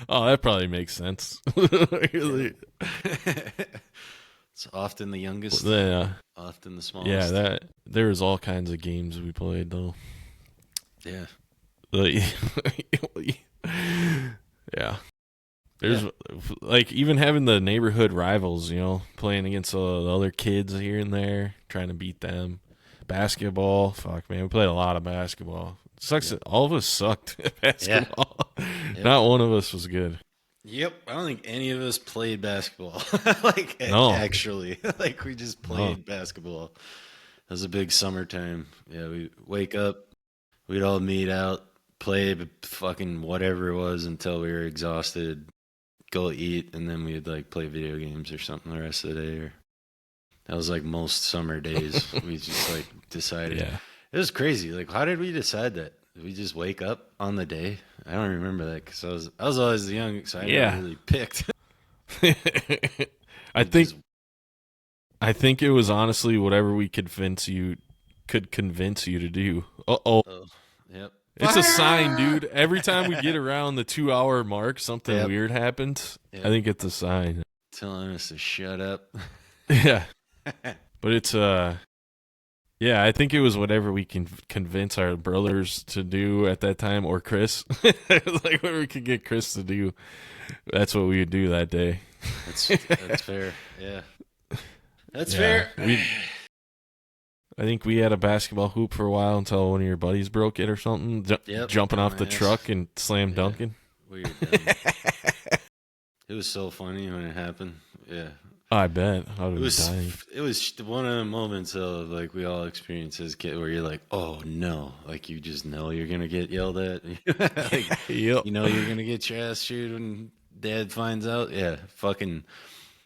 Oh, that probably makes sense. It's often the youngest, often the smallest. Yeah, there was all kinds of games we played though. Yeah. Yeah. There's like even having the neighborhood rivals, you know, playing against the other kids here and there, trying to beat them. Basketball, fuck man, we played a lot of basketball. It sucks that all of us sucked at basketball. Yep. Not one of us was good. Yep, I don't think any of us played basketball. Actually, like we just played basketball. It was a big summertime. Yeah, we wake up, we'd all meet out, play fucking whatever it was until we were exhausted, go eat, and then we'd like play video games or something the rest of the day. Or that was like most summer days. We just like decided. Yeah. It was crazy. Like, how did we decide that? Did we just wake up on the day? I don't remember that because I was always young, so I never really picked. I think it was honestly whatever we convince you could convince you to do. Uh-oh. Oh, yep. It's a sign, dude. Every time we get around the 2-hour mark, something Yep. weird happens. Yep. I think it's a sign. Telling us to shut up. Yeah. But it's yeah, I think it was whatever we can convince our brothers to do at that time, or Chris. Like whatever we could get Chris to do. That's what we would do that day. That's fair. Yeah. That's Yeah, fair. I think we had a basketball hoop for a while until one of your buddies broke it or something, Yep, jumping off the dumbass. truck and slam dunking. We were dumb. It was so funny when it happened. Yeah. I bet. I would have dying. It was one of the moments of like we all experience as kids where you're like, oh no, like you just know you're gonna get yelled at. Like, Yep. you know you're gonna get your ass chewed when dad finds out. Yeah, fucking.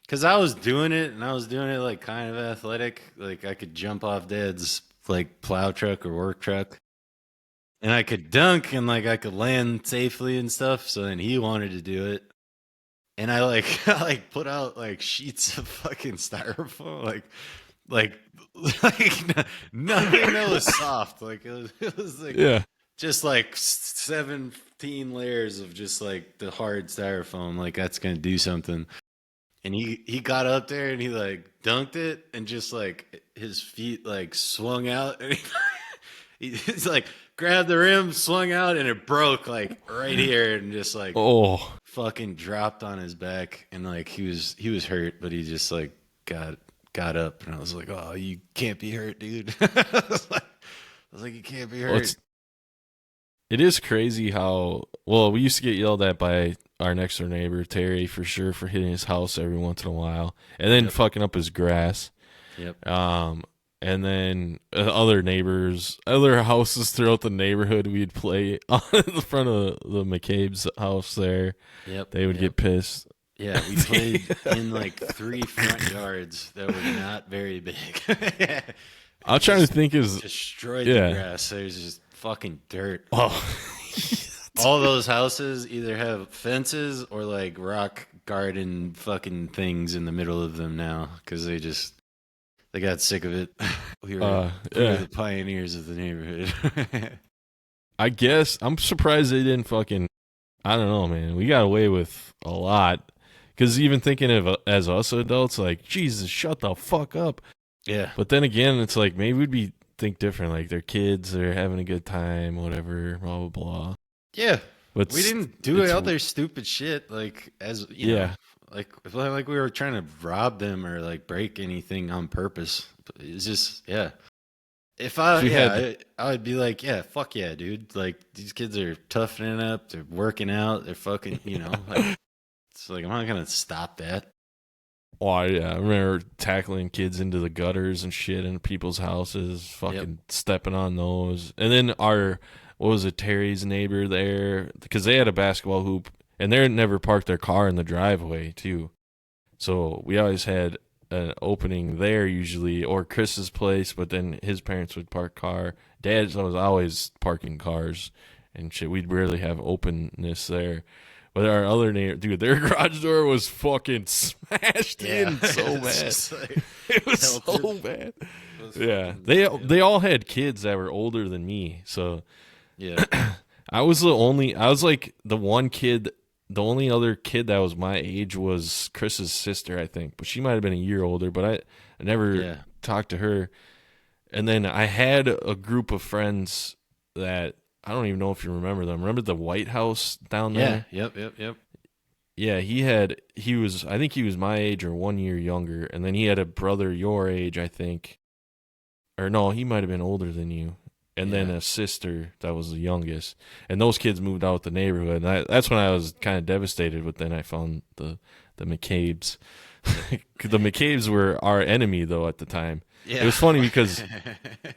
Cause I was doing it and I was doing it like kind of athletic. Like I could jump off dad's like plow truck or work truck. And I could dunk and like I could land safely and stuff. So then he wanted to do it. And I like I like put out like sheets of fucking styrofoam, like nothing that was soft. Like it was like Yeah. just like 17 layers of just like the hard styrofoam. Like that's gonna do something. And he got up there and he like dunked it and just like his feet like swung out and he's like grabbed the rim, swung out, and it broke like right here and just like fucking dropped on his back and like he was hurt, but he just like got up and I was like, oh, you can't be hurt, dude. I was like, you can't be hurt. It is crazy how we used to get yelled at by our next door neighbor Terry for sure for hitting his house every once in a while and then fucking up his grass. Yep. And then other neighbors, other houses throughout the neighborhood, we'd play on the front of the McCabe's house there. Yep. They would get pissed. Yeah, we played in like 3 front yards that were not very big. I'm trying to think destroyed the grass. There's just fucking dirt. Oh. All those houses either have fences or like rock garden fucking things in the middle of them now because they got sick of it. We were the pioneers of the neighborhood. I guess I'm surprised they didn't fucking. I don't know, man. We got away with a lot because even thinking of as us adults, like Jesus, shut the fuck up. Yeah. But then again, it's like maybe we'd think different. Like they're kids, they're having a good time, whatever, blah blah blah. Yeah. But we didn't do other stupid shit like as you know, like we were trying to rob them or like break anything on purpose. It's just If I would be like, yeah, fuck yeah, dude. Like these kids are toughening up, they're working out, they're fucking, like it's like I'm not gonna stop that. Oh yeah, I remember tackling kids into the gutters and shit in people's houses, fucking stepping on those. And then Terry's neighbor there, because they had a basketball hoop, and they never parked their car in the driveway too. So we always had an opening there usually, or Chris's place, but then his parents would park car. Dad's was always parking cars and shit. We'd rarely have openness there. But our other neighbor, dude, their garage door was fucking smashed in so bad. It was so bad. Yeah, they all had kids that were older than me, so yeah, I was like the one kid. The only other kid that was my age was Chris's sister, I think, but she might have been a year older. But I never talked to her. And then I had a group of friends that I don't even know if you remember them. Remember the White House down there? Yep. Yeah, I think he was my age or 1 year younger, and then he had a brother your age, I think. Or no, he might have been older than you. And then a sister that was the youngest. And those kids moved out the neighborhood. And that's when I was kind of devastated, but then I found the McCabe's. The McCabe's were our enemy, though, at the time. Yeah. It was funny because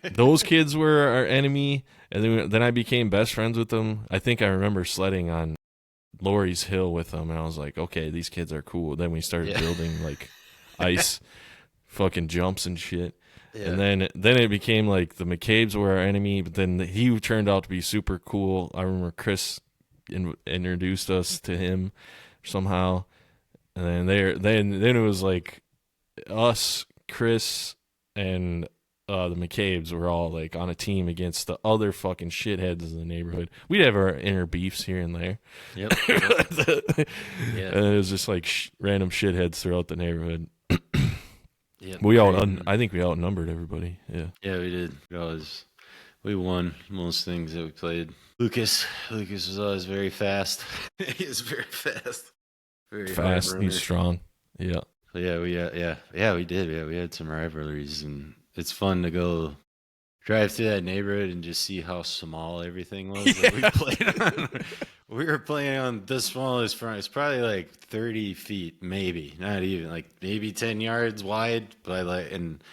those kids were our enemy, and then I became best friends with them. I think I remember sledding on Lori's Hill with them, and I was like, okay, these kids are cool. Then we started building, like, ice fucking jumps and shit. Yeah. And then it became like the McCabe's were our enemy, but then he turned out to be super cool. I remember Chris introduced us to him somehow, and then it was like us, Chris, and the McCabe's were all like on a team against the other fucking shitheads in the neighborhood. We'd have our inner beefs here and there. Yep. Yep. Yeah. And it was just like random shitheads throughout the neighborhood. Yep. I think we outnumbered everybody. Yeah. Yeah, we did. We won most things that we played. Lucas was always very fast. He was very fast. Very fast. He's strong. Yeah. But yeah, we did. Yeah, we had some rivalries, and it's fun to go drive through that neighborhood and just see how small everything was that we played on. We were playing on the smallest front. It's probably like 30 feet, maybe not even, like maybe 10 yards wide, but and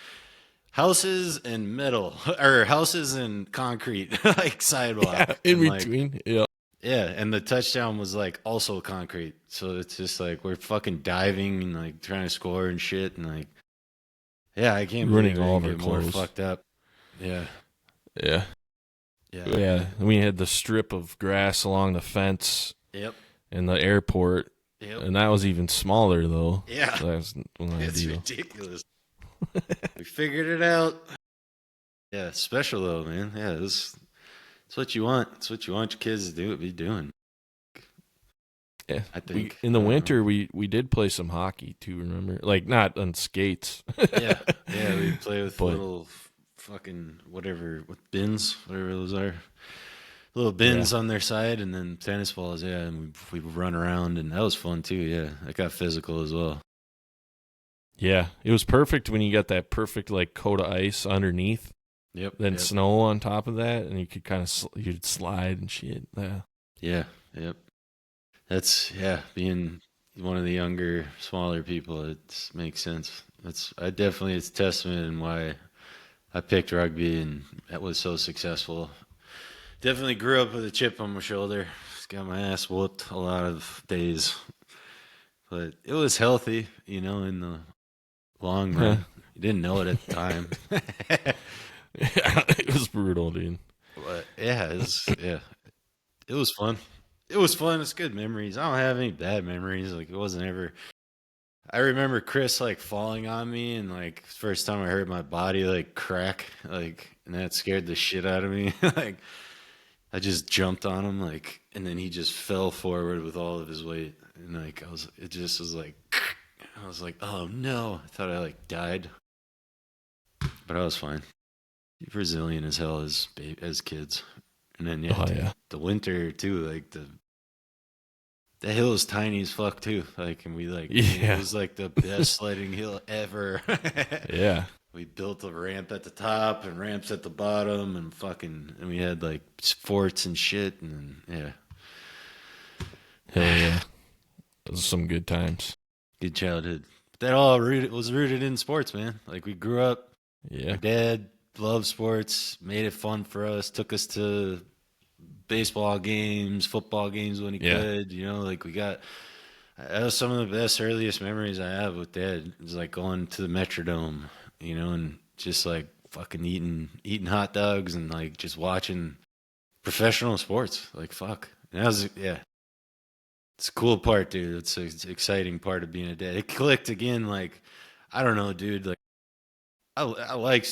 houses and metal, or houses and concrete, like sidewalk in and between. Yeah. Yeah, and the touchdown was like also concrete. So it's just like we're fucking diving and like trying to score and shit, and like, yeah, I can't running believe all we of our get more clothes. fucked up. Yeah. Yeah. Yeah. We had the strip of grass along the fence. Yep. In the airport. Yep. And that was even smaller though. Yeah. So that's it's ridiculous. We figured it out. Yeah, special though, man. Yeah, it's what you want. It's what you want your kids to be doing. Yeah, I think in the winter we did play some hockey too. Remember, like not on skates. yeah, we play with little fucking whatever with bins, whatever those are, little bins on their side, and then tennis balls. Yeah, and we run around, and that was fun too. Yeah, it got physical as well. Yeah, it was perfect when you got that perfect like coat of ice underneath. Yep. Then snow on top of that, and you could kind of you'd slide and shit. Yeah. Yep. That's being one of the younger, smaller people. It makes sense. It's a testament in why I picked rugby and that was so successful. Definitely grew up with a chip on my shoulder. Just got my ass whooped a lot of days, but it was healthy, in the long run. You didn't know it at the time. Yeah, it was brutal, dude. But it was fun. It was fun. It's good memories. I don't have any bad memories. Like, it wasn't ever. I remember Chris like falling on me, and like first time I heard my body like crack, like, and that scared the shit out of me. Like, I just jumped on him, like, and then he just fell forward with all of his weight, and like it just was like, I was like, oh no, I thought I like died, but I was fine. Brazilian as hell as kids, and then the winter too, like the hill is tiny as fuck too, like, and we like it was like the best sledding hill ever. Yeah, we built a ramp at the top and ramps at the bottom, and we had like forts and shit, and then hell yeah, those are some good times, good childhood. That all was rooted in sports, man. Like, we grew up. Yeah, my dad loved sports, made it fun for us, took us to baseball games, football games when he could, like that was some of the best earliest memories I have with Dad. It was like going to the Metrodome, and just like fucking eating hot dogs and like just watching professional sports. Like, fuck. And that was, it's a cool part, dude. It's an exciting part of being a dad. It clicked again, like, I don't know, dude, like, I like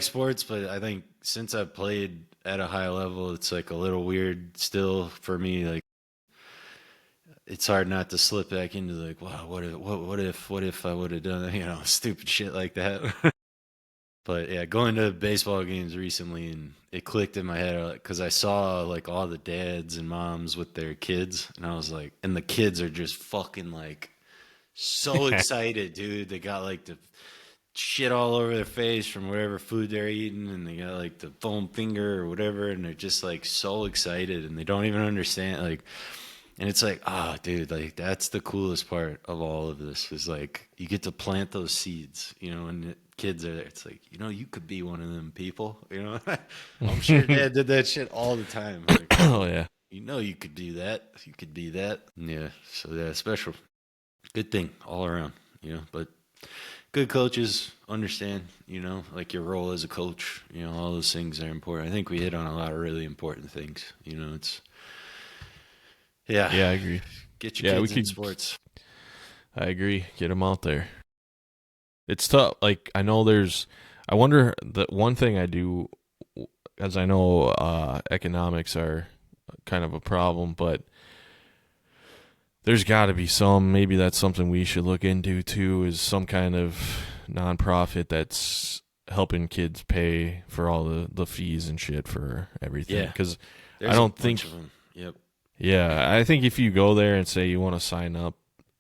sports, but I think since I've played at a high level, it's like a little weird still for me. Like, it's hard not to slip back into like, wow, what if I would have done, stupid shit like that. But yeah, going to baseball games recently, and it clicked in my head because I saw like all the dads and moms with their kids, and I was like, and the kids are just fucking like so excited, dude. They got like the shit all over their face from whatever food they're eating, and they got like the foam finger or whatever, and they're just like so excited, and they don't even understand, like, and it's like, dude, like, that's the coolest part of all of this, is like, you get to plant those seeds, and the kids are there. It's like, you could be one of them people, I'm sure Dad did that shit all the time. Like, oh yeah, you could do that, you could be that. Yeah, so yeah, special, good thing all around, but good coaches understand, like, your role as a coach, all those things are important. I think we hit on a lot of really important things, it's, yeah, I agree. Get your kids in sports. I agree. Get them out there. It's tough. Like, I know I wonder, the one thing I do, as I know economics are kind of a problem, but there's got to be some, maybe that's something we should look into too, is some kind of nonprofit that's helping kids pay for all the fees and shit for everything. Yeah. Because There's I don't a bunch think, of them. Yep. yeah, I think if you go there and say you want to sign up,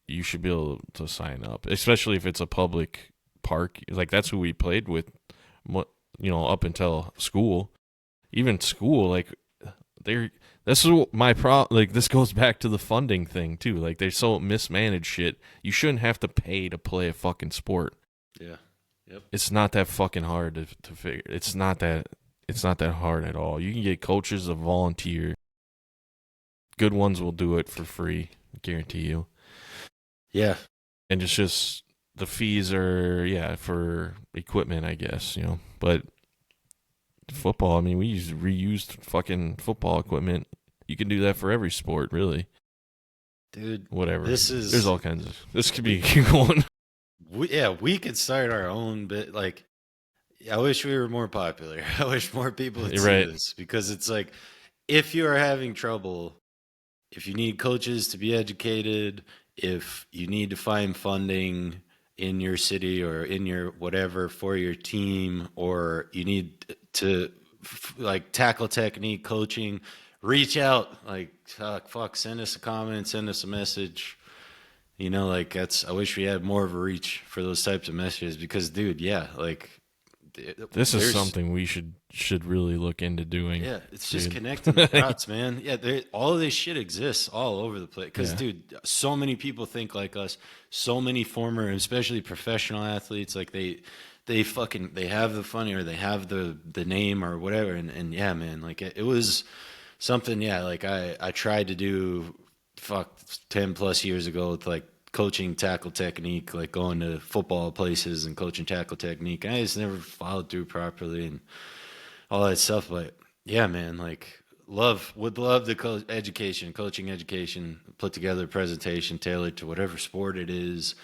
you should be able to sign up, especially if it's a public park. Like, that's who we played with, up until school. Even school, like, this is my problem. Like, this goes back to the funding thing too. Like, they're so mismanaged shit. You shouldn't have to pay to play a fucking sport. Yeah. Yep. It's not that fucking hard to figure. It's not that hard at all. You can get coaches to volunteer. Good ones will do it for free, I guarantee you. Yeah. And it's just the fees are for equipment, I guess, But football, I mean, we use reused fucking football equipment. You can do that for every sport, really. Dude, Whatever. there's all kinds of. This could be going. We could start our own bit. Like, I wish we were more popular. I wish more people would see Right. this, because it's like, if you are having trouble, if you need coaches to be educated, if you need to find funding in your city or in your whatever for your team, or you need to like tackle technique coaching, reach out. Like, fuck, send us a comment, send us a message. Like, I wish we had more of a reach for those types of messages, because, dude, yeah, like, This is something we should really look into doing. yeah, it's just dude. connecting the dots, man. Yeah, all of this shit exists all over the place. Because, Yeah. dude, so many people think like us. So many former, especially professional athletes, like they have the funny, or they have the name or whatever. And yeah, man, like it was something. Yeah, like I tried to do 10 plus years ago with like coaching tackle technique, like going to football places and coaching tackle technique. I just never followed through properly and all that stuff. But yeah, man, like would love the coaching education, put together a presentation tailored to whatever sport it is,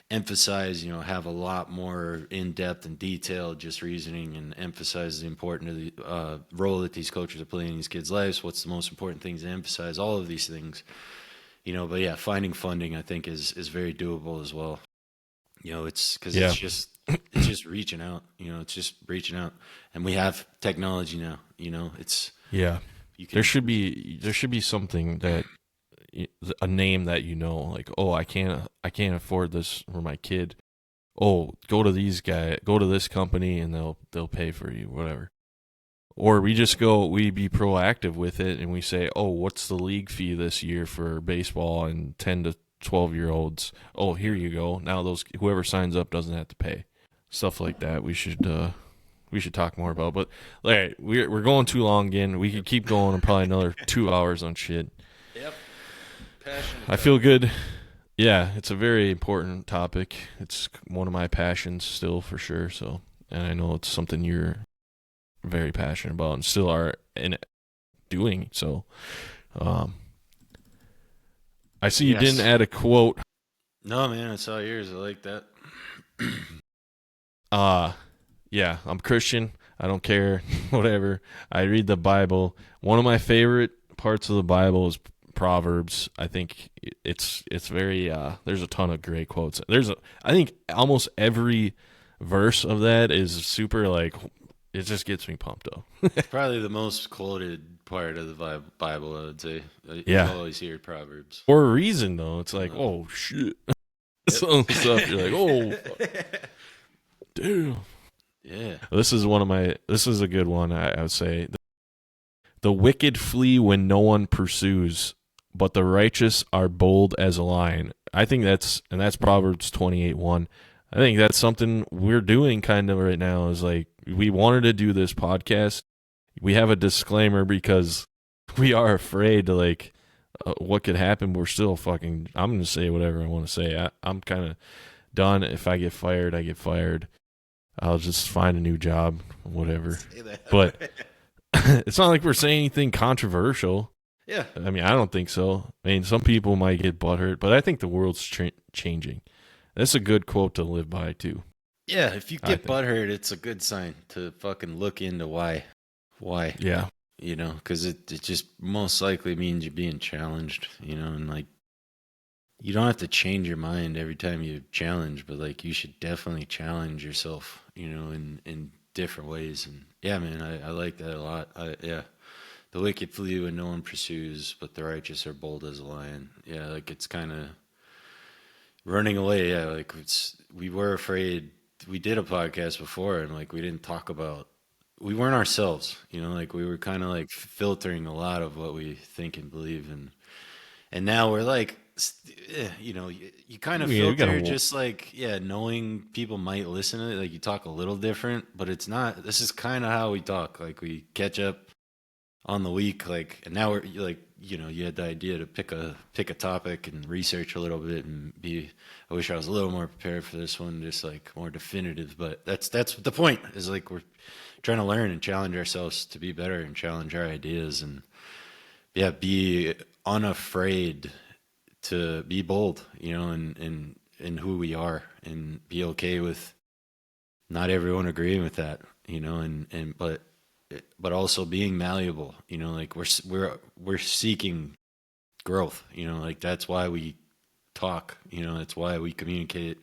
emphasize, have a lot more in-depth and detailed just reasoning, and emphasize the importance of the role that these coaches are playing in these kids' lives. What's the most important things to emphasize? All of these things. But yeah, finding funding, I think, is very doable as well. It's because it's just reaching out. It's just reaching out, and we have technology now. It's there should be something that a name that like, oh, I can't afford this for my kid. Oh, go to this company and they'll pay for you, whatever. Or we be proactive with it, and we say, oh, what's the league fee this year for baseball and 10 to 12-year-olds? Oh, here you go. Now whoever signs up doesn't have to pay. Stuff like that we should talk more about. But all right, we're going too long again. We could keep going and probably another 2 hours on shit. Yep. Passionate. I feel good. Yeah, it's a very important topic. It's one of my passions still, for sure. So, and I know it's something you're very passionate about and still are in doing. So I see you didn't add a quote. No, man, I saw yours. I like that. Yeah, I'm Christian. I don't care. Whatever. I read the Bible. One of my favorite parts of the Bible is Proverbs. I think it's very there's a ton of great quotes. I think almost every verse of that is super, like, it just gets me pumped up. Probably the most quoted part of the Bible, I would say. Yeah. You always hear Proverbs. For a reason, though. It's like, oh, shit. Some stuff you're like, oh, fuck. Damn. Yeah. This is a good one, I would say. The wicked flee when no one pursues, but the righteous are bold as a lion. I think that's Proverbs 28:1. I think that's something we're doing kind of right now, is like, we wanted to do this podcast. We have a disclaimer because we are afraid to, like, what could happen. We're still I'm going to say whatever I want to say. I'm kind of done. If I get fired, I get fired. I'll just find a new job, whatever. But it's not like we're saying anything controversial. Yeah. I mean, I don't think so. I mean, some people might get butthurt, but I think the world's changing. That's a good quote to live by, too. Yeah, if you I get think. butthurt, it's a good sign to fucking look into why. Why? Yeah. You know, because it just most likely means you're being challenged, you know, and like you don't have to change your mind every time you challenge, but like you should definitely challenge yourself, you know, in different ways. And yeah, man, I like that a lot. Yeah. The wicked flee when no one pursues, but the righteous are bold as a lion. Yeah, like it's kind of running away. Yeah, like we were afraid. We did a podcast before, and like we didn't talk about. We weren't ourselves, you know. Like we were kind of like filtering a lot of what we think and believe, and now we're like, you know, you kind of We filter gotta. just like yeah, knowing people might listen to it. Like you talk a little different, but it's not. This is kind of how we talk. Like we catch up on the week, like, and now we're like, you know, you had the idea to pick a topic and research a little bit and be. I wish I was a little more prepared for this one, just like more definitive. But that's the point. Is like we're trying to learn and challenge ourselves to be better and challenge our ideas and yeah, be unafraid to be bold, you know, in who we are and be okay with not everyone agreeing with that, you know, and but also being malleable, you know, like we're seeking growth, you know, like that's why we talk, you know, that's why we communicate.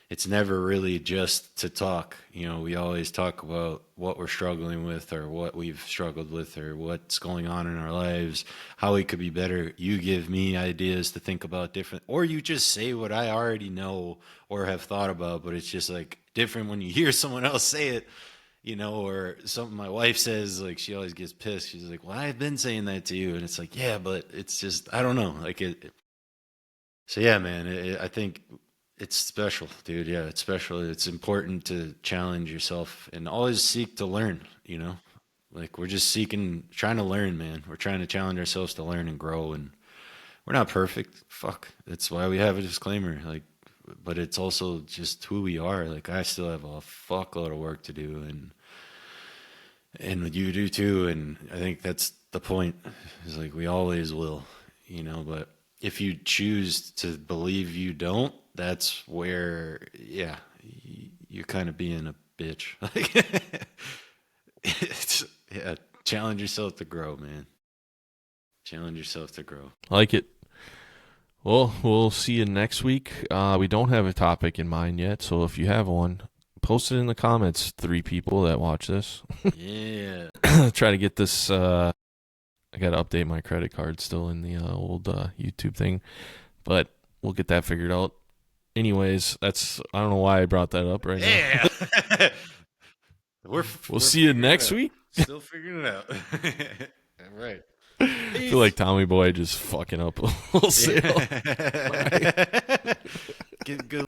It's never really just to talk, you know, we always talk about what we're struggling with or what we've struggled with or what's going on in our lives, how we could be better. You give me ideas to think about different, or you just say what I already know or have thought about, but it's just like different when you hear someone else say it, you know, or something my wife says, like she always gets pissed. She's like, well, I've been saying that to you. And it's like, yeah, but it's just, I don't know. Like so yeah, man, I think it's special, dude. Yeah, it's special. It's important to challenge yourself and always seek to learn, you know, like we're just seeking, trying to learn, man. We're trying to challenge ourselves to learn and grow. And we're not perfect. Fuck. That's why we have a disclaimer. Like, but it's also just who we are. Like I still have a fuckload of work to do and you do too, and I think that's the point, is like we always will, you know, but if you choose to believe you don't, that's where yeah, you're kind of being a bitch. Like it's, yeah, challenge yourself to grow, man. Challenge yourself to grow. I like it. Well, we'll see you next week. We don't have a topic in mind yet, so if you have one, post it in the comments. 3 people that watch this. Yeah. Try to get this. I got to update my credit card still in the old YouTube thing, but we'll get that figured out. Anyways, I don't know why I brought that up right now. Yeah. We'll we're see you figuring it next out. week. Still figuring it out. All right. I feel like Tommy Boy just fucking up a wholesale. Get good.